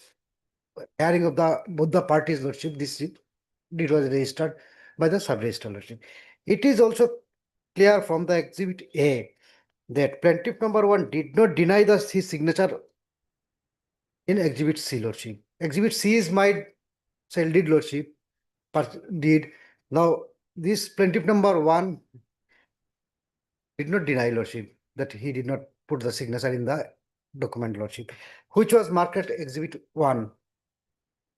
hearing of the both the parties, Lordship, this deed was registered by the sub-registrar, Lordship. It is also clear from the exhibit A that plaintiff number 1 did not deny his signature in exhibit C, Lordship. Exhibit C is my sale deed, Lordship, deed. Now, this plaintiff number 1 did not deny, Lordship, that he did not put the signature in the document, Lordship, which was marked at exhibit 1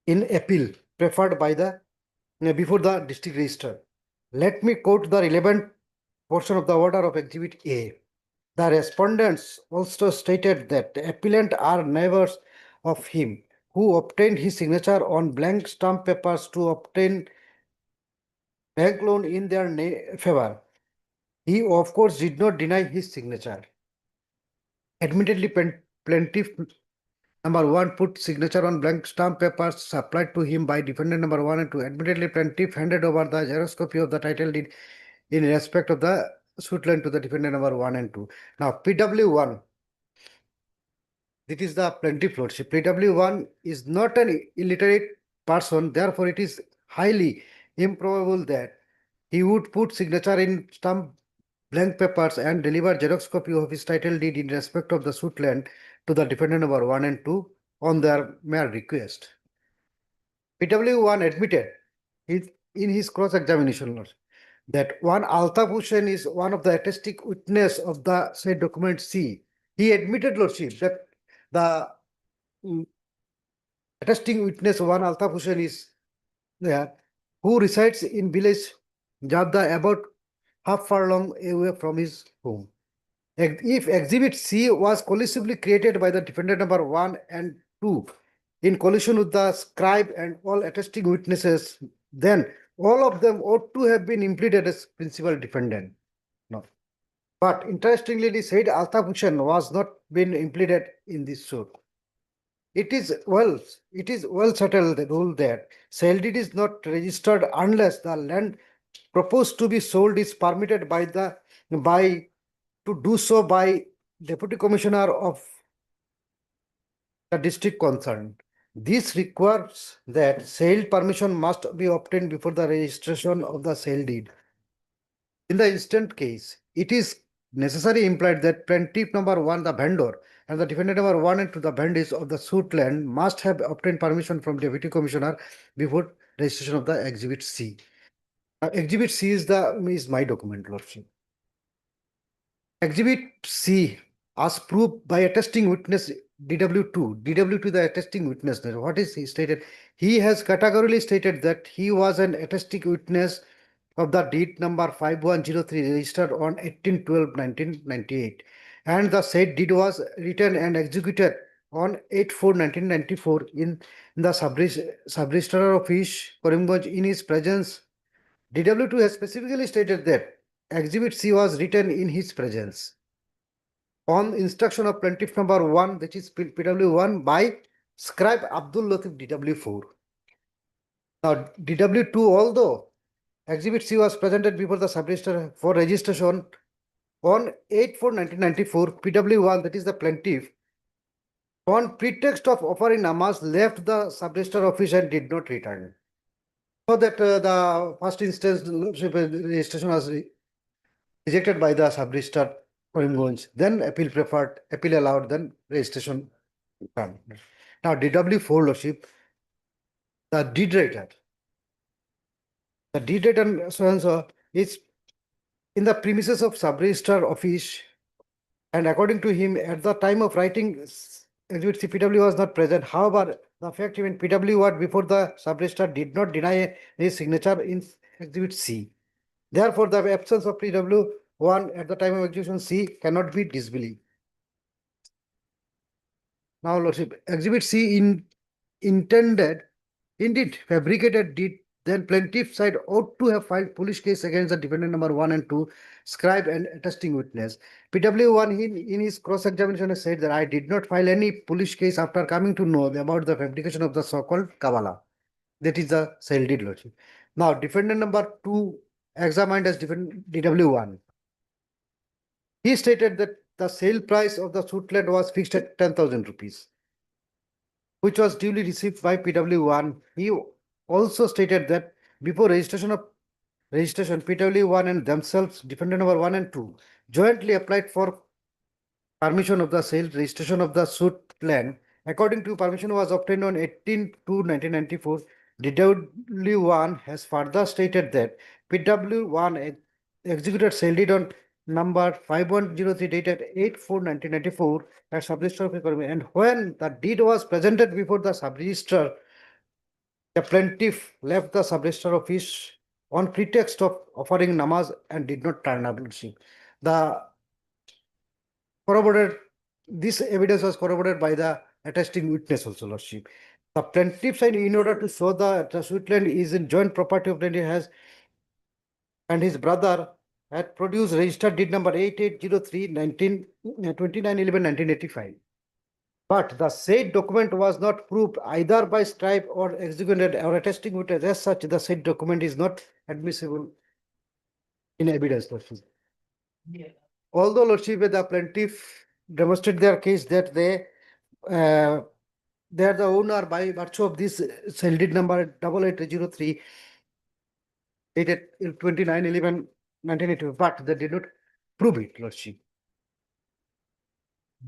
in appeal preferred by the before the district registrar. Let me quote the relevant portion of the order of exhibit A. The respondents also stated that the appellant are neighbors of him who obtained his signature on blank stamp papers to obtain bank loan in their favor. He, of course, did not deny his signature. Admittedly, plaintiff number 1 put signature on blank stamp papers supplied to him by defendant number 1 and 2. Admittedly, plaintiff handed over the xerox copy of the title deed in respect of the suit land to the defendant number 1 and 2. Now, PW1, this is the plaintiff lordship. PW1 is not an illiterate person, therefore it is highly improbable that he would put signature in stamp blank papers and deliver Xerox copy of his title deed in respect of the suit land to the defendant number 1 and 2 on their mere request. PW1 admitted in his cross-examination that one Altaf Hussain is one of the attesting witness of the said document C. He admitted, lordship, that the attesting witness one Altaf Hussain is there, who resides in village Jabda about half furlong away from his home. If exhibit C was collusively created by the defendant number 1 and 2 in collusion with the scribe and all attesting witnesses, then all of them ought to have been implicated as principal defendant. No. But interestingly, the said Altaf Hussain was not been implicated in this suit. It is well settled the rule that sale deed is not registered unless the land proposed to be sold is permitted to do so by Deputy Commissioner of the district concerned. This requires that sale permission must be obtained before the registration of the sale deed. In the instant case, it is necessarily implied that plaintiff number 1, the vendor, and the defendant number 1 and 2, the vendors of the suit land, must have obtained permission from Deputy Commissioner before registration of the Exhibit C. Exhibit C is my document, lordship. Exhibit C, as proved by attesting witness DW2. DW2, the attesting witness. What is he stated? He has categorically stated that he was an attesting witness of the deed number 5103 registered on 18/12/1998, and the said deed was written and executed on 8/4/1994 in the sub-registrar office, Karimganj, in his presence. DW2 has specifically stated that Exhibit C was written in his presence on instruction of plaintiff number 1, which is PW1, by scribe Abdul Latif DW4. Now, DW2, although Exhibit C was presented before the sub-registrar for registration on 8/4/1994, PW1, that is the plaintiff, on pretext of offering namaz, left the sub-registrar office and did not return. So that the first instance registration was rejected by the sub-registrar Karimganj, then appeal preferred, appeal allowed, then registration done. Now, DW4, lordship, the deed writer. The deed written so and so is in the premises of sub-registrar office, and according to him, at the time of writing, Exhibit C, PW was not present. However, the fact even PW was before the sub-registrar did not deny his signature in Exhibit C. Therefore, the absence of PW1 at the time of execution C cannot be disbelieved. Now, lordship, Exhibit C intended, indeed fabricated deed, then plaintiff side ought to have filed police case against the defendant number 1 and 2, scribe and attesting witness. PW1 in his cross-examination has said that I did not file any police case after coming to know about the fabrication of the so-called Kabbalah. That is the sale deed, lordship. Now, defendant number 2 examined as defendant DW1. He stated that the sale price of the suit land was fixed at 10,000 rupees, which was duly received by PW1. He also stated that before registration, PW1 and themselves, defendant number 1 and 2, jointly applied for permission of the sale registration of the suit land. According to permission was obtained on 18/2/1994. DW1 has further stated that PW1 executed sale deed on number 5103 dated 8/4/1994 at sub-registrar office, and when the deed was presented before the sub-registrar, the plaintiff left the sub-registrar office on pretext of offering namaz and did not turn up. This evidence was corroborated by the attesting witness also, lordship. The plaintiff side, in order to show that the suit land is in joint property of plaintiff and his brother, had produced registered deed number 8803 29/11/1985. But the said document was not proved either by scribe or executed or attesting witness. As such, the said document is not admissible in evidence. Although Lordship, the plaintiff demonstrated their case that they are the owner by virtue of this cell deed number 8803 dated 29/11/1982, but they did not prove it, Lordship.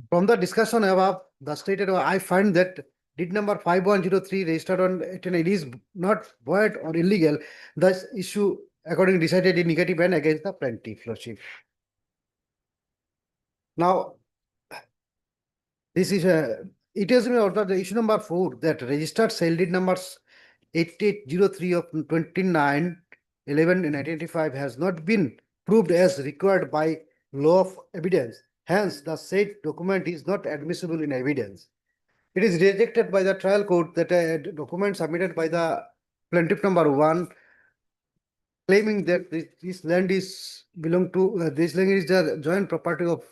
From the discussion above, the stated, I find that deed number 5103 registered on 18 is not void or illegal. Thus, issue accordingly decided in negative and against the plaintiff, Lordship. Now, this is it has been ordered the issue number 4 that registered sale deed numbers 8803 of 29/11/1985 has not been proved as required by law of evidence. Hence, the said document is not admissible in evidence. It is rejected by the trial court that a document submitted by the plaintiff number 1 claiming that this land is this land is the joint property of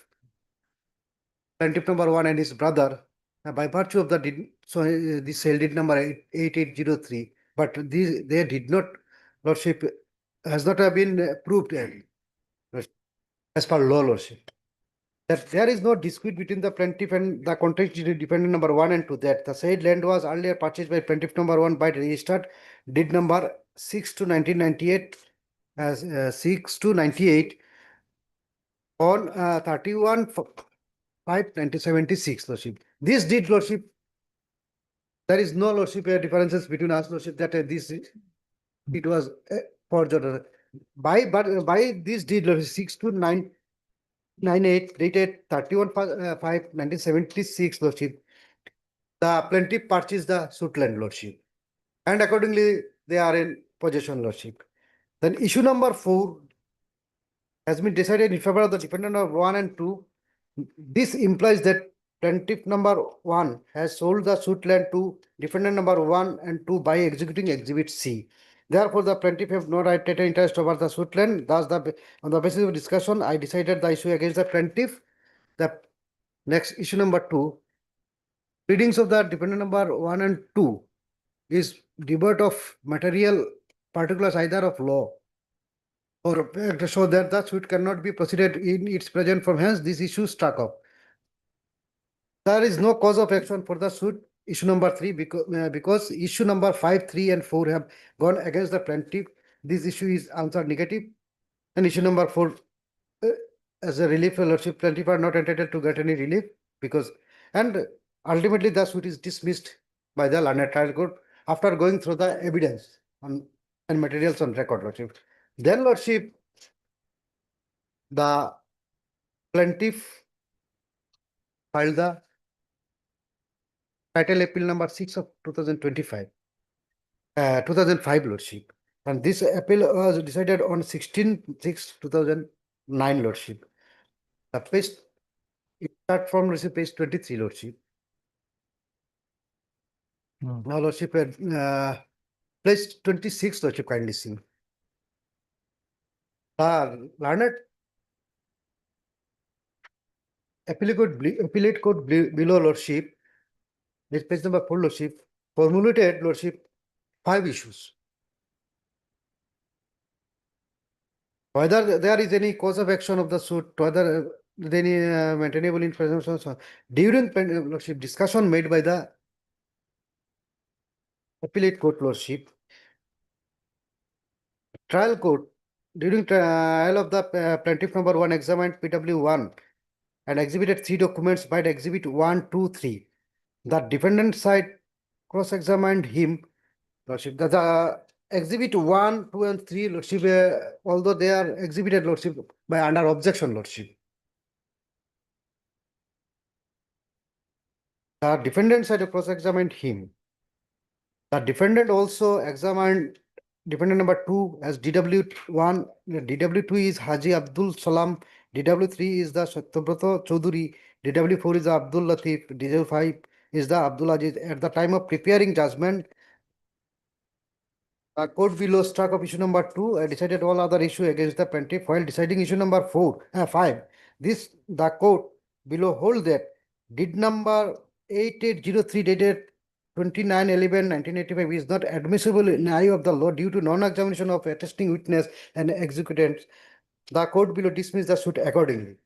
plaintiff number 1 and his brother by virtue of the this sale deed number 8803, but they did not, Lordship, has not been proved as per law, Lordship. That there is no dispute between the plaintiff and the contested defendant number 1 and 2 that the said land was earlier purchased by plaintiff number 1 by registered deed number 6 to 1998 as 6 to 98 on 31/5/1976, Lordship. This deed, Lordship, there is no, Lordship, differences between us, Lordship, that it was forged by this deed, Lordship, 6 to 998 dated 31/5/1976, Lordship. The plaintiff purchased the suit land, Lordship, and accordingly they are in possession, Lordship. Then issue number 4 has been decided in favor of the defendant number 1 and 2. This implies that plaintiff number 1 has sold the suit land to defendant number 1 and 2 by executing exhibit C. Therefore, the plaintiff have no right to take interest over the suit land. Thus, on the basis of discussion, I decided the issue against the plaintiff. The next issue number 2, pleadings of the defendant number 1 and 2 is devoid of material particulars either of law or show that the suit cannot be proceeded in its present form. Hence, this issue struck up. There is no cause of action for the suit issue number 3 because issue number 5, 3, and 4 have gone against the plaintiff. This issue is answered negative, and issue number 4 as a relief, Lordship, plaintiff are not entitled to get any relief because, and ultimately the suit is dismissed by the learned trial court after going through the evidence and materials on record, Lordship. Then, Lordship, the plaintiff filed the title appeal number 6 of 2005, Lordship. And this appeal was decided on 16/6/2009, Lordship. The page, it start from page 23, Lordship. Now, Lordship, page 26, Lordship, kindly see. Learned appellate court below, Lordship, this page number 4, Lordship, formulated, Lordship, 5 issues. Whether there is any cause of action of the suit, whether any maintainable information, so during Lordship discussion made by the appellate court, Lordship, trial court during trial of the plaintiff number 1 examined PW1 and exhibited 3 documents by the exhibit 1, 2, 3. The defendant side cross-examined him, Lordship. The exhibit 1, 2, and 3, Lordship, although they are exhibited, Lordship, by under objection, Lordship. The defendant side cross-examined him. The defendant also examined defendant number 2 as DW1. DW2 is Haji Abdul Salam. DW3 is the Satyabrata Chaudhuri. DW4 is the Abdul Latif. DW5 is the Abdul Aziz. At the time of preparing judgment, court below struck up issue number 2 decided all other issue against the plaintiff while deciding issue number 5. The court below hold that deed number 8803 dated 29/11/1985 is not admissible in eye of the law due to non-examination of attesting witness and executants. the court below dismissed the suit accordingly.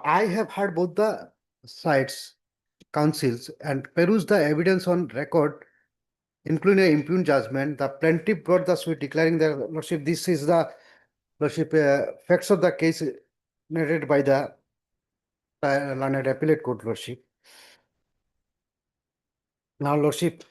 I have heard both the sides, counsels, and perused the evidence on record, including an impugned judgment. The plaintiff brought the suit declaring that, Lordship, this is the Lordship facts of the case narrated by the learned appellate court, Lordship. Now, Lordship,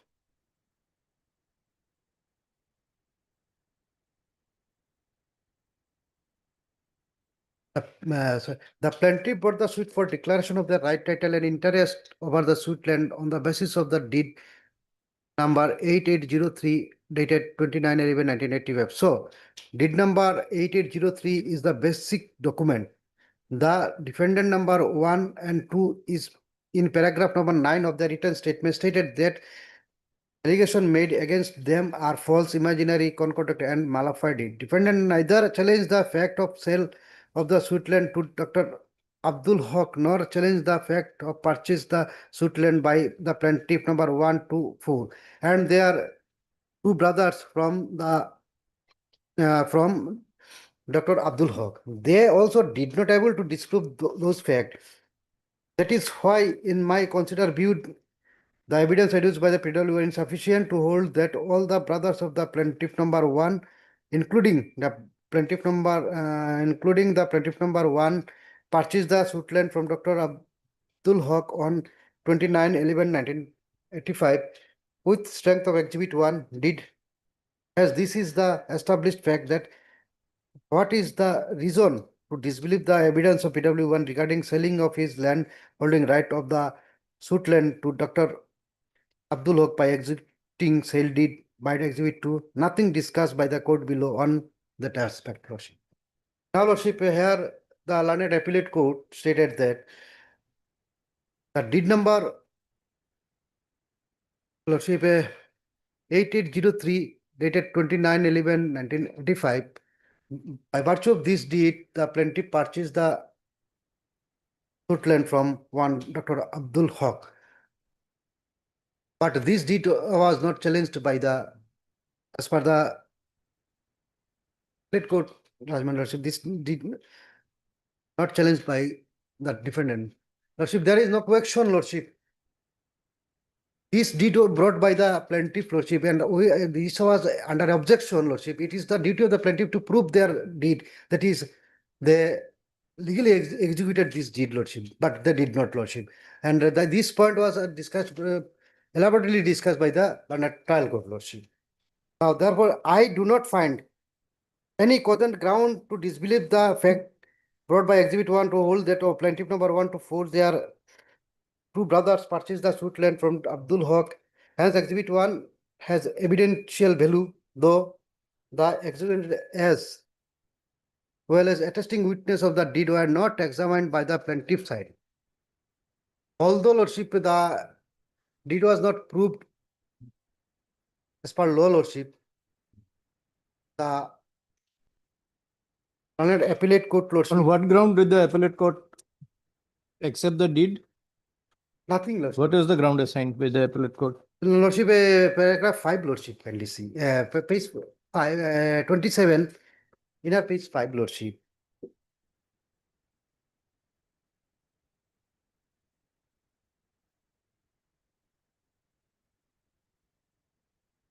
the plaintiff brought the suit for declaration of the right title and interest over the suit land on the basis of the deed number 8803 dated 29/11/1985. So, deed number 8803 is the basic document. The defendant number 1 and 2 is in paragraph number 9 of the written statement stated that allegations made against them are false, imaginary, concocted, and malafide. Defendant neither challenged the fact of sale of the suit land to Dr. Abdul Haq nor challenged the fact of purchase the suit land by the plaintiff number 1 to 4, and their two brothers from Dr. Abdul Haq. They also did not able to disprove those facts. That is why, in my considered view, the evidence adduced by the PW were insufficient to hold that all the brothers of the plaintiff number 1, including the plaintiff number 1, purchased the suit land from Dr. Abdul Haq on 29/11/1985 with strength of Exhibit 1 did, as this is the established fact that what is the reason to disbelieve the evidence of PW1 regarding selling of his land holding right of the suit land to Dr. Abdul Haq by executing sale deed by Exhibit 2, nothing discussed by the court below on that aspect, Lordship. Now, Lordship, here the learned appellate court stated that the deed number, Lordship, 8803 dated 29/11/1985, by virtue of this deed, the plaintiff purchased the suit land from one Dr. Abdul Haq. But this deed was not challenged by the, as per the appellate court judgment, Lordship, this deed not challenged by the defendant. Lordship, there is no question, Lordship. This deed was brought by the plaintiff, Lordship, and this was under objection, Lordship. It is the duty of the plaintiff to prove their deed, that is, they legally executed this deed, Lordship, but they did not, Lordship. And this point was discussed, elaborately discussed by the trial court, Lordship. Now, therefore, I do not find any cogent ground to disbelieve the fact brought by Exhibit 1 to hold that of plaintiff number 1 to 4, their two brothers purchased the suit land from Abdul Haq. Hence, Exhibit 1 has evidential value, though the exhibit as well as attesting witness of the deed were not examined by the plaintiff side. Although, Lordship, the deed was not proved as per law, Lordship, the appellate court, Lordship. On what ground did the appellate court accept the deed? Nothing, Lordship. What is the ground assigned by the appellate court? Lordship, paragraph 5, Lordship, can you see? Page 5, 27, inner page 5, Lordship.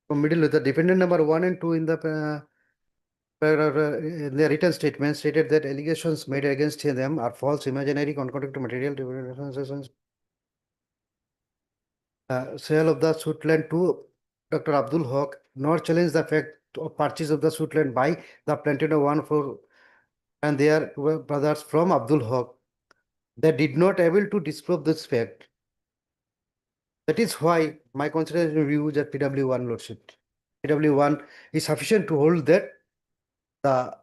From middle with the defendant number 1 and 2 in the paragraph, in the written statement stated that allegations made against them are false, imaginary, contradictory material, sale of the suit land to Dr. Abdul Haq, nor challenge the fact of purchase of the suit land by the plaintiff 1 for and their brothers from Abdul Haq. They did not able to disprove this fact. That is why my consideration view is that PW1, Lordship. PW1 is sufficient to hold that the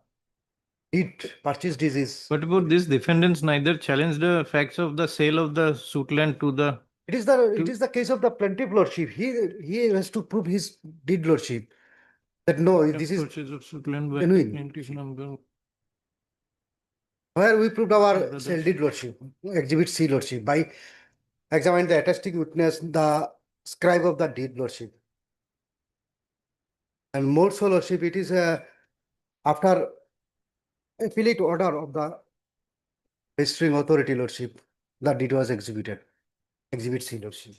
deed purchased is. What about these defendants neither challenged the facts of the sale of the suit land to the. It is the case of the plaintiff, Lordship. He has to prove his deed, Lordship. That no, this is genuine. Where we proved our sale deed, Lordship, Exhibit C, Lordship, by examining the attesting witness, the scribe of the deed, Lordship. And more so, Lordship, it is after appellate order of the registering authority, Lordship, the deed was exhibited. Exhibit C, Lordship.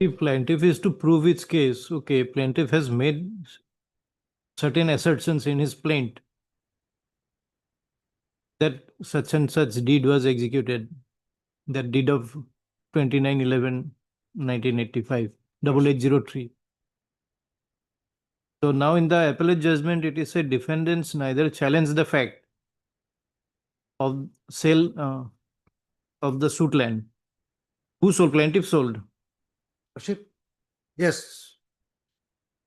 If plaintiff is to prove its case, okay, plaintiff has made certain assertions in his plaint that such and such deed was executed, that deed of 29/11/1985, 8803. So now in the appellate judgment, it is said defendants neither challenge the fact of sale of the suit land. Who sold? Plaintiff sold. Lordship, yes.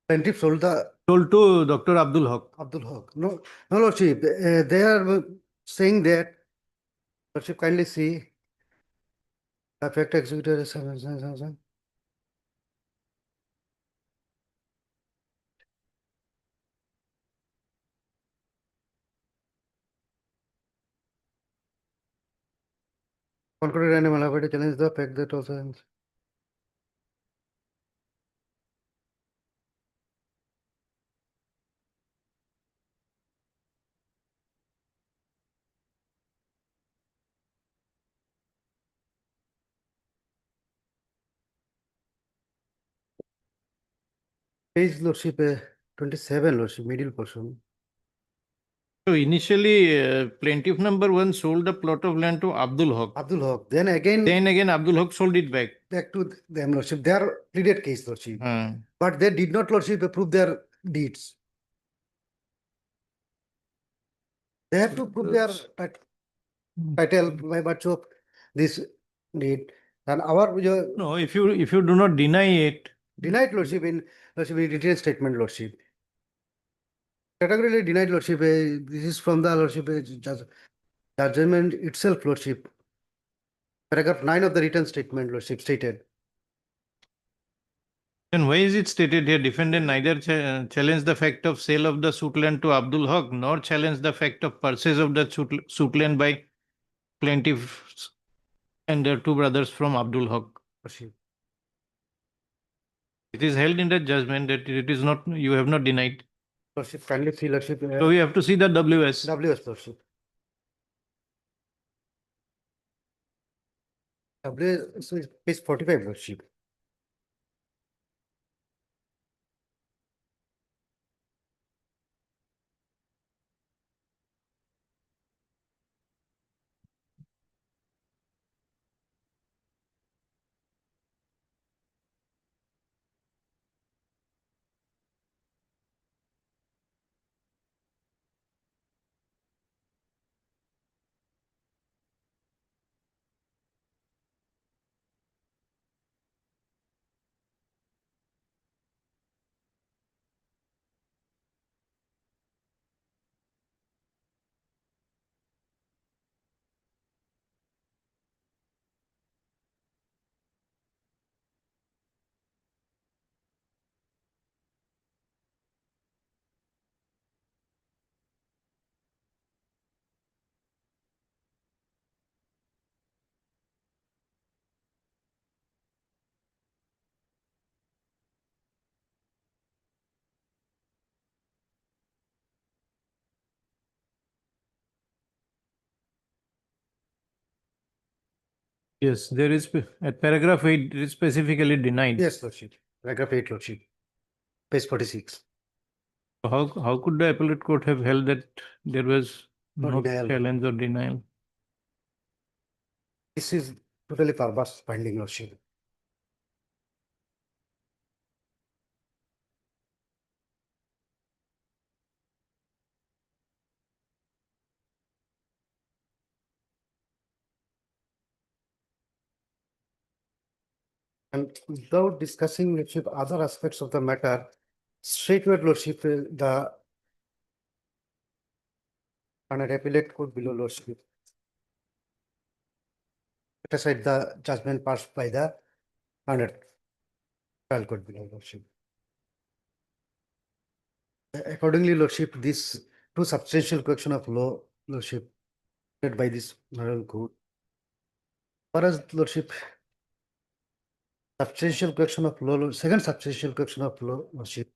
Plaintiff sold the Sold to Dr. Abdul Haq. Abdul Haq. No, no, Lordship, they are saying that, Lordship, kindly see, the fact executed is concluded and modified to challenge the fact that also. Page, Lordship, 27, Lordship, middle portion. So initially, plaintiff number one sold the plot of land to Abdul Haq. Abdul Haq. Then again Abdul Haq sold it back. Back to them, Lordship. They are pleaded case, Lordship. Hmm. But they did not, Lordship, prove their deeds. They have to prove their title by virtue of this deed. And our No, if you do not deny it, denied, Lordship, in written statement, Lordship. Categorically denied, Lordship. This is from the Lordship judgment itself, Lordship. Paragraph 9 of the written statement, Lordship, stated. then why is it stated here? Defendant neither challenge the fact of sale of the suit land to Abdul Haq nor challenge the fact of purchase of the suit land by plaintiffs and their two brothers from Abdul Haq. Lordship. It is held in the judgment that it is not, you have not denied. Lordship, kindly see, Lordship. So we have to see the WS. WS, Lordship. WS is page 45, Lordship. Yes, there is, at paragraph 8, it is specifically denied. Yes, Lordship. Paragraph 8, Lordship. Page 46. How could the appellate court have held that there was No no denial. challenge or denial? This is totally perverse finding, Lordship. And without discussing Lordship other aspects of the matter, straightway Lordship, the appellate court below Lordship set aside the judgment passed by the trial court below Lordship. Accordingly, Lordship, this two substantial question of law, Lordship, made by this Honorable Court. For us, Lordship, substantial question of law, second substantial question of law, Lordship.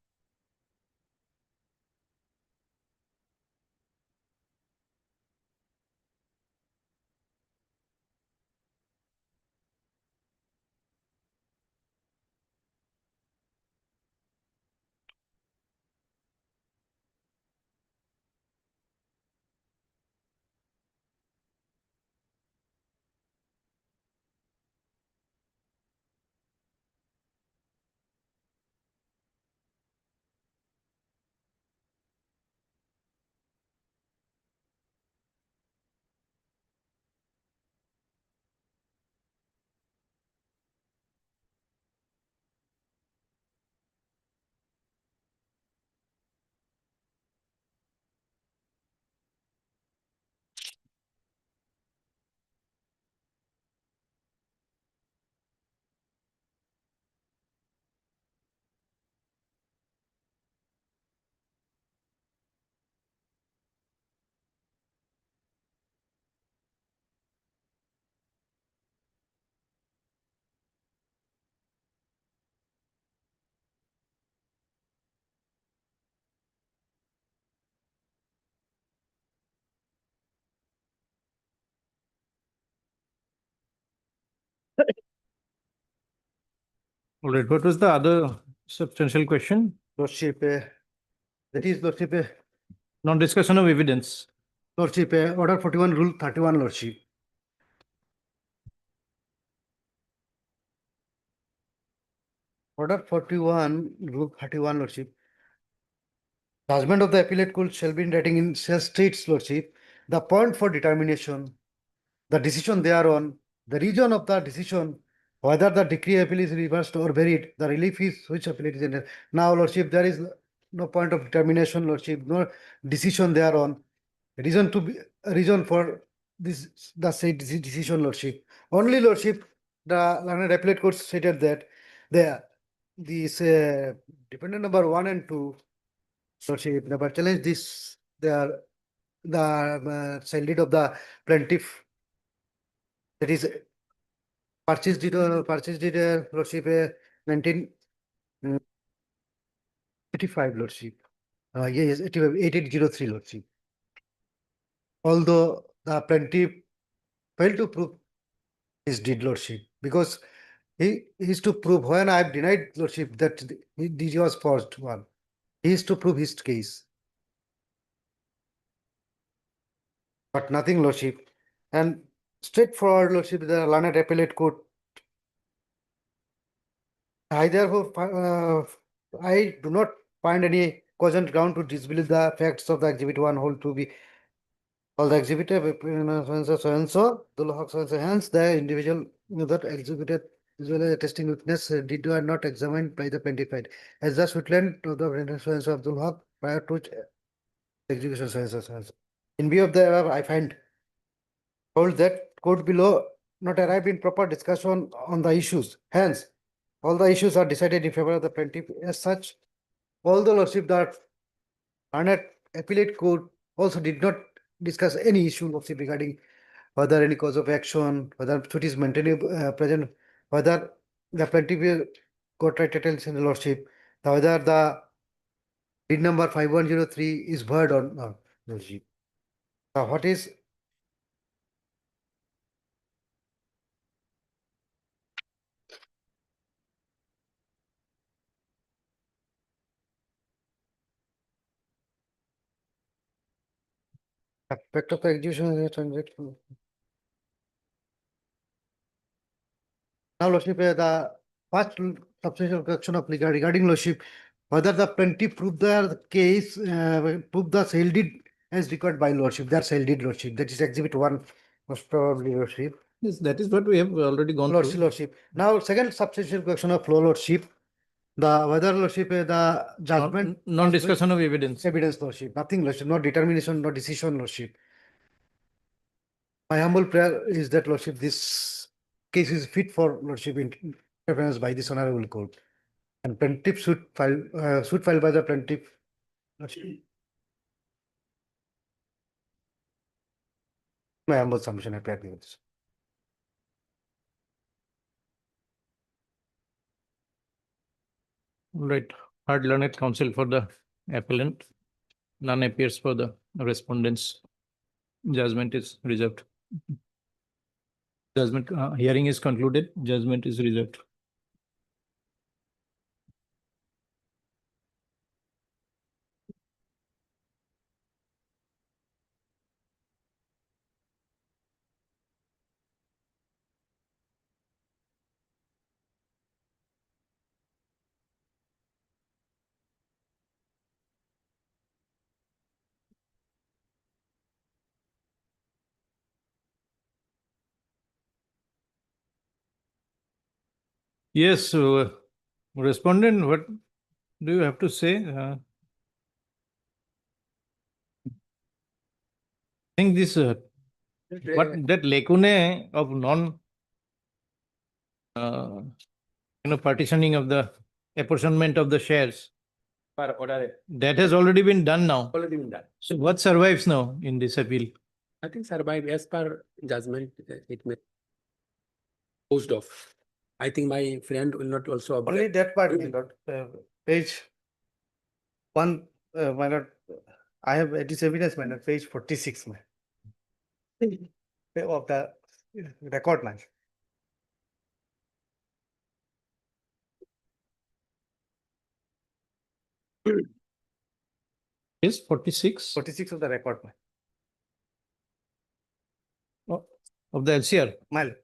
All right, what was the other substantial question? Lordship, that is Lordship, Non-discussion of evidence. Lordship, Order 41, Rule 31, Lordship. Order 41, Rule 31, Lordship. Judgment of the appellate court shall be in writing in states, Lordship, the point for determination, the decision thereon, the reason of the decision, whether the decree appeal is reversed or varied, the relief is which appellate is entered. Now, Lordship, there is no point of determination, Lordship, no decision thereon. Reason for this, the said decision, Lordship. Only, Lordship, the learned appellate court stated that these dependent number 1 and 2, Lordship, never challenge this, the child deed of the plaintiff, that is purchase deed, Lordship, 1985, Lordship. Yes, 8803, Lordship. Although the plaintiff failed to prove his deed, Lordship, because he is to prove, when I have denied, Lordship, that he was forged one, he is to prove his case. But nothing, Lordship. And straightforward, Lordship, the learned appellate court. I therefore, I do not find any cogent ground to disbelieve the facts of the exhibit 1 hold to be all the exhibited so and so, hence the individual that exhibited visually attesting witness did not examined by the plaintiff as the Switzerland of the so and so Abdul Haq prior to execution so and so. In view of the above, I find hold that court below not arrived in proper discussion on the issues. Hence, all the issues are decided in favor of the plaintiff. As such, all the lordship that honored appellate court also did not discuss any issue lordship regarding whether any cause of action, whether suit is maintained present, whether the plaintiff got right titles in the lordship, whether the deed number 5103 is void or not. Lordship. Now, what is Effect of the execution. Now, Lordship, the first substantial question of regarding Lordship, whether the plaintiff proved the case, proved the sale deed as required by Lordship, their sale deed Lordship, that is Exhibit 1, most probably Lordship. Yes, that is what we have already gone through. Lordship. Now, second substantial question of law Lordship, the whether Lordship, the judgment. Non-discussion of evidence. Evidence Lordship, nothing Lordship, no determination, no decision Lordship. My humble prayer is that Lordship, this case is fit for Lordship interference by this honorable court. And plaintiff should file by the plaintiff. Lordship. My humble submission, I pray with this. Right. Hard learned counsel for the appellant. None appears for the respondents. Judgment is reserved. Judgment hearing is concluded. Judgment is reserved. Yes, respondent, what do you have to say? I think this what that lacuna of non partitioning of the apportionment of the shares that has already been done now. Already been done. So what survives now in this appeal? I think survive as per judgment, it may closed off. I think my friend will not also object. Only that part, my lord. Page 1, my lord. I have it is evidence, my lord. Page 46, my of the record, man. Yes, 46. 46 of the record, man. Of the LCR. My lord.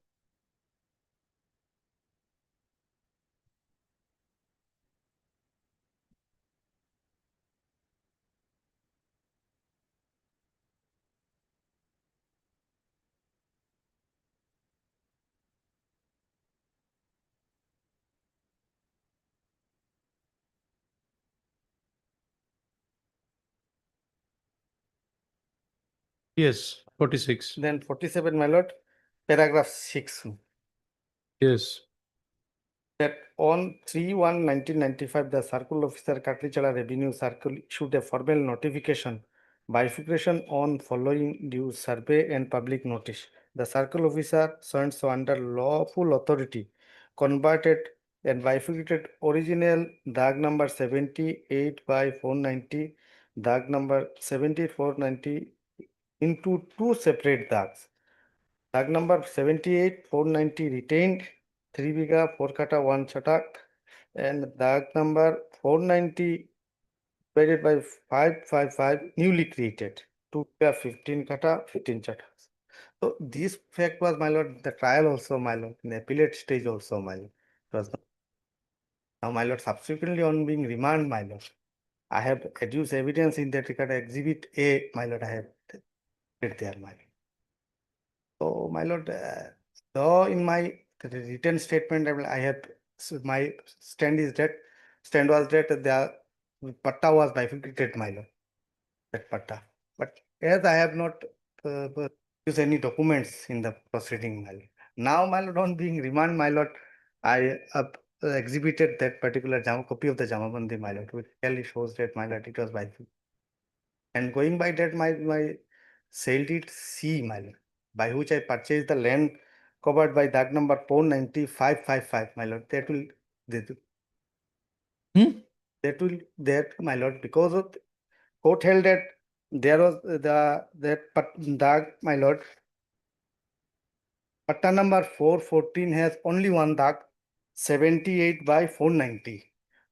Yes, 46. Then 47, my lord, paragraph 6. Yes. That on 3/1/1995, the circle officer Katlichala Revenue Circle issued a formal notification bifurcation on following due survey and public notice. The circle officer so under lawful authority converted and bifurcated original DAG number 78 by 490, DAG number 7490 into two separate DAGs. DAG number 78 490 retained 3 biga 4 kata 1 chatak, and DAG number 490 divided by 555 newly created 2 biga 15 kata 15 chataks. So this fact was, my lord, the trial also, my lord, in the appellate stage also, my lord. It was now, my lord, subsequently on being remanded, my lord, I have adduced evidence in that regard. Exhibit A, my lord, I have put there, my lord. So, my lord, though in my written statement, I have my stand was that the patta was bifurcated, my lord, that patta. But as I have not used any documents in the proceeding, my lord. Now, my lord, on being remanded, my lord, I exhibited that particular copy of the Jamabandi, my lord, which clearly shows that, my lord, it was bifurcated. And going by that, my sale deed C, my lord, by which I purchased the land covered by that number 49555, my lord, that will my lord, because of court held that there was my lord, patta number 414 has only one DAG 78 by 490.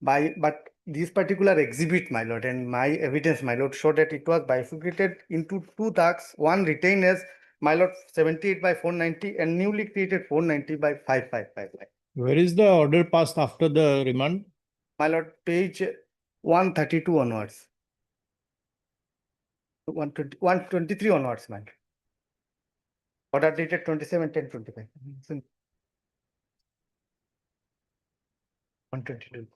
But this particular exhibit, my lord, and my evidence, my lord, show that it was bifurcated into two ducts, one retained as, my lord, 78 by 490 and newly created 490 by 5555. Where is the order passed after the remand? My lord, page 132 onwards. 123 onwards, man. Order dated 27/10/25. 122.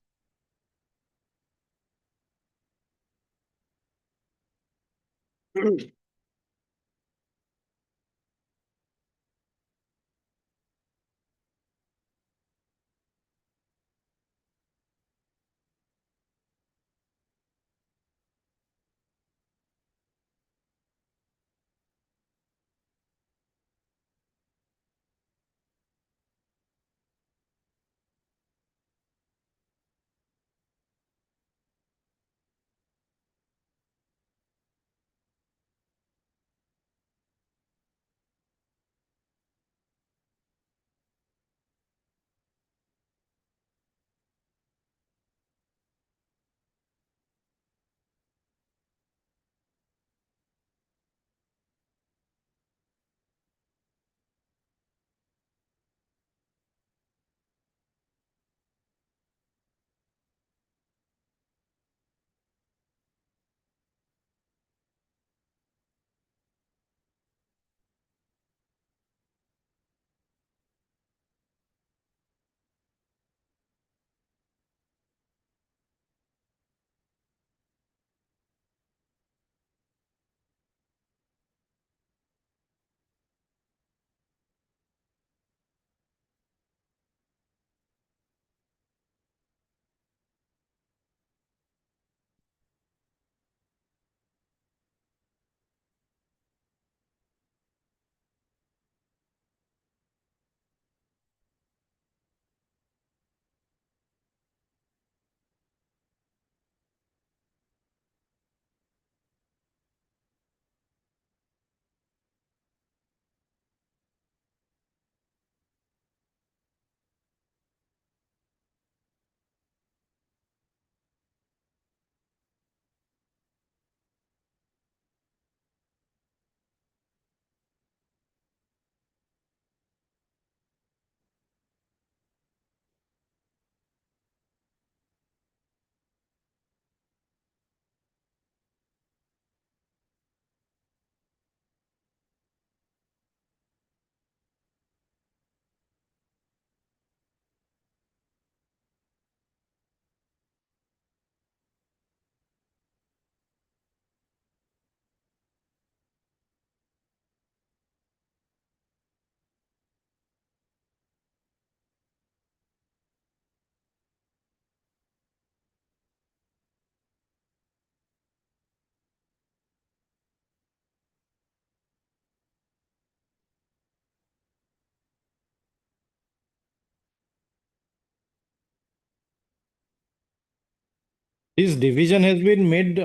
This division has been made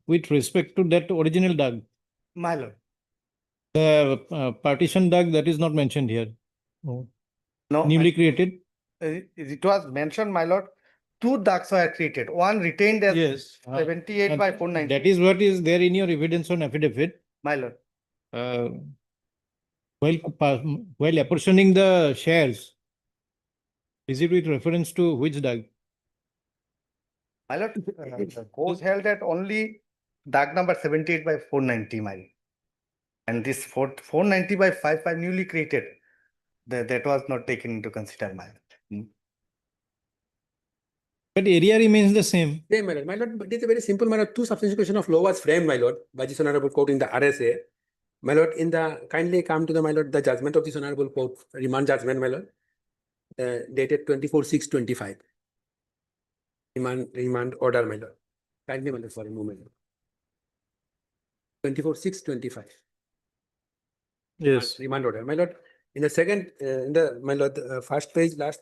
with respect to that original duct. My lord. The partition duct that is not mentioned here. Oh. No. Newly created? It was mentioned, my lord, two ducts were created, one retained as Yes. 78 by 490. That is what is there in your evidence on affidavit. My lord. While apportioning the shares, is it with reference to which duct? My lord, the court held that only duct number 78 by 490, my lord. And this 490 by 55 newly created, that was not taken into consideration, my lord. But area remains the same. Same, my lord. My lord, but it's a very simple matter. Two substantial question of law was framed, my lord, by this honorable court in the RSA. My lord, kindly come to the, my lord, the judgment of this honorable court, remand judgment, my lord, dated 24/6/25. Remand order, my lord. Kindly, my lord, for a moment. 24/6/25. Yes. Remand order, my lord. In the second, my lord, first page, last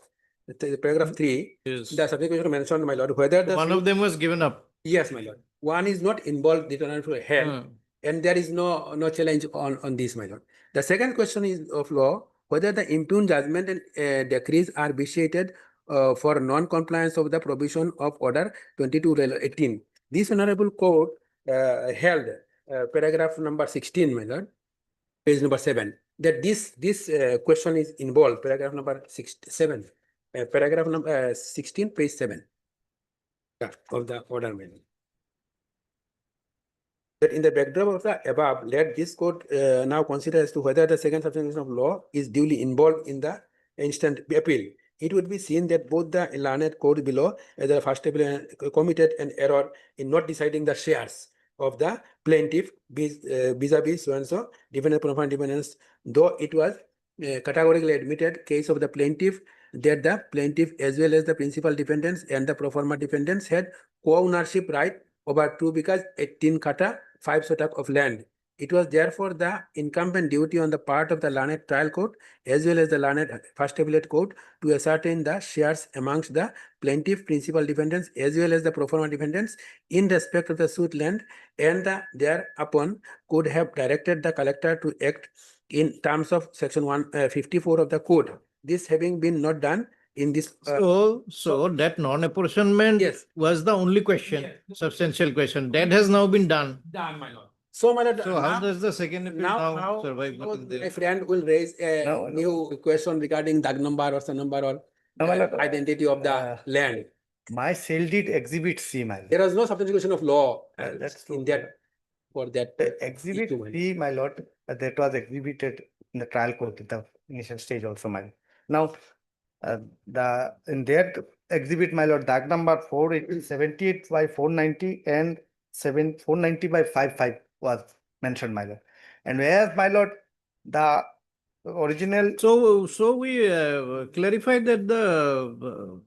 paragraph 3. Yes. The subject question mentioned, my lord, whether the One of them was given up. Yes, my lord. One is not involved in the health, and there is no challenge on this, my lord. The second question is of law, whether the impugned judgment and decrees are vitiated for non-compliance of the provision of Order 22/18. This Honorable Court held paragraph number 16, my lord, page number 7, that this question is involved, paragraph number 7, paragraph number 16, page 7 of the order, my lord. That in the backdrop of the above, let this court now consider as to whether the second subsection of law is duly involved in the instant appeal. It would be seen that both the learned court below as the first appeal committed an error in not deciding the shares of the plaintiff vis-a-vis so-and-so dependent profound dependence, though it was categorically admitted case of the plaintiff that the plaintiff as well as the principal defendants and the pro forma defendants had co-ownership right over 2 because 18 kata 5 sotak of land. It was therefore the incumbent duty on the part of the learned trial court as well as the learned first appellate court to ascertain the shares amongst the plaintiff, principal defendants as well as the pro forma defendants in respect of the suit land, and thereupon could have directed the collector to act in terms of section 154 of the code. This having been not done in this. So that non-apportionment was the only question, substantial question. That has now been done. Done, my lord. So, my lord, So how does the second appeal now now survive? my friend will raise a new question regarding tag number or some number or identity of the land. My sale deed exhibit C, my lord. There was no substantial question of law That's in true, that for that. Exhibit C, my lord, that was exhibited in the trial court at the initial stage also, my lord. Now, in that exhibit, my lord, that number 478 by 490 and 490 by 55 was mentioned, my lord. And whereas, my lord, the original. So we clarified that the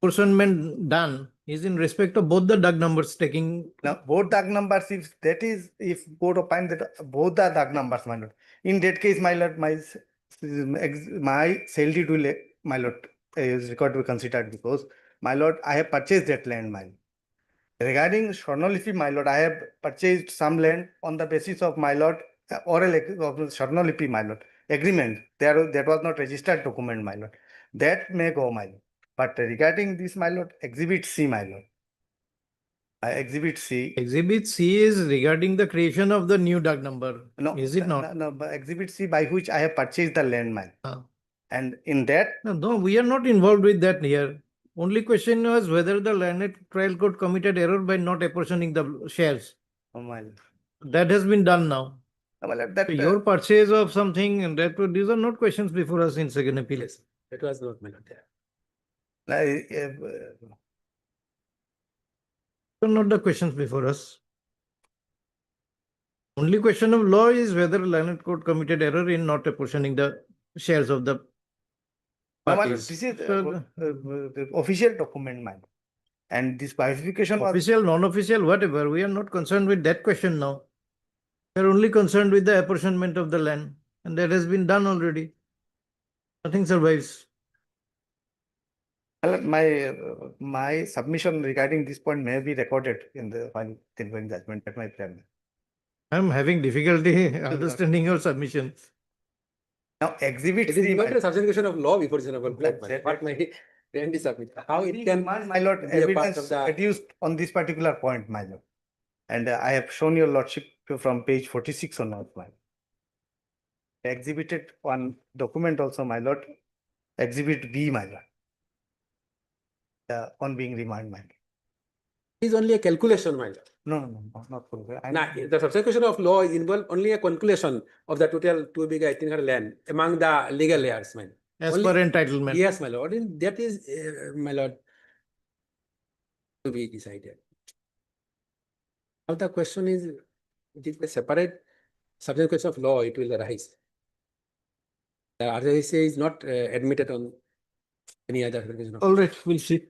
apportionment done is in respect of both the DUG numbers taking. Now, both DUG numbers, if court opine that both the DUG numbers, my lord. In that case, my lord, my sale deed will, my lord, is required to be considered because, my lord, I have purchased that land, my lord. Regarding Swarnolipi, my lord, I have purchased some land on the basis of, my lord, oral of Swarnolipi, my lord, agreement. That was not registered document, my lord. That may go, my lord. But regarding this, my lord, exhibit C, my lord. Exhibit C. Exhibit C is regarding the creation of the new DUG number. No, is it not? No, but exhibit C by which I have purchased the land, my lord. And in that. No, we are not involved with that here. Only question was whether the learned trial court committed error by not apportioning the shares. Oh, my lord. That has been done now. That, your purchase of something and that these are not questions before us in second appeal. Yes, that was not my lord. Not the questions before us. Only question of law is whether learned court committed error in not apportioning the shares of the parties. This is the official document, man. And this specification was official, non-official, whatever. We are not concerned with that question now. We are only concerned with the apportionment of the land, and that has been done already. Nothing survives. My submission regarding this point may be recorded in the final judgment at my plan. I am having difficulty understanding your submission. Now, exhibit it is not a substantiation of law before reasonable doubt. What my friend is submit. How it can, my lord, evidence adduced on this particular point, my lord. And I have shown your lordship from page 46 onwards, my lord. Exhibited one document also, my lord. Exhibit B, my lord. On being remanded, my lord. It is only a calculation, my lord. No, not calculation. The subsection of law is involved only a calculation of the total 2 big 18 land among the legal layers, my lord. As per entitlement. Yes, my lord. That is, my lord, to be decided. Now the question is, it is a separate subject question of law, it will arise. The RSA is not admitted on any other question. All right, we'll see.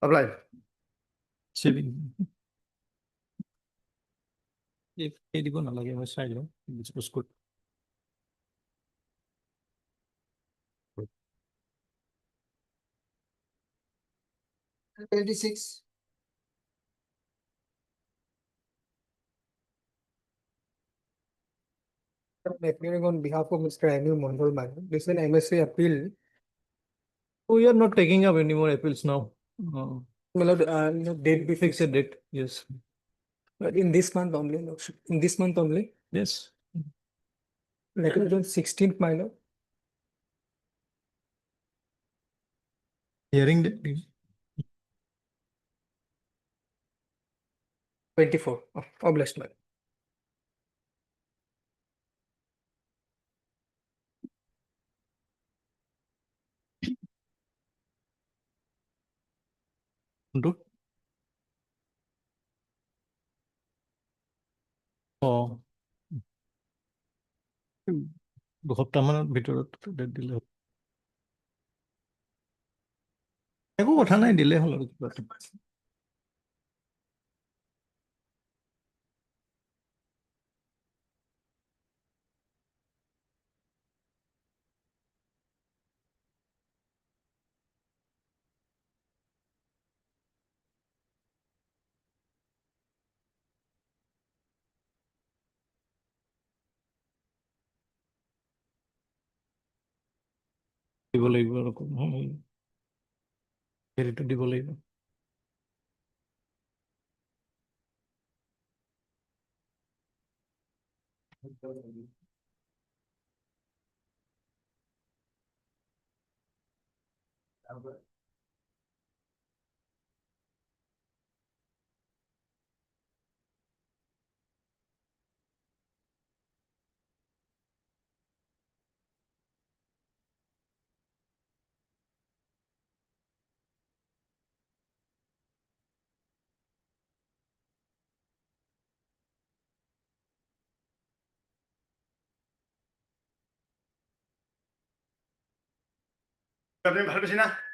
Apply. Saving. If it go na lage my side, which was good. $26. I'm appearing on behalf of Mr. Anu Mondal, madam. This is an MSA appeal. We are not taking up any more appeals now. My lord, date be Fix a date, yes. But in this month only, Lordship. In this month only, Yes. let it be on 16th, my lord. Hearing date. 24 of August, madam. Do. দুসপ্তাহমানৰ ভিতৰত date দিলে হ'ল। একো কথা নাই, দিলে হ'ল আৰু কিবা এটা। দিব লাগিব আৰু হেৰিটো দিব লাগিব। আপনি ভালো পেয়েছি না?